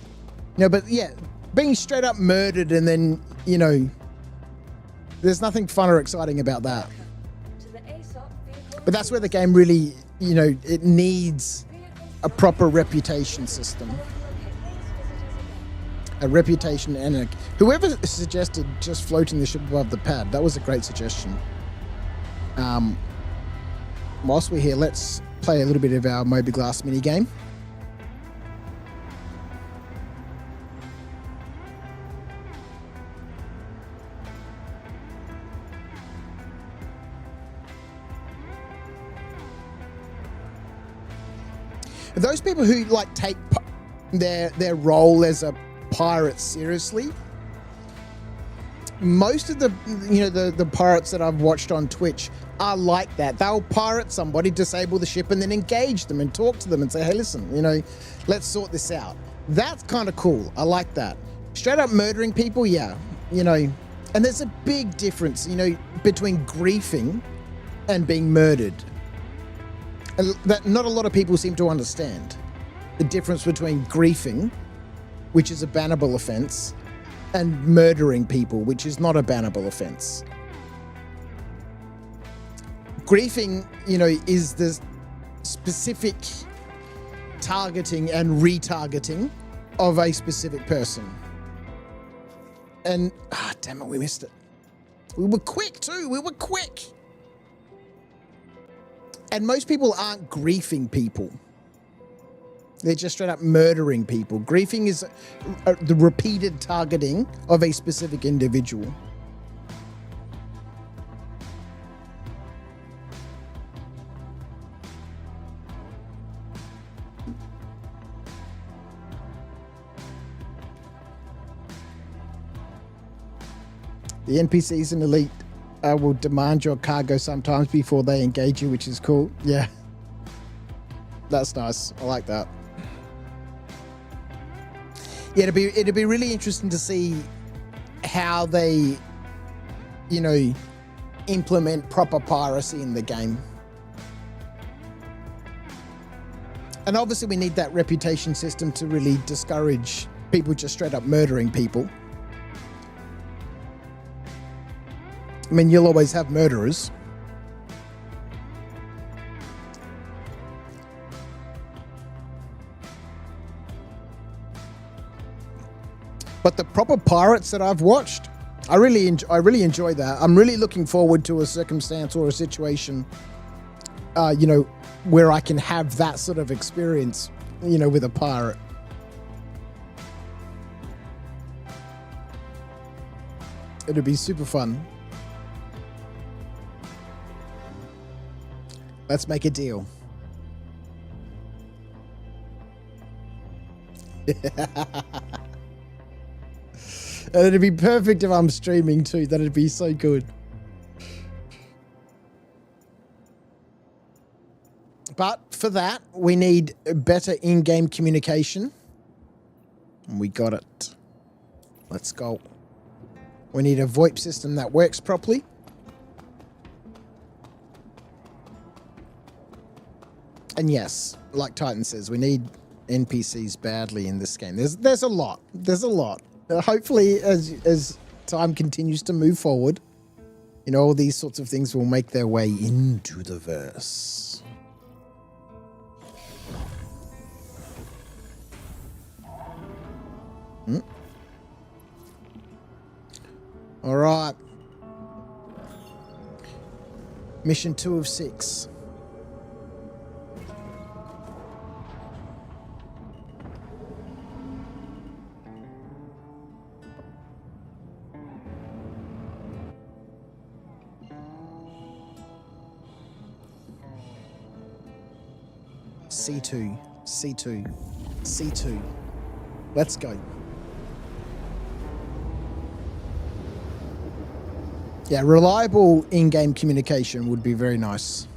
No, but yeah, being straight up murdered and then, you know, there's nothing fun or exciting about that. But that's where the game really, you know, it needs a proper reputation system. A reputation and a... Whoever suggested just floating the ship above the pad, that was a great suggestion. Whilst we're here, let's play a little bit of our Moby Glass mini game. Those people who like take their role as a pirate seriously, most of the, you know, the pirates that I've watched on Twitch are like that. They'll pirate somebody, disable the ship, and then engage them and talk to them and say, hey, listen, you know, let's sort this out. That's kind of cool. I like that. Straight up murdering people, yeah, you know, and there's a big difference, you know, between griefing and being murdered. And that not a lot of people seem to understand the difference between griefing, which is a bannable offense, and murdering people, which is not a bannable offense. Griefing, you know, is the specific targeting and retargeting of a specific person. And, damn it, we missed it. We were quick too, we were quick. And most people aren't griefing people. They're just straight up murdering people. Griefing is the repeated targeting of a specific individual. The NPCs in Elite will demand your cargo sometimes before they engage you, which is cool. Yeah. That's nice. I like that. Yeah, it'd be really interesting to see how they, you know, implement proper piracy in the game. And obviously we need that reputation system to really discourage people just straight up murdering people. I mean, you'll always have murderers. But the proper pirates that I've watched, I really enjoy that. I'm really looking forward to a circumstance or a situation, you know, where I can have that sort of experience, you know, with a pirate. It'd be super fun. Let's make a deal. And it'd be perfect if I'm streaming too. That'd be so good. But for that, we need better in-game communication. And we got it. Let's go. We need a VoIP system that works properly. And yes, like Titan says, we need NPCs badly in this game. There's a lot. There's a lot. Hopefully, as time continues to move forward, you know, all these sorts of things will make their way into the verse. All right. Mission 2 of 6. C2, C2, C2. Let's go. Yeah, reliable in-game communication would be very nice.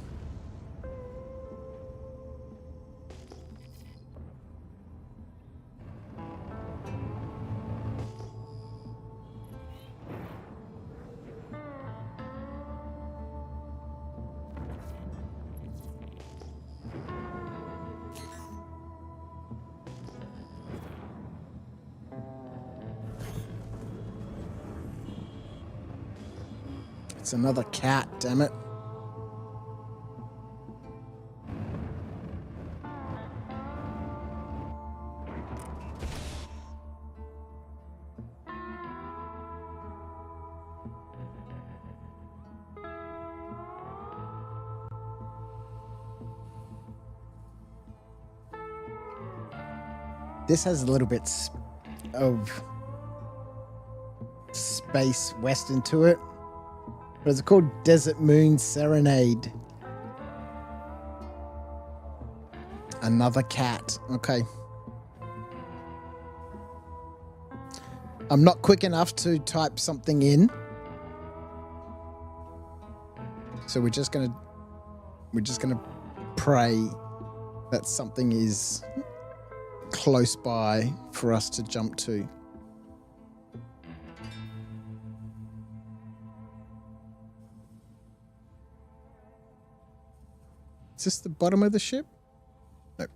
It's another cat, damn it. This has a little bit of space western to it. What is it called? Desert Moon Serenade. Another cat. Okay. I'm not quick enough to type something in. So we're just gonna pray that something is close by for us to jump to. Is this the bottom of the ship? No.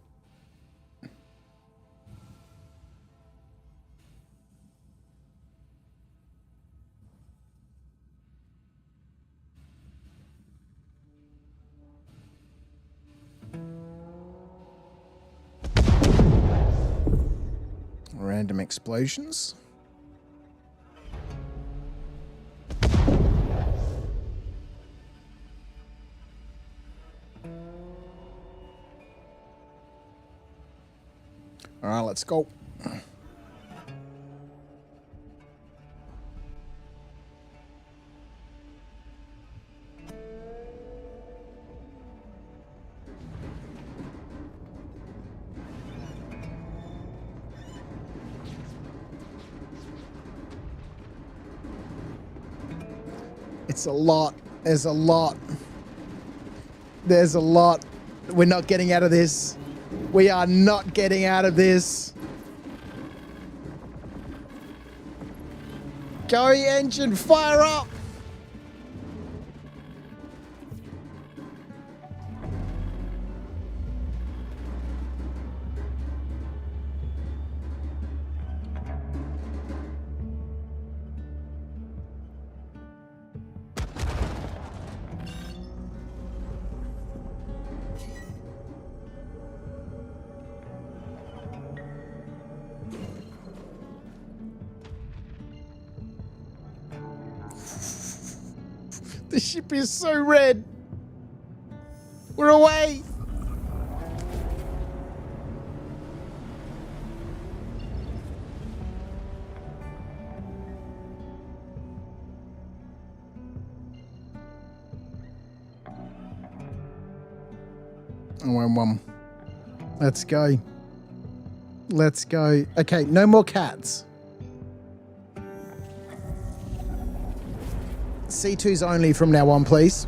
Random explosions. All right, let's go. It's a lot. There's a lot. There's a lot. We're not getting out of this. We are not getting out of this. Go engine, fire up. The ship is so red. We're away. Oh, let's go. Let's go. Okay, no more cats. C2's only from now on, please.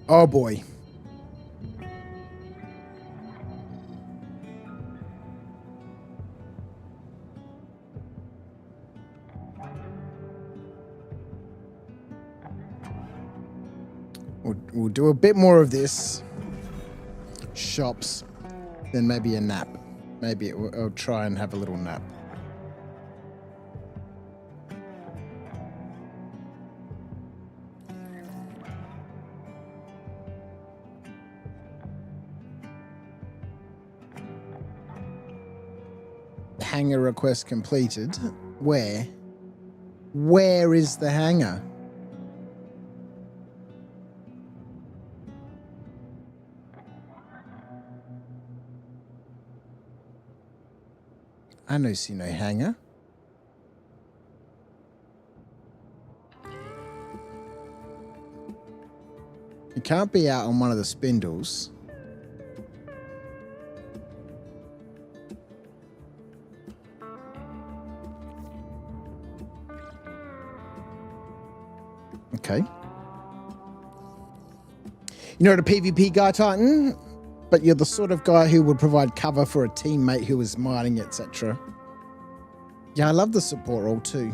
Oh boy. We'll do a bit more of this. Shops. Then maybe a nap. Maybe I'll try and have a little nap. Hangar request completed. Where? Where is the hangar? I no see no hangar. It can't be out on one of the spindles. Okay. You're not a PvP guy, Titan, but you're the sort of guy who would provide cover for a teammate who is mining, etc. Yeah, I love the support role too.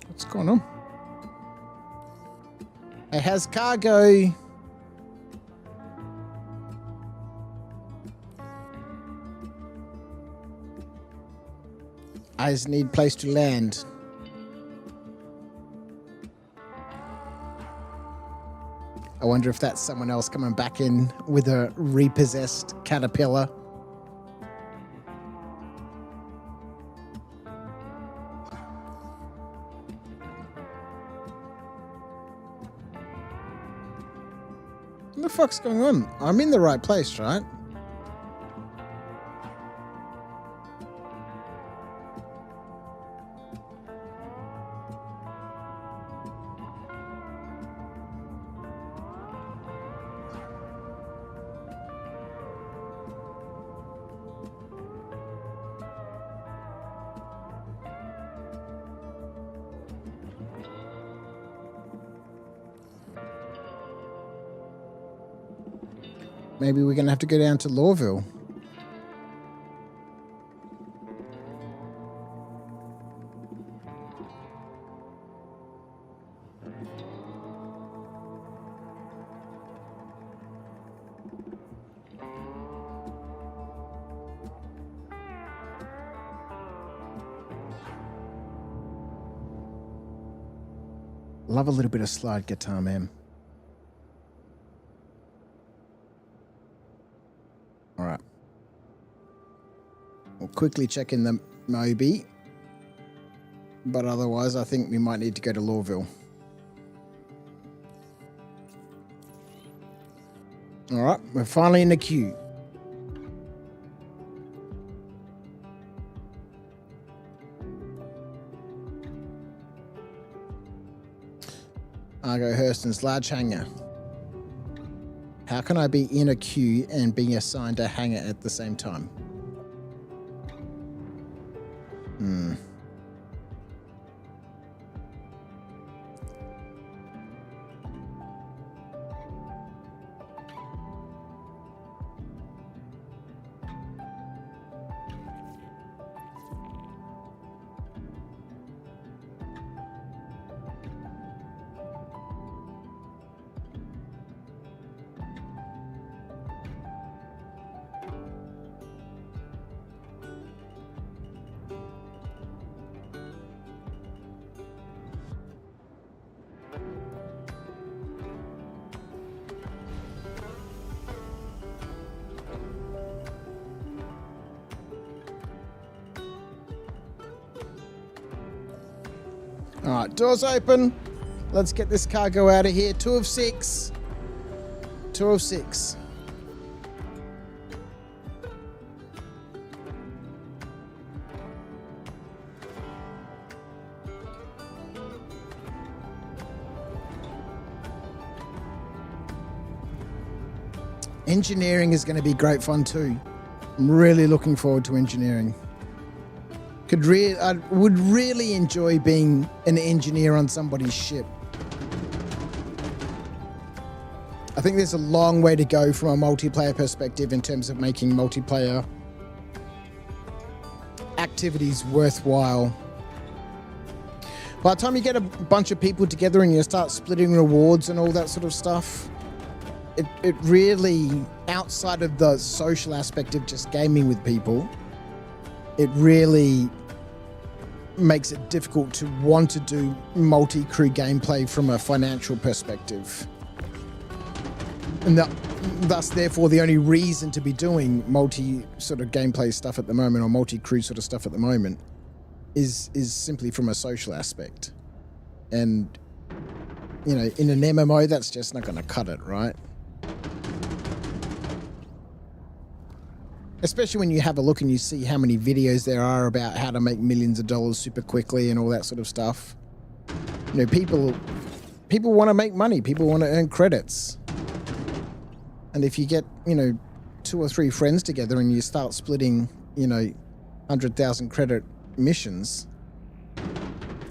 What's going on? It has cargo. I just need a place to land. I wonder if that's someone else coming back in with a repossessed caterpillar. What the fuck's going on? I'm in the right place, right? Maybe we're going to have to go down to Lawville. Love a little bit of slide guitar, man. All right. We'll quickly check in the Moby. But otherwise, I think we might need to go to Lawville. All right. We're finally in the queue. Argo Hurston's large hangar. How can I be in a queue and being assigned a hangar at the same time? All right, doors open. Let's get this cargo out of here. 2 of 6. 2 of 6. Engineering is going to be great fun too. I'm really looking forward to engineering. I would really enjoy being an engineer on somebody's ship. I think there's a long way to go from a multiplayer perspective in terms of making multiplayer activities worthwhile. By the time you get a bunch of people together and you start splitting rewards and all that sort of stuff, it really, outside of the social aspect of just gaming with people, it really makes it difficult to want to do multi-crew gameplay from a financial perspective. And thus, therefore, the only reason to be doing multi sort of gameplay stuff at the moment, or multi-crew sort of stuff at the moment, is simply from a social aspect. And, you know, in an MMO, that's just not going to cut it, right? Especially when you have a look and you see how many videos there are about how to make millions of dollars super quickly and all that sort of stuff. You know, people want to make money. People want to earn credits. And if you get, you know, 2 or 3 friends together and you start splitting, you know, 100,000 credit missions,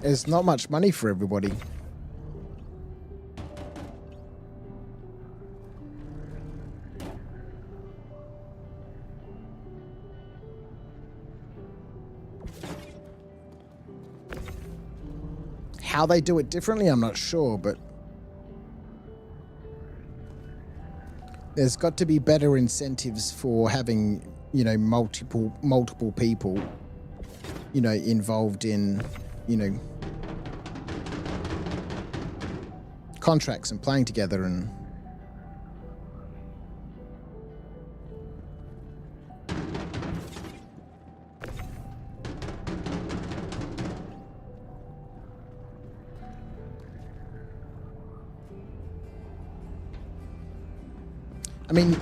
there's not much money for everybody. How they do it differently, I'm not sure, but there's got to be better incentives for having, you know, multiple people, you know, involved in, you know, contracts and playing together. And I mean,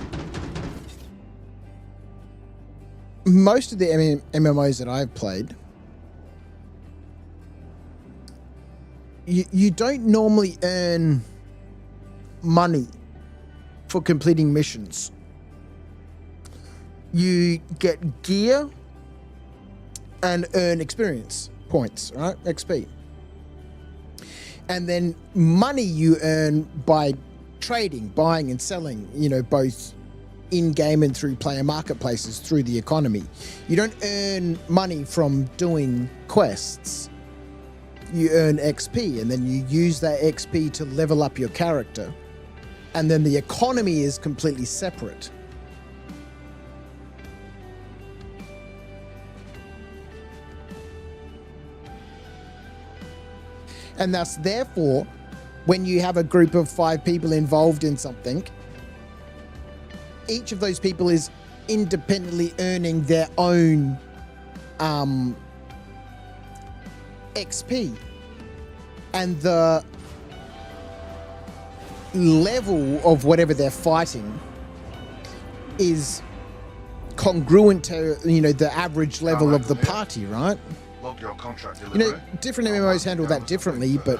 most of the MMOs that I've played, you don't normally earn money for completing missions. You get gear and earn experience points, right? XP. And then money you earn by trading, buying and selling, you know, both in-game and through player marketplaces through the economy. You don't earn money from doing quests. You earn XP, and then you use that XP to level up your character. And then the economy is completely separate. And thus, therefore, when you have a group of 5 people involved in something, each of those people is independently earning their own XP. And the level of whatever they're fighting is congruent to, you know, the average level of the party, right? Log your contract You know, delivery. different MMOs handle that differently, but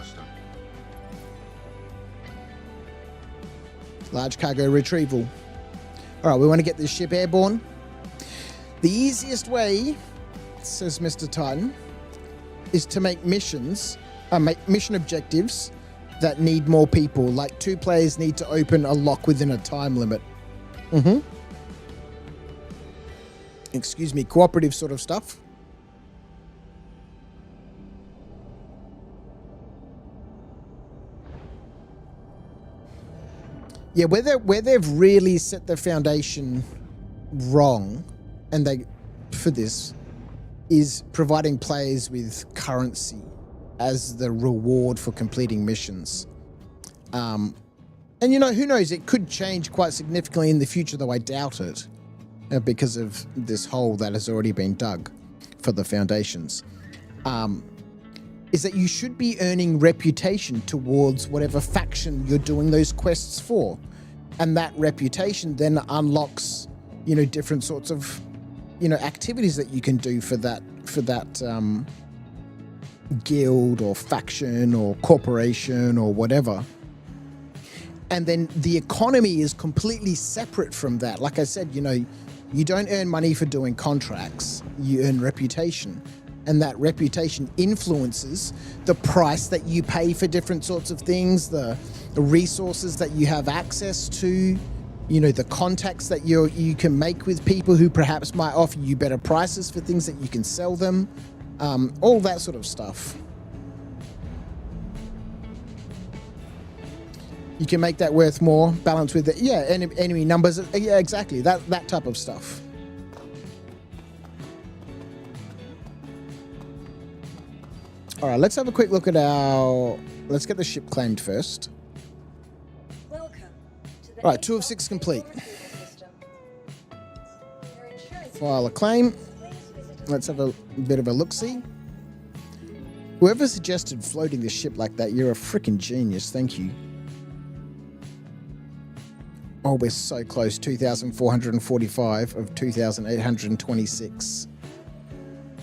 large cargo retrieval. All right, we want to get this ship airborne. The easiest way, says Mr. Titan, is to make missions, make mission objectives that need more people. Like 2 players need to open a lock within a time limit. Excuse me, cooperative sort of stuff. Yeah, where they've really set the foundation wrong, and for this, is providing players with currency as the reward for completing missions. And you know, who knows? It could change quite significantly in the future, though I doubt it, because of this hole that has already been dug for the foundations. Is that you should be earning reputation towards whatever faction you're doing those quests for. And that reputation then unlocks, you know, different sorts of, you know, activities that you can do for that guild or faction or corporation or whatever. And then the economy is completely separate from that. Like I said, you don't earn money for doing contracts, you earn reputation. And that reputation influences the price that you pay for different sorts of things, the resources that you have access to, the contacts that you can make with people who perhaps might offer you better prices for things that you can sell them, all that sort of stuff. You can make that worth more, balance with it. Yeah, enemy numbers. Yeah, exactly. That type of stuff. All right, let's have a quick look at let's get the ship claimed first. Welcome to the All right, 2 of 6 complete. system. Your insurance File a claim. please visit Let's have a bit of a look-see. Whoever suggested floating the ship like that, you're a freaking genius. Thank you. Oh, we're so close. 2,445 of 2,826.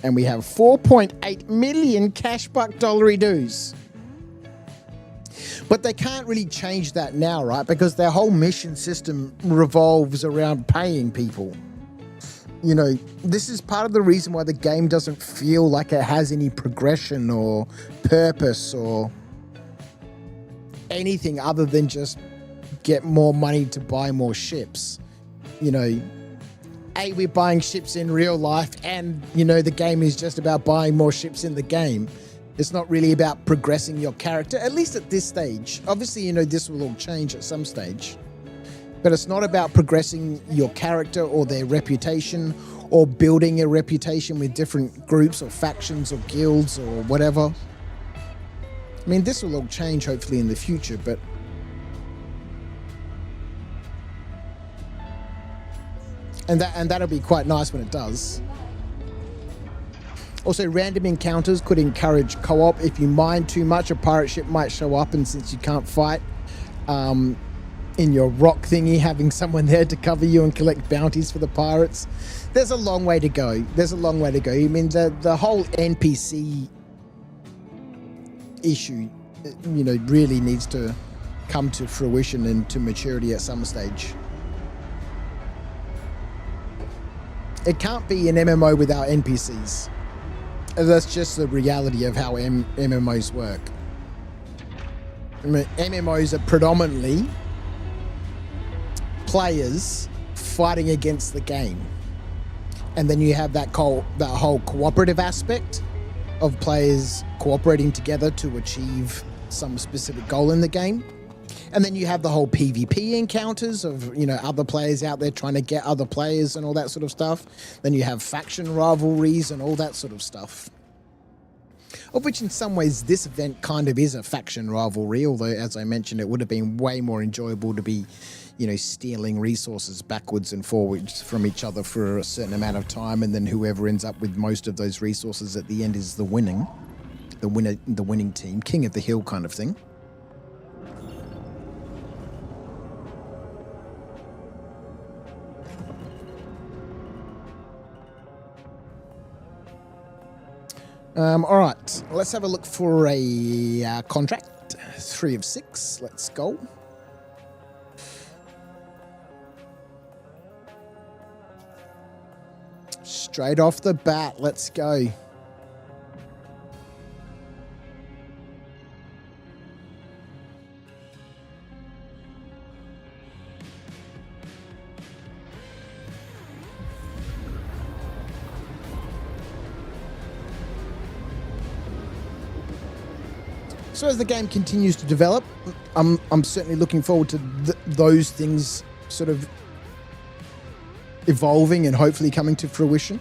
And we have 4.8 million cash buck dollary dues. But they can't really change that now, right? Because their whole mission system revolves around paying people. This is part of the reason why the game doesn't feel like it has any progression or purpose or anything other than just get more money to buy more ships. We're buying ships in real life, and the game is just about buying more ships in the game. It's not really about progressing your character, at least at this stage. Obviously, this will all change at some stage, but it's not about progressing your character or their reputation or building a reputation with different groups or factions or guilds or whatever. I mean, this will all change hopefully in the future, but and that'll be quite nice when it does. Also, random encounters could encourage co-op. If you mine too much, a pirate ship might show up, and since you can't fight in your rock thingy, having someone there to cover you and collect bounties for the pirates, there's a long way to go. I mean, the whole NPC issue, really needs to come to fruition and to maturity at some stage. It can't be an MMO without NPCs. That's just the reality of how MMOs work. I mean, MMOs are predominantly players fighting against the game. And then you have that whole cooperative aspect of players cooperating together to achieve some specific goal in the game. And then you have the whole PvP encounters of, other players out there trying to get other players and all that sort of stuff. Then you have faction rivalries and all that sort of stuff. Of which in some ways this event kind of is a faction rivalry, although as I mentioned, it would have been way more enjoyable to be, stealing resources backwards and forwards from each other for a certain amount of time, and then whoever ends up with most of those resources at the end is the winning team, king of the hill kind of thing. All right, let's have a look for a contract. 3 of 6. Let's go. Straight off the bat, let's go. So as the game continues to develop, I'm certainly looking forward to those things sort of evolving and hopefully coming to fruition.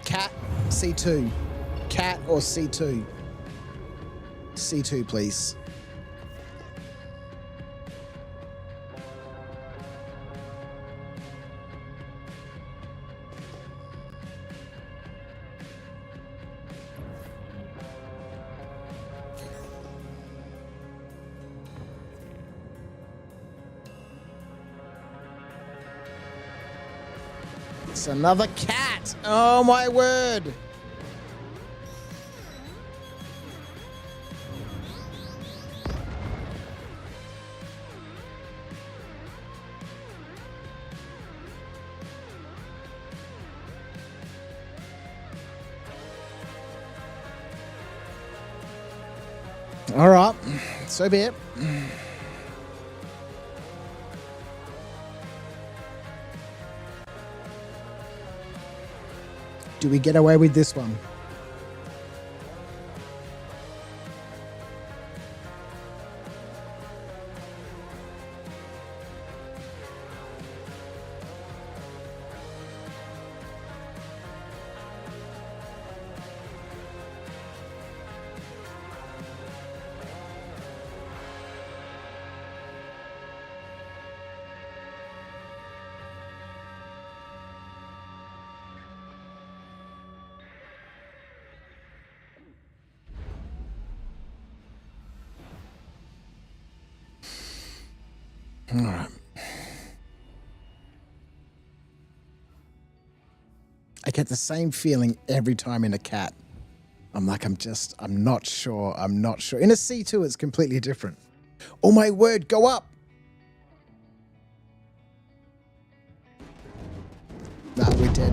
Cat, C2. Cat or C2? C2, please. It's another cat. Oh my word. All right, so be it. Do we get away with this one? All right. I get the same feeling every time in a cat. I'm like, I'm not sure. I'm not sure. In a C2, it's completely different. Oh my word, go up. Nah, we're dead.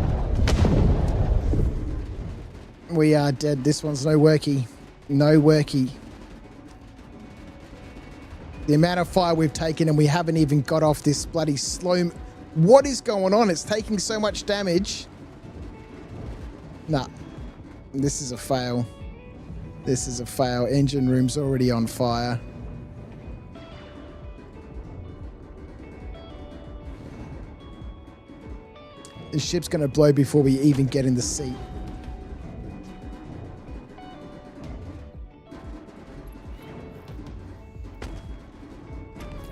We are dead. This one's no worky. No worky. The amount of fire we've taken and we haven't even got off this bloody slow. What is going on? It's taking so much damage. Nah. This is a fail. This is a fail. Engine room's already on fire. The ship's going to blow before we even get in the seat.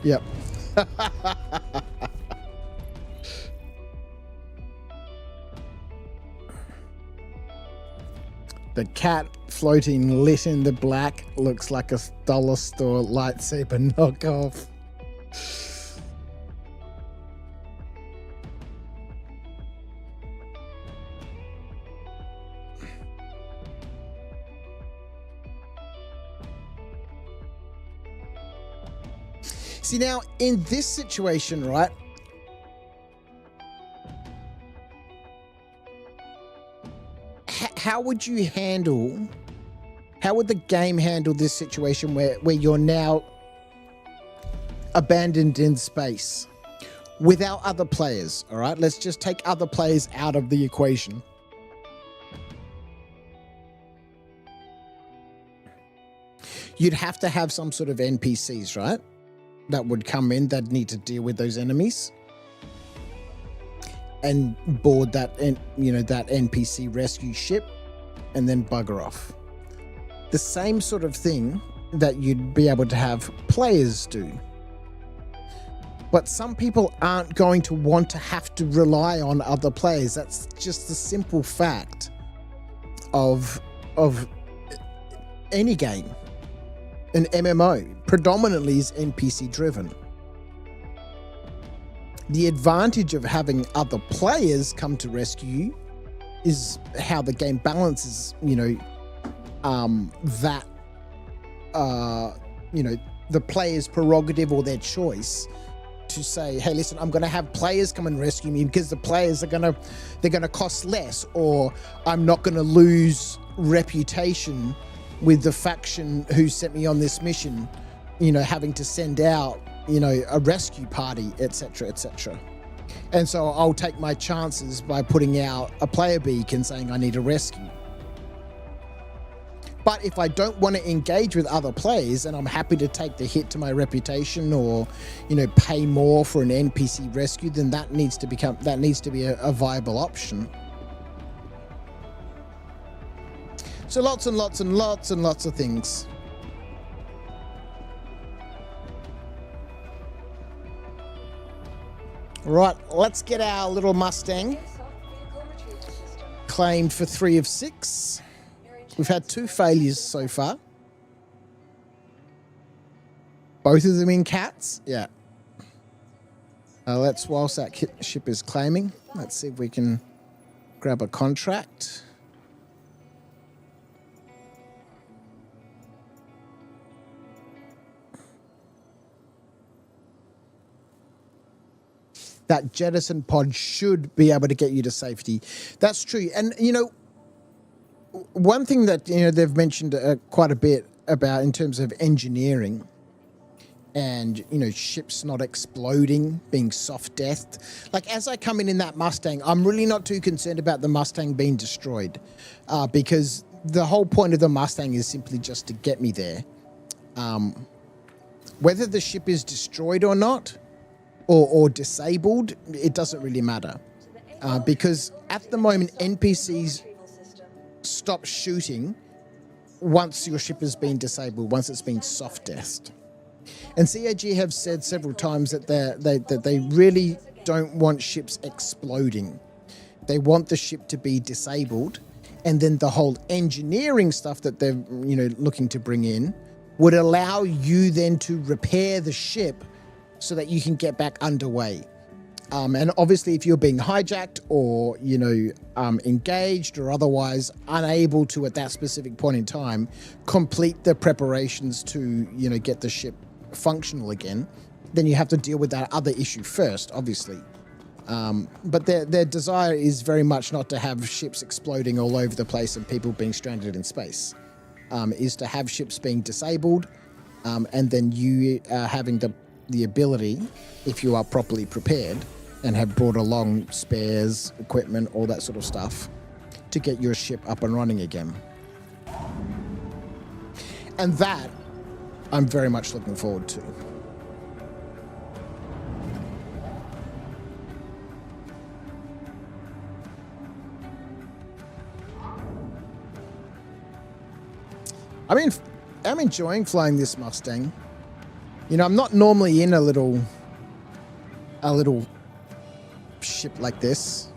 Yep. The cat floating lit in the black looks like a dollar store lightsaber knockoff. See, now, in this situation, right, how would you handle, how would the game handle this situation where you're now abandoned in space without other players, all right? Let's just take other players out of the equation. You'd have to have some sort of NPCs, right? That would come in that need to deal with those enemies and board that, that NPC rescue ship and then bugger off. The same sort of thing that you'd be able to have players do. But some people aren't going to want to have to rely on other players. That's just the simple fact of any game. An MMO predominantly is NPC driven. The advantage of having other players come to rescue you is how the game balances, the player's prerogative or their choice to say, hey, listen, I'm going to have players come and rescue me because the players they're going to cost less, or I'm not going to lose reputation with the faction who sent me on this mission, having to send out, a rescue party, etc., etc. And so I'll take my chances by putting out a player beacon saying I need a rescue. But if I don't want to engage with other players and I'm happy to take the hit to my reputation or, pay more for an NPC rescue, then that needs to be a viable option. So lots and lots and lots and lots of things. Right, let's get our little Mustang claimed for 3 of 6. We've had 2 failures so far. Both of them in cats? Yeah. Whilst that ship is claiming, let's see if we can grab a contract. That jettison pod should be able to get you to safety. That's true. And, one thing that, they've mentioned quite a bit about in terms of engineering and, ships not exploding, being soft deathed. Like, as I come in that Mustang, I'm really not too concerned about the Mustang being destroyed because the whole point of the Mustang is simply just to get me there. Whether the ship is destroyed or not, or disabled, it doesn't really matter. Because at the moment, NPCs stop shooting once your ship has been disabled, once it's been soft deathed. And CAG have said several times that they really don't want ships exploding. They want the ship to be disabled, and then the whole engineering stuff that they're looking to bring in would allow you then to repair the ship so that you can get back underway. And obviously, if you're being hijacked or, engaged or otherwise unable to, at that specific point in time, complete the preparations to, get the ship functional again, then you have to deal with that other issue first, obviously. But their desire is very much not to have ships exploding all over the place and people being stranded in space. Is to have ships being disabled, and then you having the ability, if you are properly prepared and have brought along spares, equipment, all that sort of stuff, to get your ship up and running again. And that I'm very much looking forward to. I mean, I'm enjoying flying this Mustang. I'm not normally in a little ship like this.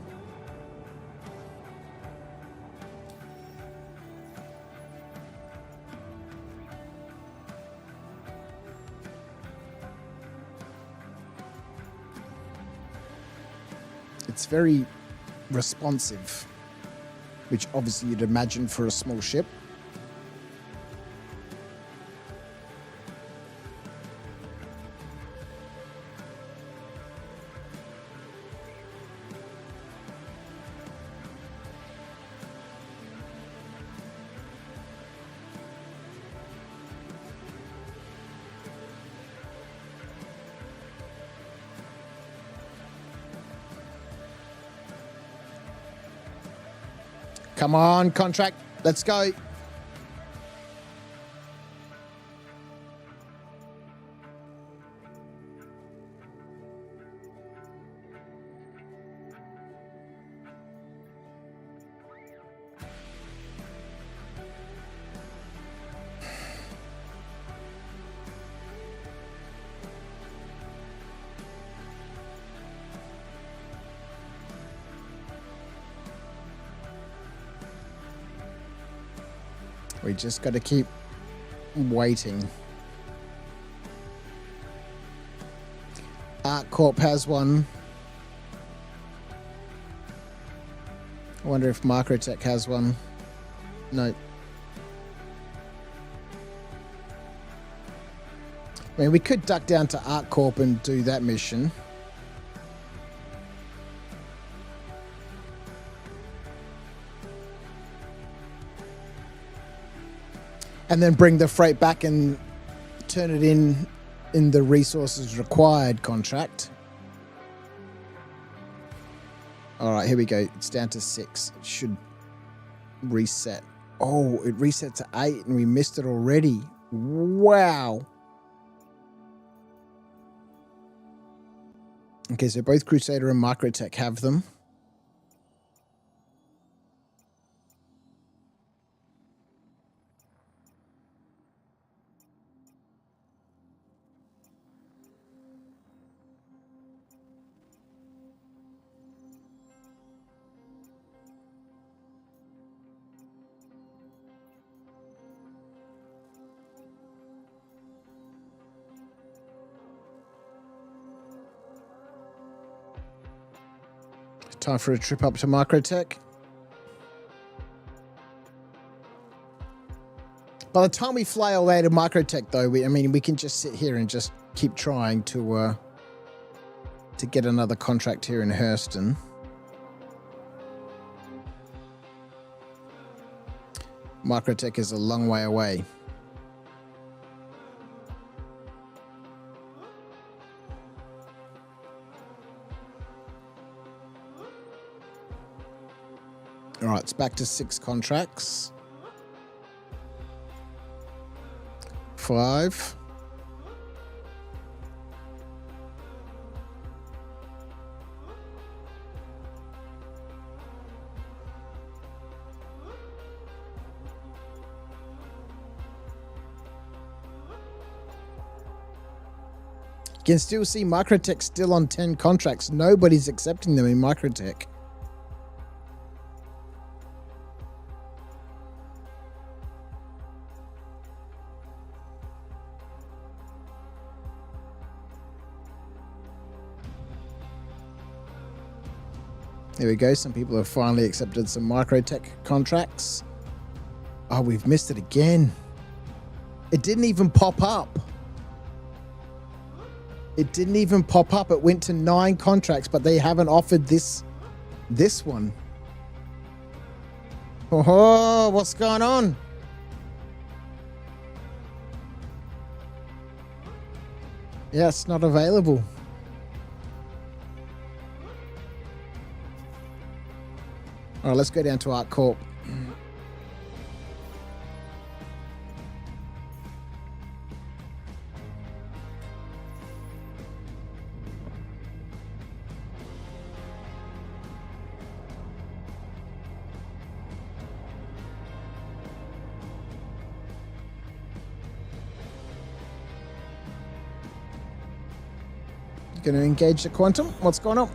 It's very responsive, which obviously you'd imagine for a small ship. Come on, contract. Let's go. We just got to keep waiting. Art Corp has one. I wonder if Microtech has one. No. I mean, we could duck down to Art Corp and do that mission. And then bring the freight back and turn it in the resources required contract. All right, here we go. It's down to 6. It should reset. Oh, it reset to 8 and we missed it already. Wow. Okay, so both Crusader and Microtech have them. Time for a trip up to Microtech. By the time we fly all the way to Microtech, though, we can just sit here and just keep trying to get another contract here in Hurston. Microtech is a long way away. All right, it's back to 6 contracts. 5. You can still see Microtech still on 10 contracts. Nobody's accepting them in Microtech. There we go. Some people have finally accepted some Microtech contracts. Oh, we've missed it again. It didn't even pop up. It didn't even pop up. It went to 9 contracts, but they haven't offered this one. Oh, what's going on? Yeah, it's not available. All right, let's go down to Art Corp. Going to engage the Quantum. What's going on?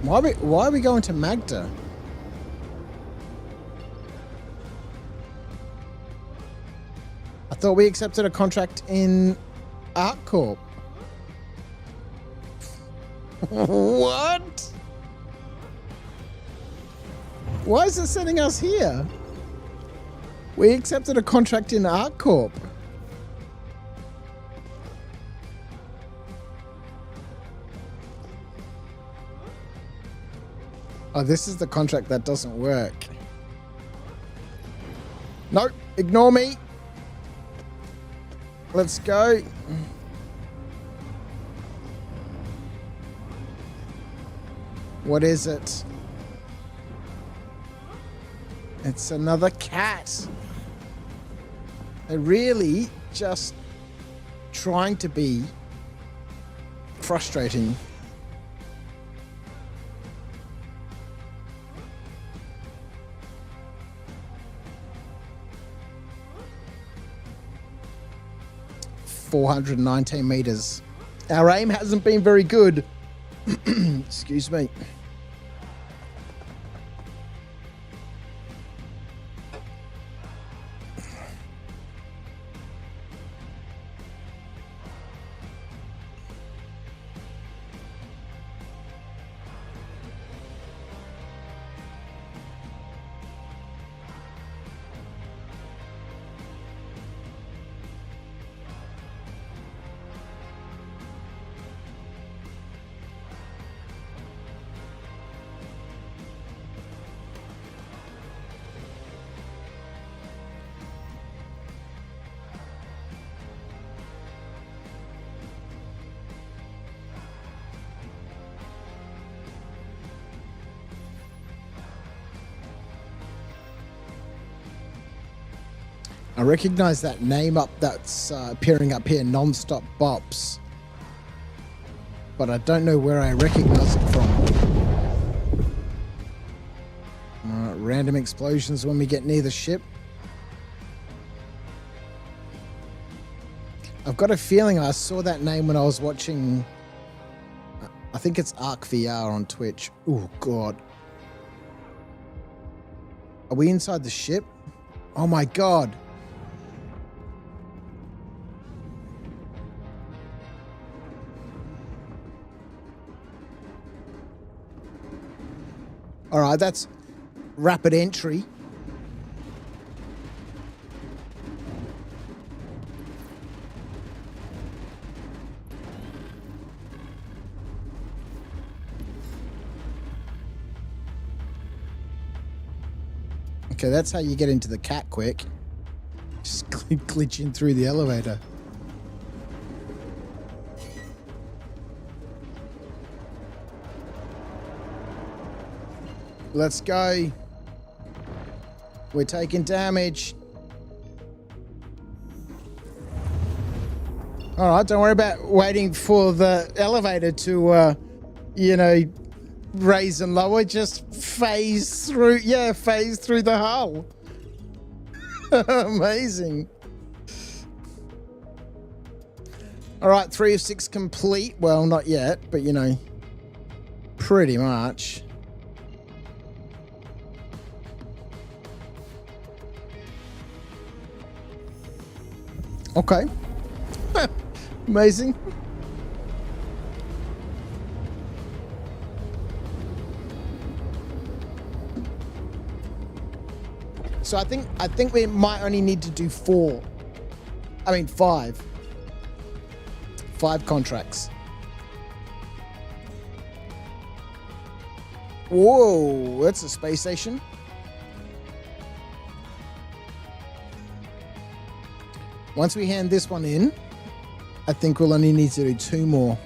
Why are we going to Magda? I thought we accepted a contract in Art Corp. What? Why is it sending us here? We accepted a contract in Art Corp. Oh, this is the contract that doesn't work. Nope, ignore me. Let's go. What is it? It's another cat. They're really just trying to be frustrating. $419 meters. Our aim hasn't been very good. Excuse me. I recognize that name up that's appearing up here, Non-Stop Bops. But I don't know where I recognize it from. Random explosions when we get near the ship. I've got a feeling I saw that name when I was watching, I think it's Arc VR on Twitch. Oh, God. Are we inside the ship? Oh my God. All right, that's rapid entry. Okay, that's how you get into the cat quick. Just glitching through the elevator. Let's go. We're taking damage. All right, don't worry about waiting for the elevator to, you know, raise and lower. Just phase through. Yeah, phase through the hull. Amazing. All right, 3 of 6 complete. Well, not yet, but, you know, pretty much. Okay. Amazing. So I think we might only need to do 4. I mean 5. 5 contracts. Whoa, that's a space station. Once we hand this one in, I think we'll only need to do 2 more.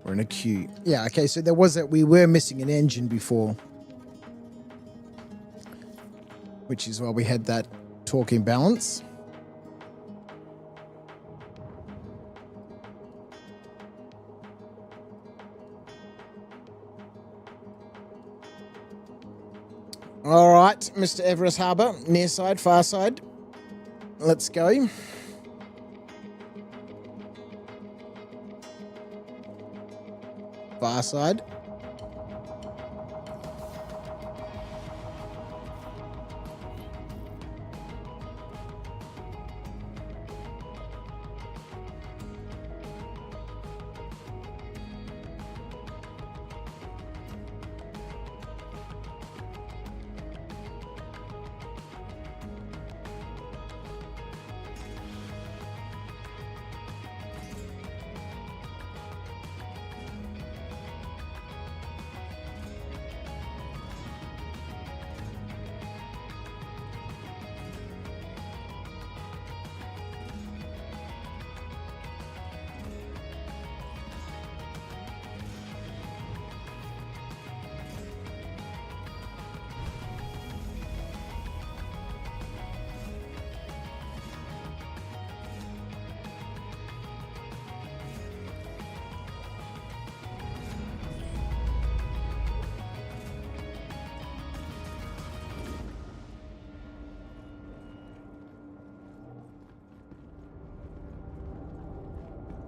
We're in a queue. Yeah, okay, so we were missing an engine before. Which is why we had that torque imbalance. All right, Mr. Everest Harbour, near side, far side. Let's go. Far side.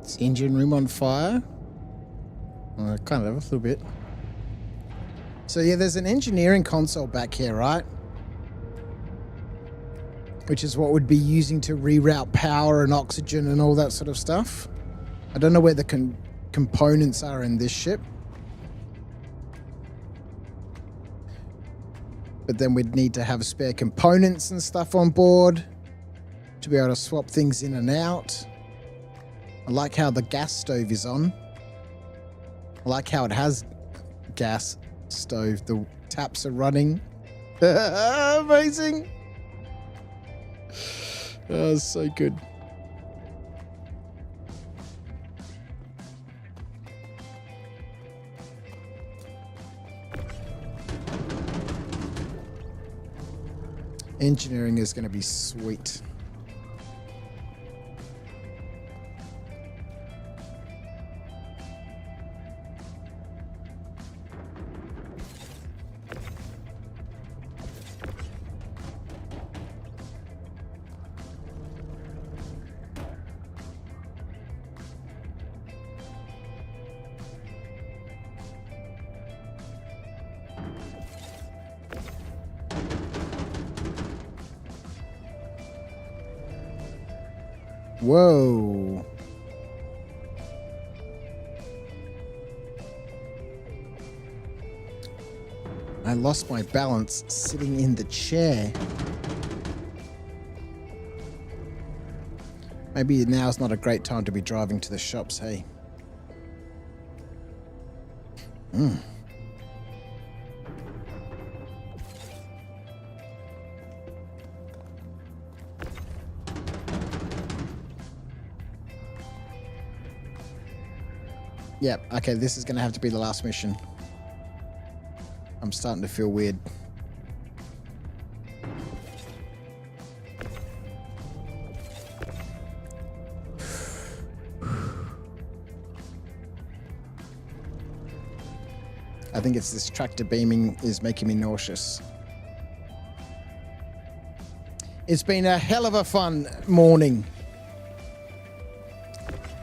Is the engine room on fire? Kind of, a little bit. So yeah, there's an engineering console back here, right? Which is what we'd be using to reroute power and oxygen and all that sort of stuff. I don't know where the components are in this ship. But then we'd need to have spare components and stuff on board to be able to swap things in and out. I like how the gas stove is on. I like how it has gas stove. The taps are running. Amazing. Oh, so good. Engineering is going to be sweet. Whoa. I lost my balance sitting in the chair. Maybe now's not a great time to be driving to the shops, hey? Yep, okay, this is going to have to be the last mission. I'm starting to feel weird. I think it's this tractor beaming is making me nauseous. It's been a hell of a fun morning.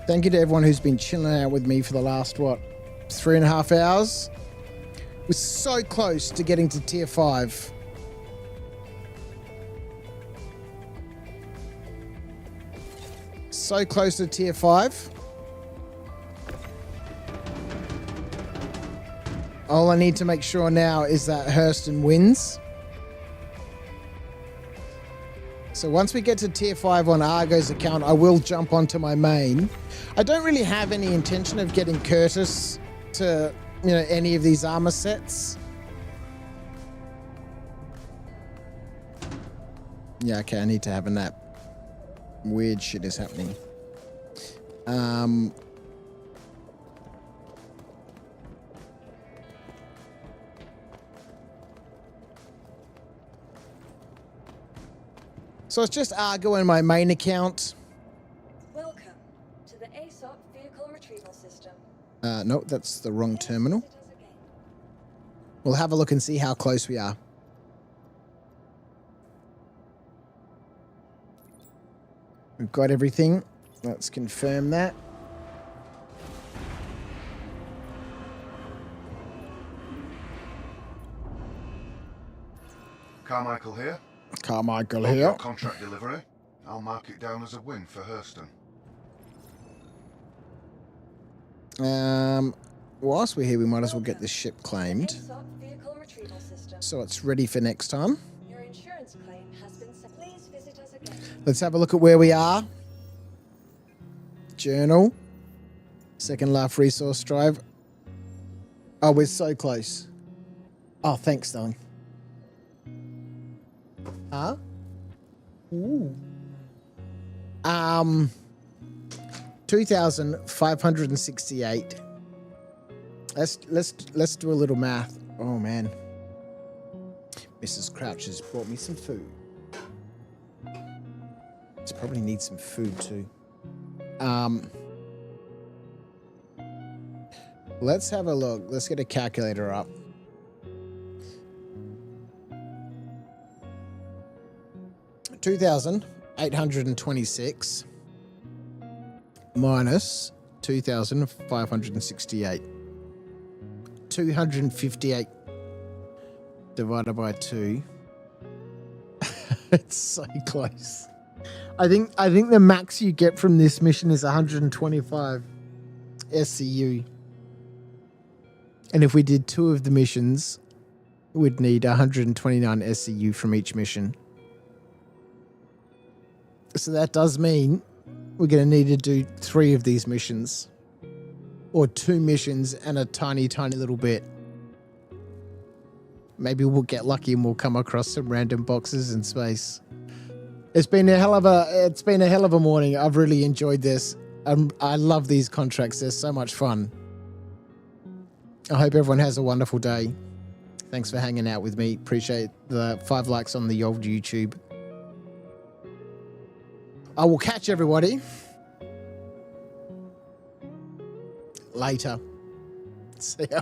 Thank you to everyone who's been chilling out with me for the last, what, 3.5 hours? We're so close to getting to tier 5. So close to tier 5. All I need to make sure now is that Hurston wins. So once we get to tier 5 on Argo's account, I will jump onto my main. I don't really have any intention of getting Curtis to, you know, any of these armor sets. Yeah, okay, I need to have a nap. Weird shit is happening. So it's just Argo and my main account. Welcome to the ASOP Vehicle Retrieval System. No, that's the wrong terminal. Visit us again. We'll have a look and see how close we are. We've got everything. Let's confirm that. Carmichael here. Carmichael Hope here. your contract delivery. I'll mark it down as a win for Hurston. Whilst we're here, we might as well get this ship claimed, ASOP Vehicle Retrieval System. so it's ready for next time. Your insurance claim has been sent. Please visit us again. Let's have a look at where we are. Journal. Second life resource drive. Oh, we're so close. Oh, thanks, darling. Huh? Ooh. 2,568. Let's do a little math. Oh man. Mrs. Crouch has brought me some food. She probably needs some food too. Let's have a look. Let's get a calculator up. $2,826 minus 2,568. 258 divided by 2. It's so close. I think the max you get from this mission is 125 SCU. And if we did 2 of the missions, we'd need 129 SCU from each mission. So that does mean we're going to need to do 3 of these missions. Or 2 missions and a tiny, tiny little bit. Maybe we'll get lucky and we'll come across some random boxes in space. It's been a hell of a morning. I've really enjoyed this. I love these contracts. They're so much fun. I hope everyone has a wonderful day. Thanks for hanging out with me. Appreciate the 5 likes on the old YouTube. I will catch everybody later. See ya.